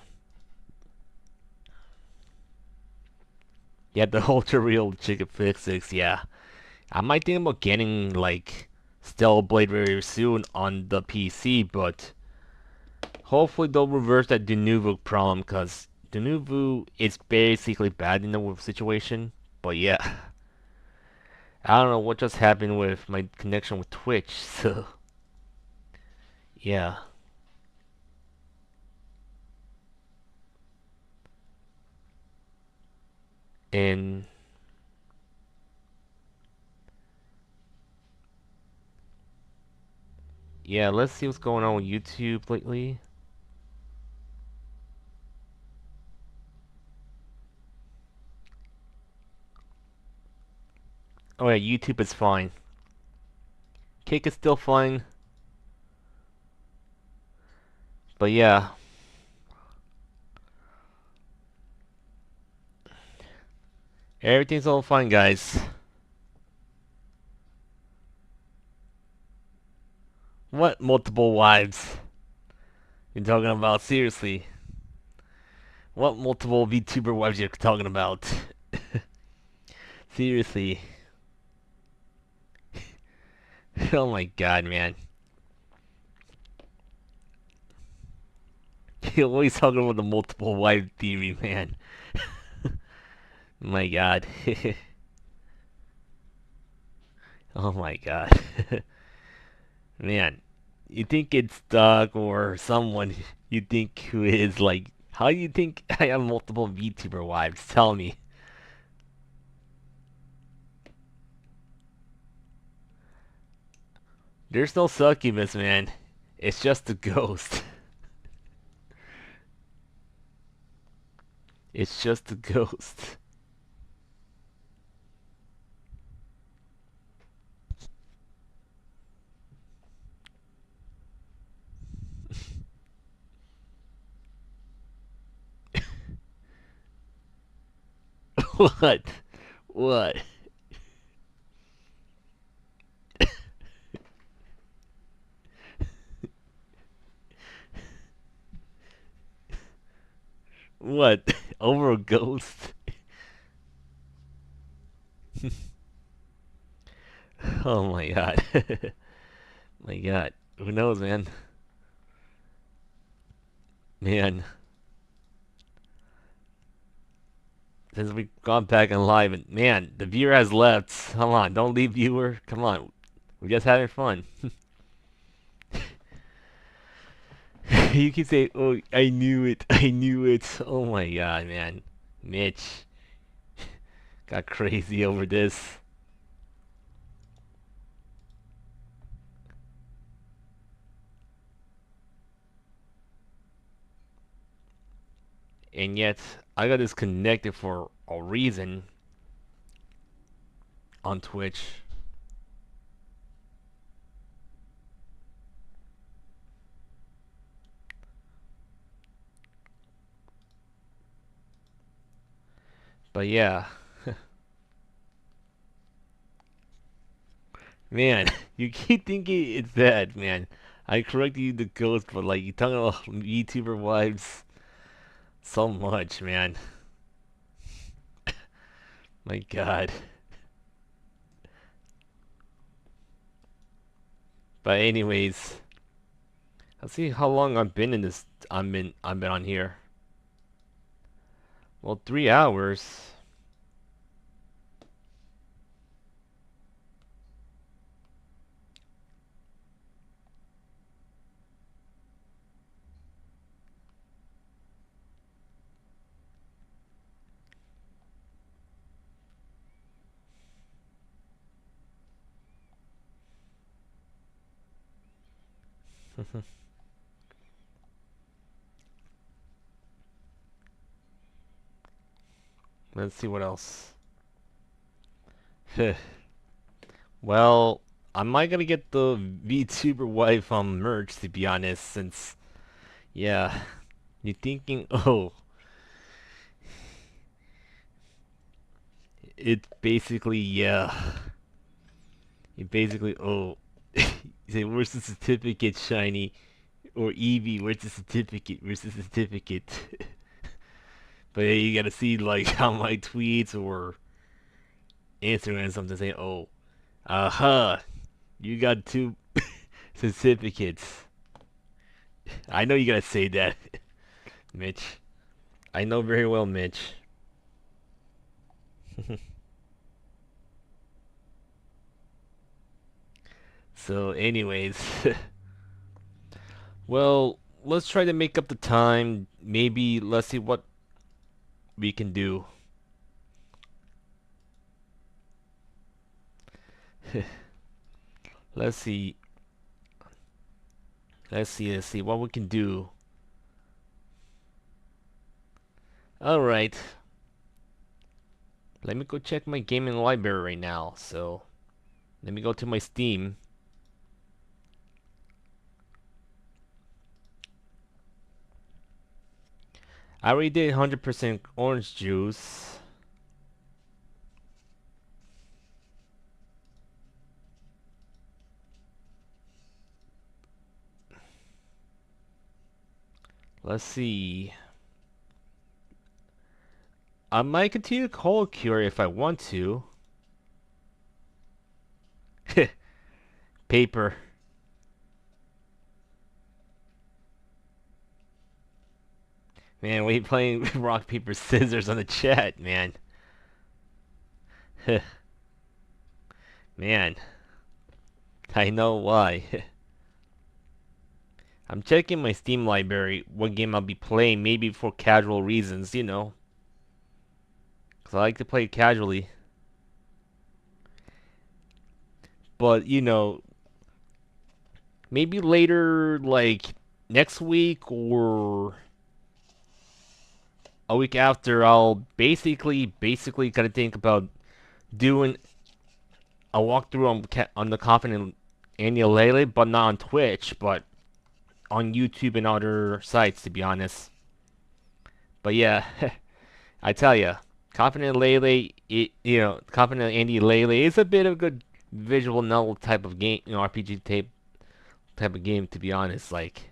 yeah, the Ultra Real Chicken Fix, yeah. I might think about getting like Stellar Blade very soon on the PC, but hopefully they'll reverse that Denuvo problem, cause Denuvo is basically bad in the situation. But yeah, I don't know what just happened with my connection with Twitch, so yeah. And yeah, let's see what's going on with YouTube lately. Oh yeah, YouTube is fine. Cake is still fine. But yeah. Everything's all fine, guys. What multiple wives you talking about? Seriously. What multiple VTuber wives you're talking about? Seriously. Oh my god, man. You're always talking about the multiple wife theory, man. My god. Oh my god. Man, you think it's Doug or someone you think who is like, how do you think I have multiple VTuber wives? Tell me. There's no succubus, man. It's just a ghost. It's just a ghost. What? What? What? Over a ghost? Oh my god. My god. Who knows, man? Man. Since we've gone back on live, and man, the viewer has left. Come on, don't leave, viewer. Come on. We're just having fun. You can say, oh, I knew it. I knew it. Oh my god, man. Mitch got crazy over this. And yet, I got disconnected for a reason on Twitch. But yeah. Man, you keep thinking it's that, man. I corrected you the ghost, but like you talking about YouTuber wives so much, man. My God. But anyways, let's see how long I've been in this. I've been on here. Well, 3 hours. Let's see what else. Well, I might gonna get the VTuber wife merch to be honest, since yeah, you're thinking, oh, it basically yeah, it basically oh, you say where's the certificate, shiny, or Evie, where's the certificate? Where's the certificate? But yeah, you gotta see like how my tweets or Instagram something saying, oh, aha, you got two certificates. I know you gotta say that, Mitch. I know very well, Mitch. So, anyways, well, let's try to make up the time. Maybe let's see what we can do. Let's see. Let's see what we can do. Alright. Let me go check my gaming library right now. So, let me go to my Steam. I already did 100% orange juice. Let's see. I might continue cold cure if I want to. Paper. Man, we playing rock, paper, scissors on the chat, man. Man, I know why. I'm checking my Steam library, what game I'll be playing, maybe for casual reasons, you know. Because I like to play casually. But, you know, maybe later, like next week or a week after, I'll basically gotta think about doing a walkthrough on the Confident Annie Lele, but not on Twitch, but on YouTube and other sites, to be honest. But yeah, I tell ya, Confident Lele, Confident Andy Lele is a bit of a good visual novel type of game, RPG type of game, to be honest. Like,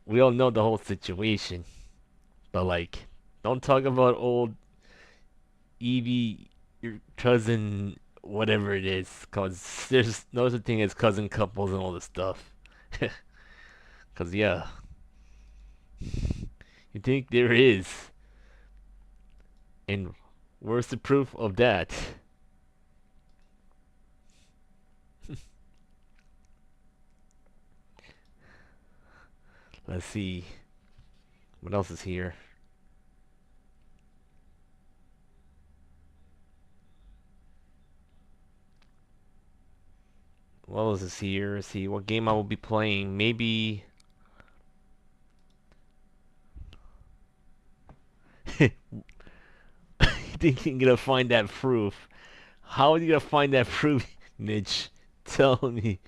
we all know the whole situation, but like, don't talk about old Evie, your cousin, whatever it is, cause there's no such thing as cousin couples and all this stuff. Cause yeah, you think there is, and where's the proof of that? Let's see, what else is here? What else is here? Let's see what game I will be playing. Maybe. You think you're gonna find that proof? How are you gonna find that proof, Mitch? Tell me.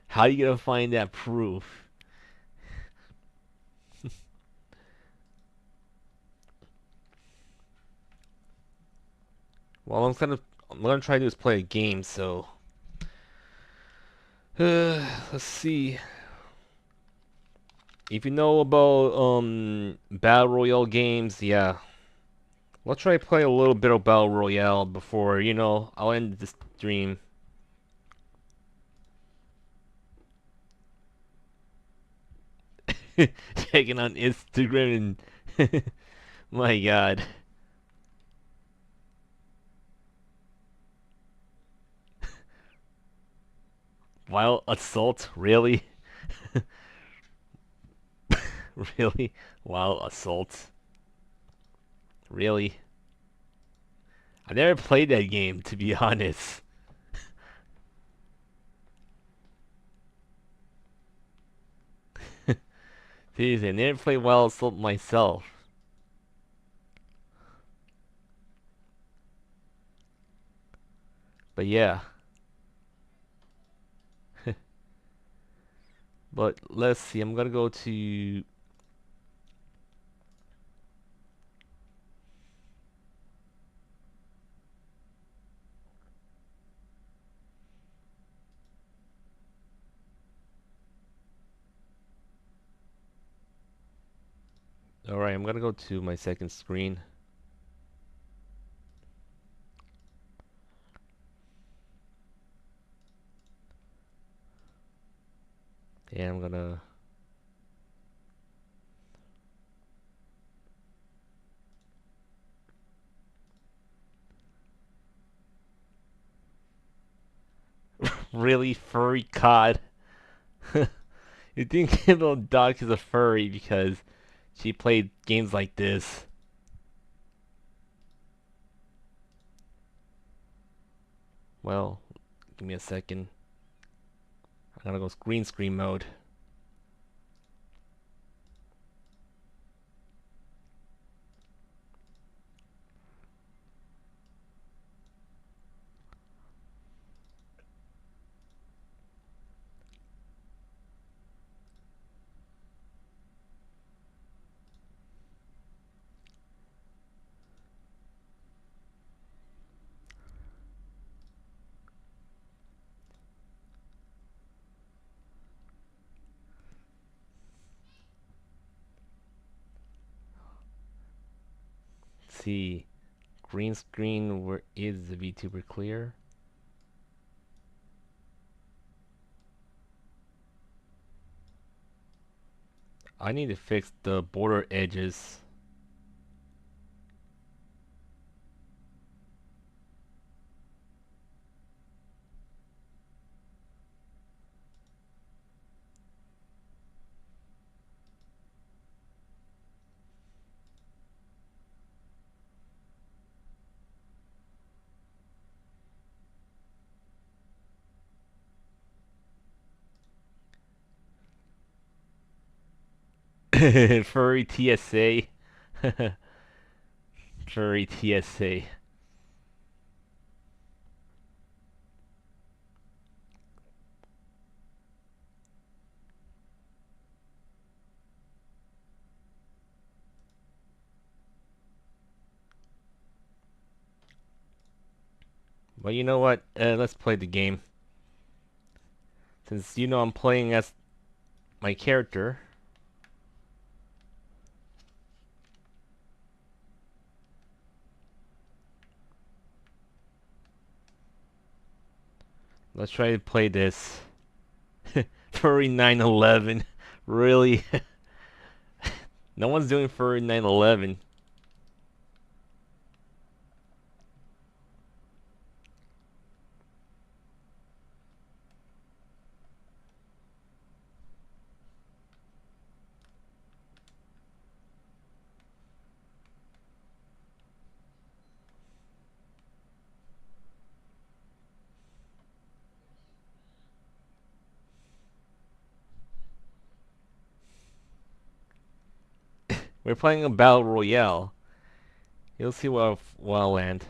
How are you gonna find that proof? Well, I'm gonna try to do is play a game. So, let's see. If you know about battle royale games, yeah, let's try to play a little bit of battle royale before I'll end this stream. Checking on Instagram and my God. Wild assault? Really? Really? Wild assault? Really? I never played that game, to be honest. Seriously, I didn't play well myself. But yeah. But let's see, I'm gonna go to... Alright, I'm gonna go to my second screen. And I'm gonna... Really? Furry cod? You think little dog is a furry because she played games like this? Well, give me a second. I'm gonna go green screen mode. Let's see. Green screen, where is the VTuber clear? I need to fix the border edges. Furry TSA. Furry TSA. Well, you know what? Let's play the game. Since you know I'm playing as my character. Let's try to play this. Furry 911. Really? No one's doing Furry 911. We're playing a battle royale. You'll see where I'll land.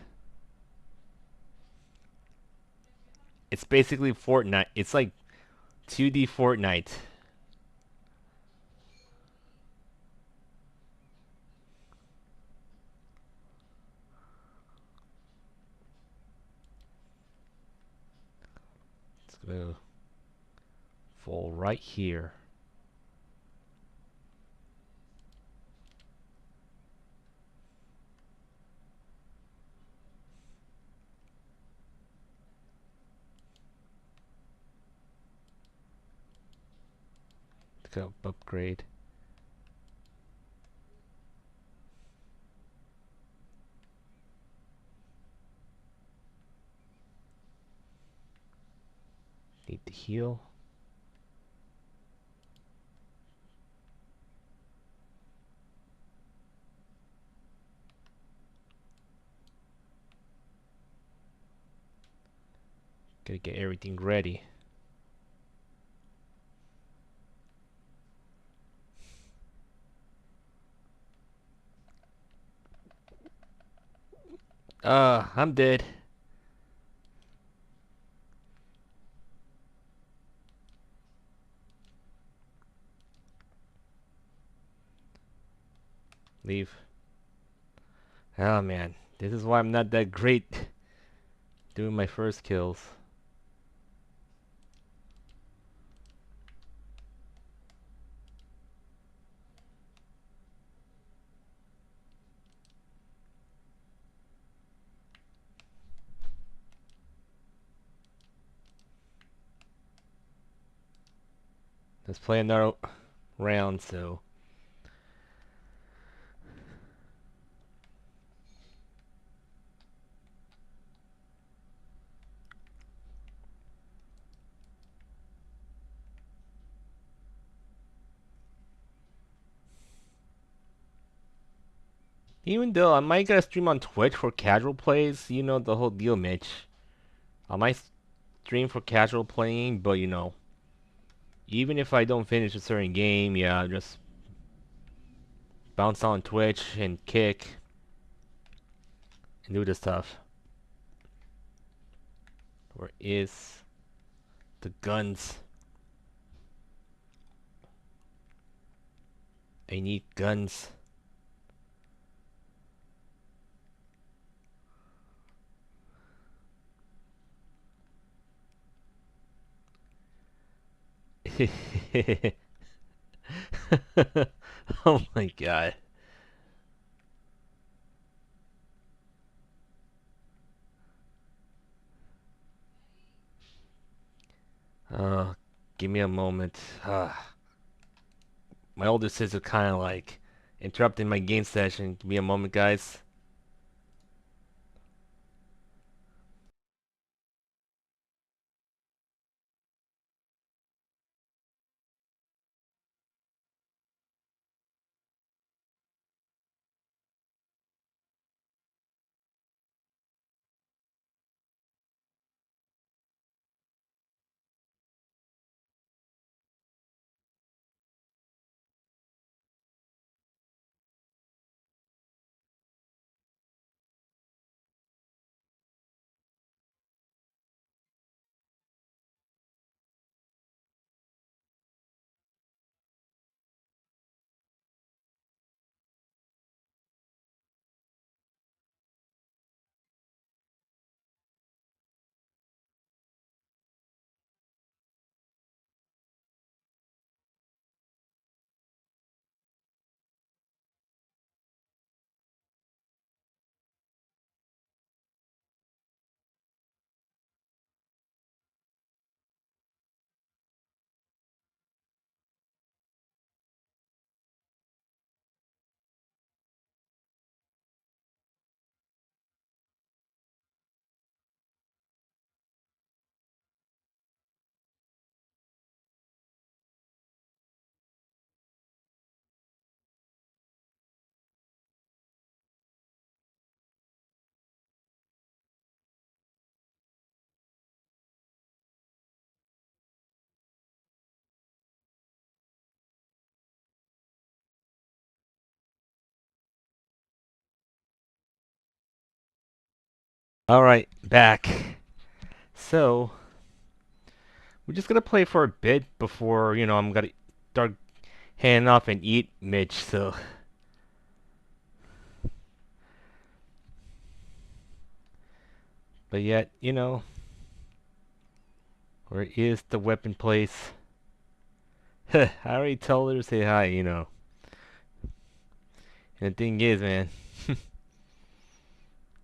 It's basically Fortnite. It's like 2D Fortnite. It's gonna fall right here. Let's go upgrade. Need to heal. Gotta get everything ready. I'm dead. Leave. Oh man, this is why I'm not that great doing my first kills. Let's play another round, so. Even though I might get a stream on Twitch for casual plays, you know the whole deal, Mitch. I might stream for casual playing, but you know, even if I don't finish a certain game, yeah, just bounce on Twitch and kick and do the stuff. Where is the guns? I need guns. Oh my god. Uh, give me a moment. My older sister kind of like interrupting my game session. Give me a moment, guys. Alright, back. So, we're just gonna play for a bit before, you know, I'm gonna start handing off and eat Mitch, so. But yet, you know, where is the weapon place? I already told her to say hi, you know. And the thing is, man,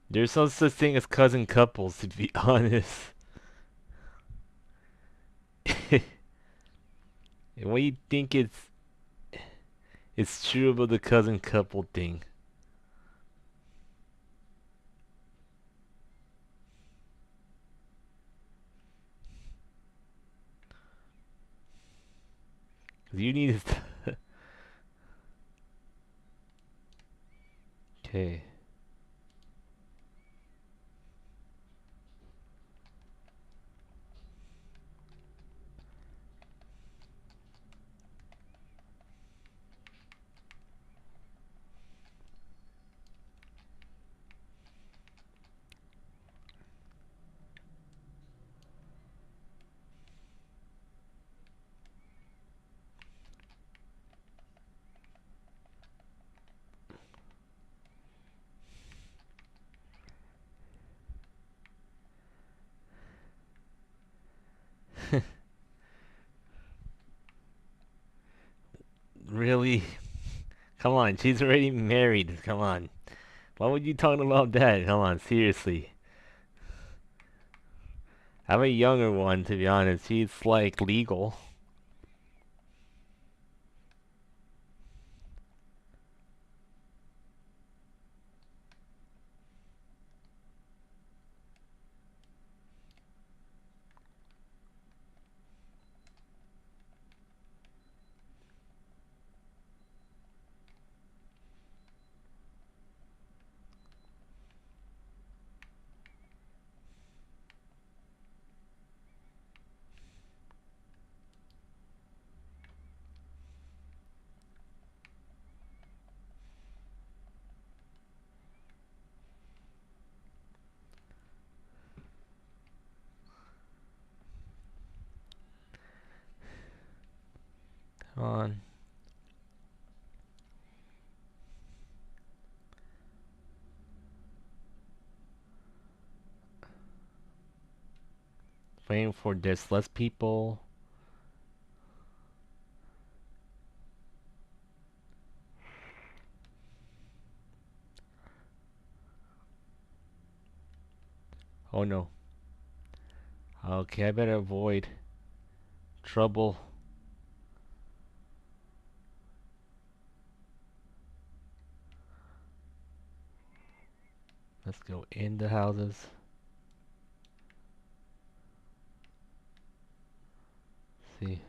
there's no such thing as cousin couples, to be honest. And what do you think it's true about the cousin couple thing? Cause you need to. Okay. seriously? Come on, she's already married. Come on. Why would you talking about that? Come on, seriously. I have a younger one, to be honest. She's like legal. Come on. Waiting for there's less people. Oh no. Okay, I better avoid trouble. Let's go in the houses. See.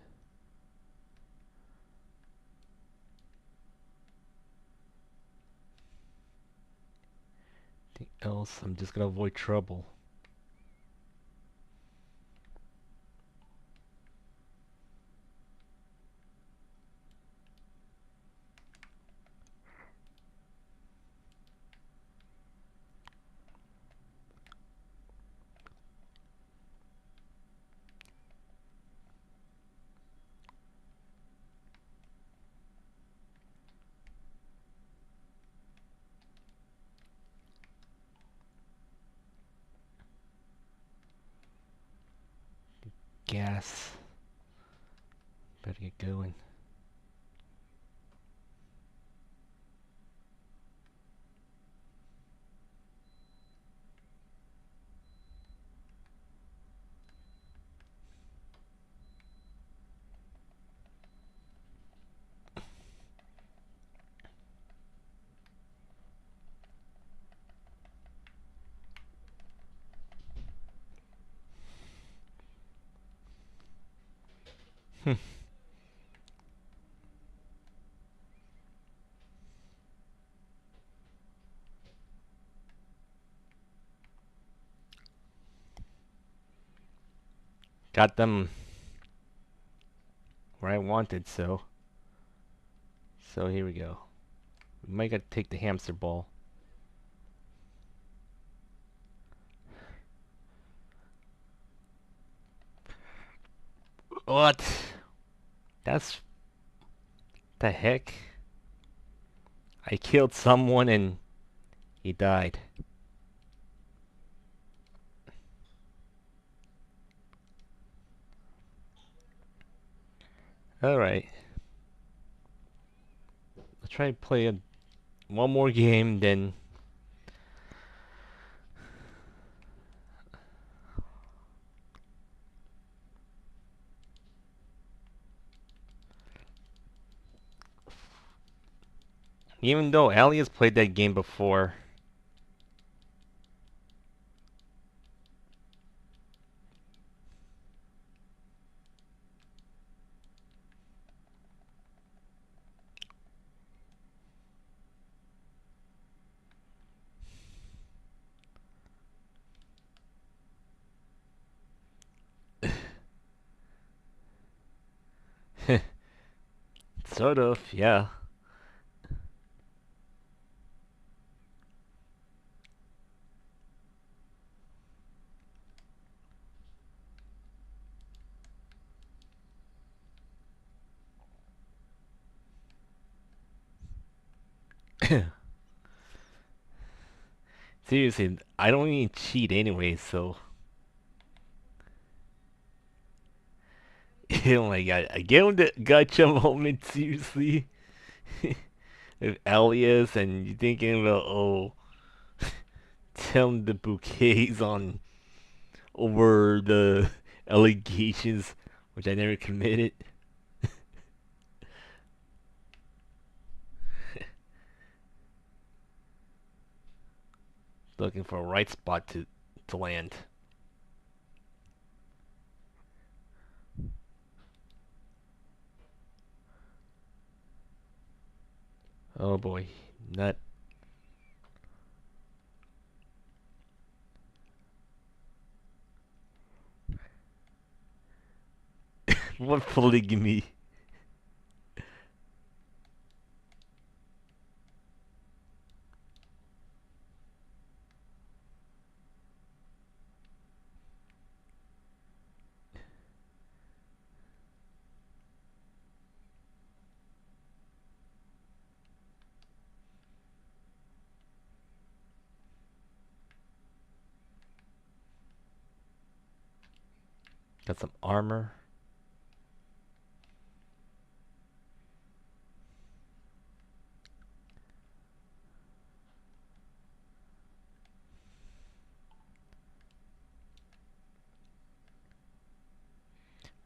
Anything else? I'm just gonna avoid trouble. Gas. Better get going. Got them where I wanted, so. So here we go. We might gotta take the hamster ball. What? That's the heck? I killed someone and he died. Alright. Let's try to play one more game, then. Even though Ali has played that game before. Sort of, yeah. Seriously, I don't even cheat anyway, so. Oh my god, I gave him the gotcha moment, seriously. with Elias, and you're thinking about, oh, tell him the bouquets on over the allegations, which I never committed. Looking for a right spot to land. Oh boy, not. What polygamy? Got some armor.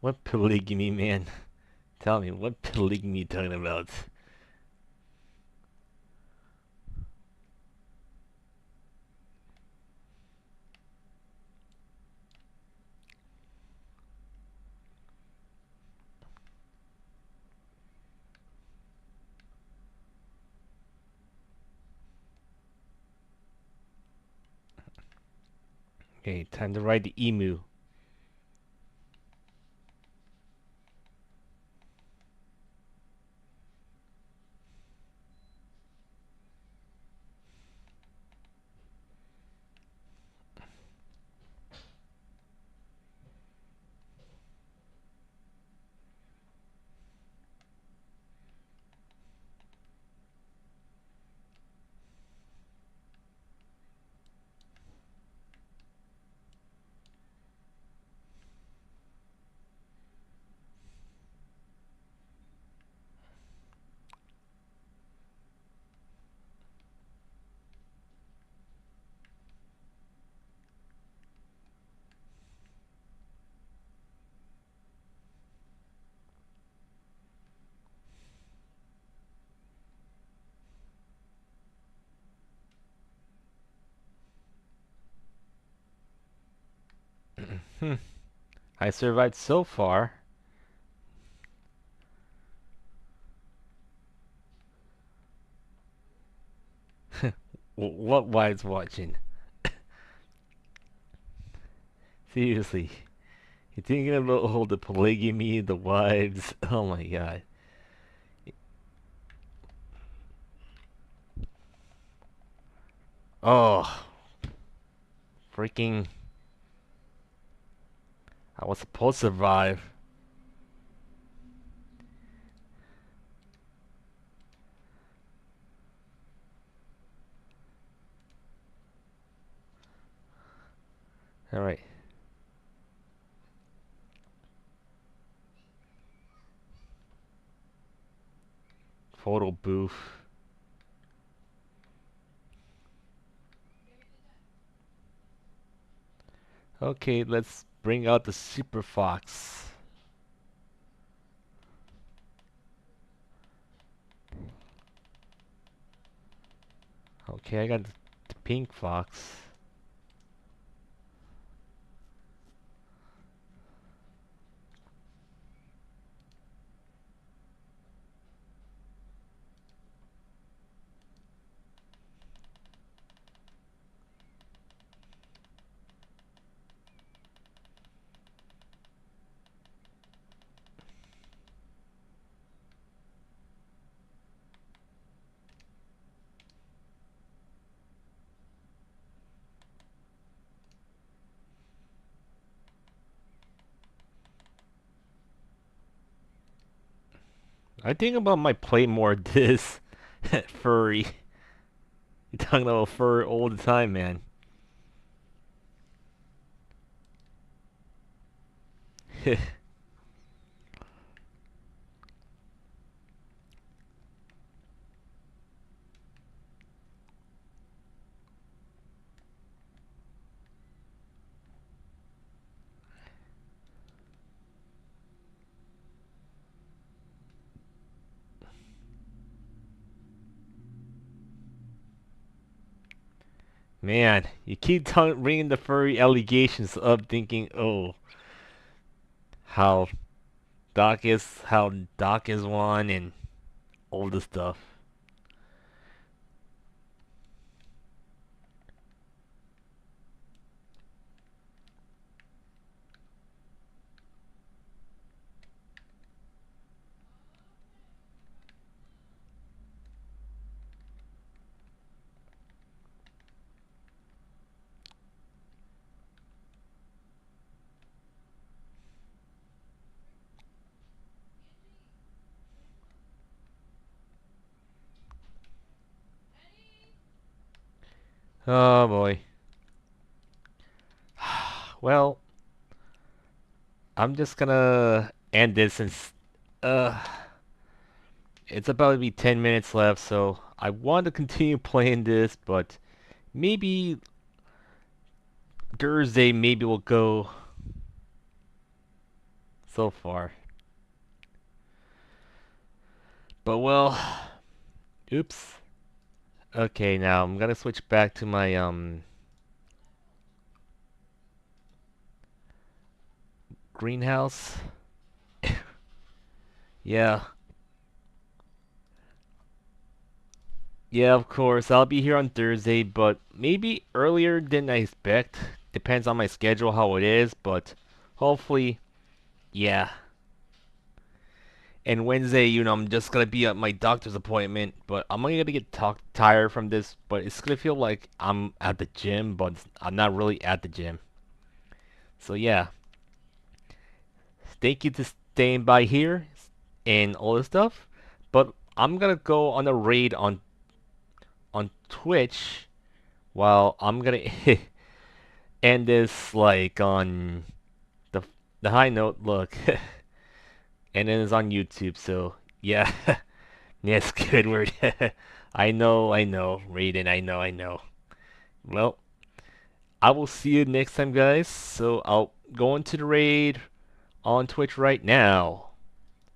What polygamy, man? Tell me, what polygamy you talking about? Okay, time to ride the emu. I survived so far. What wives watching? Seriously. You're thinking about all the polygamy, the wives. Oh my god. Oh, freaking. I was supposed to survive. Alright. Photo booth. Okay, let's bring out the Super Fox. Okay, I got the Pink Fox. I think about my play more this furry. You're talking about fur all the time, man. Man, you keep bringing the furry allegations up, thinking, oh, how how Doc is one and all the stuff. Oh boy. Well, I'm just gonna end this since uh it's about to be 10 minutes left, so I want to continue playing this, but maybe Thursday maybe we'll go so far. But well, oops. Okay, now I'm gonna switch back to my greenhouse. Yeah. Yeah, of course. I'll be here on Thursday, but maybe earlier than I expect. Depends on my schedule how it is, but hopefully, yeah. And Wednesday, I'm just gonna be at my doctor's appointment, but I'm gonna get tired from this, but it's gonna feel like I'm at the gym, but I'm not really at the gym. So yeah, thank you to staying by here and all this stuff. But I'm gonna go on a raid on Twitch while I'm gonna end this like on the the high note. Look, and then it's on YouTube. So yeah, yes, good word. I know, Raiden. I know. Well, I will see you next time, guys. So I'll go into the raid on Twitch right now.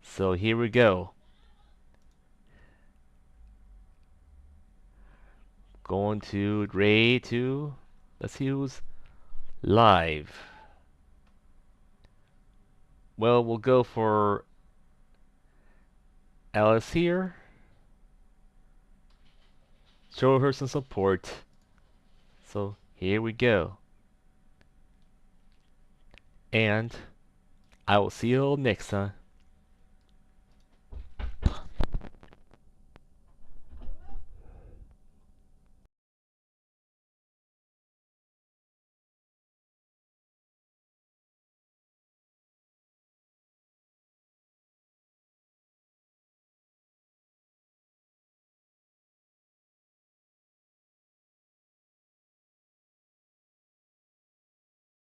So here we go. Going to raid to. Let's see who's live. Well, we'll go for Alice here. Show her some support. So here we go. And I will see you all next time.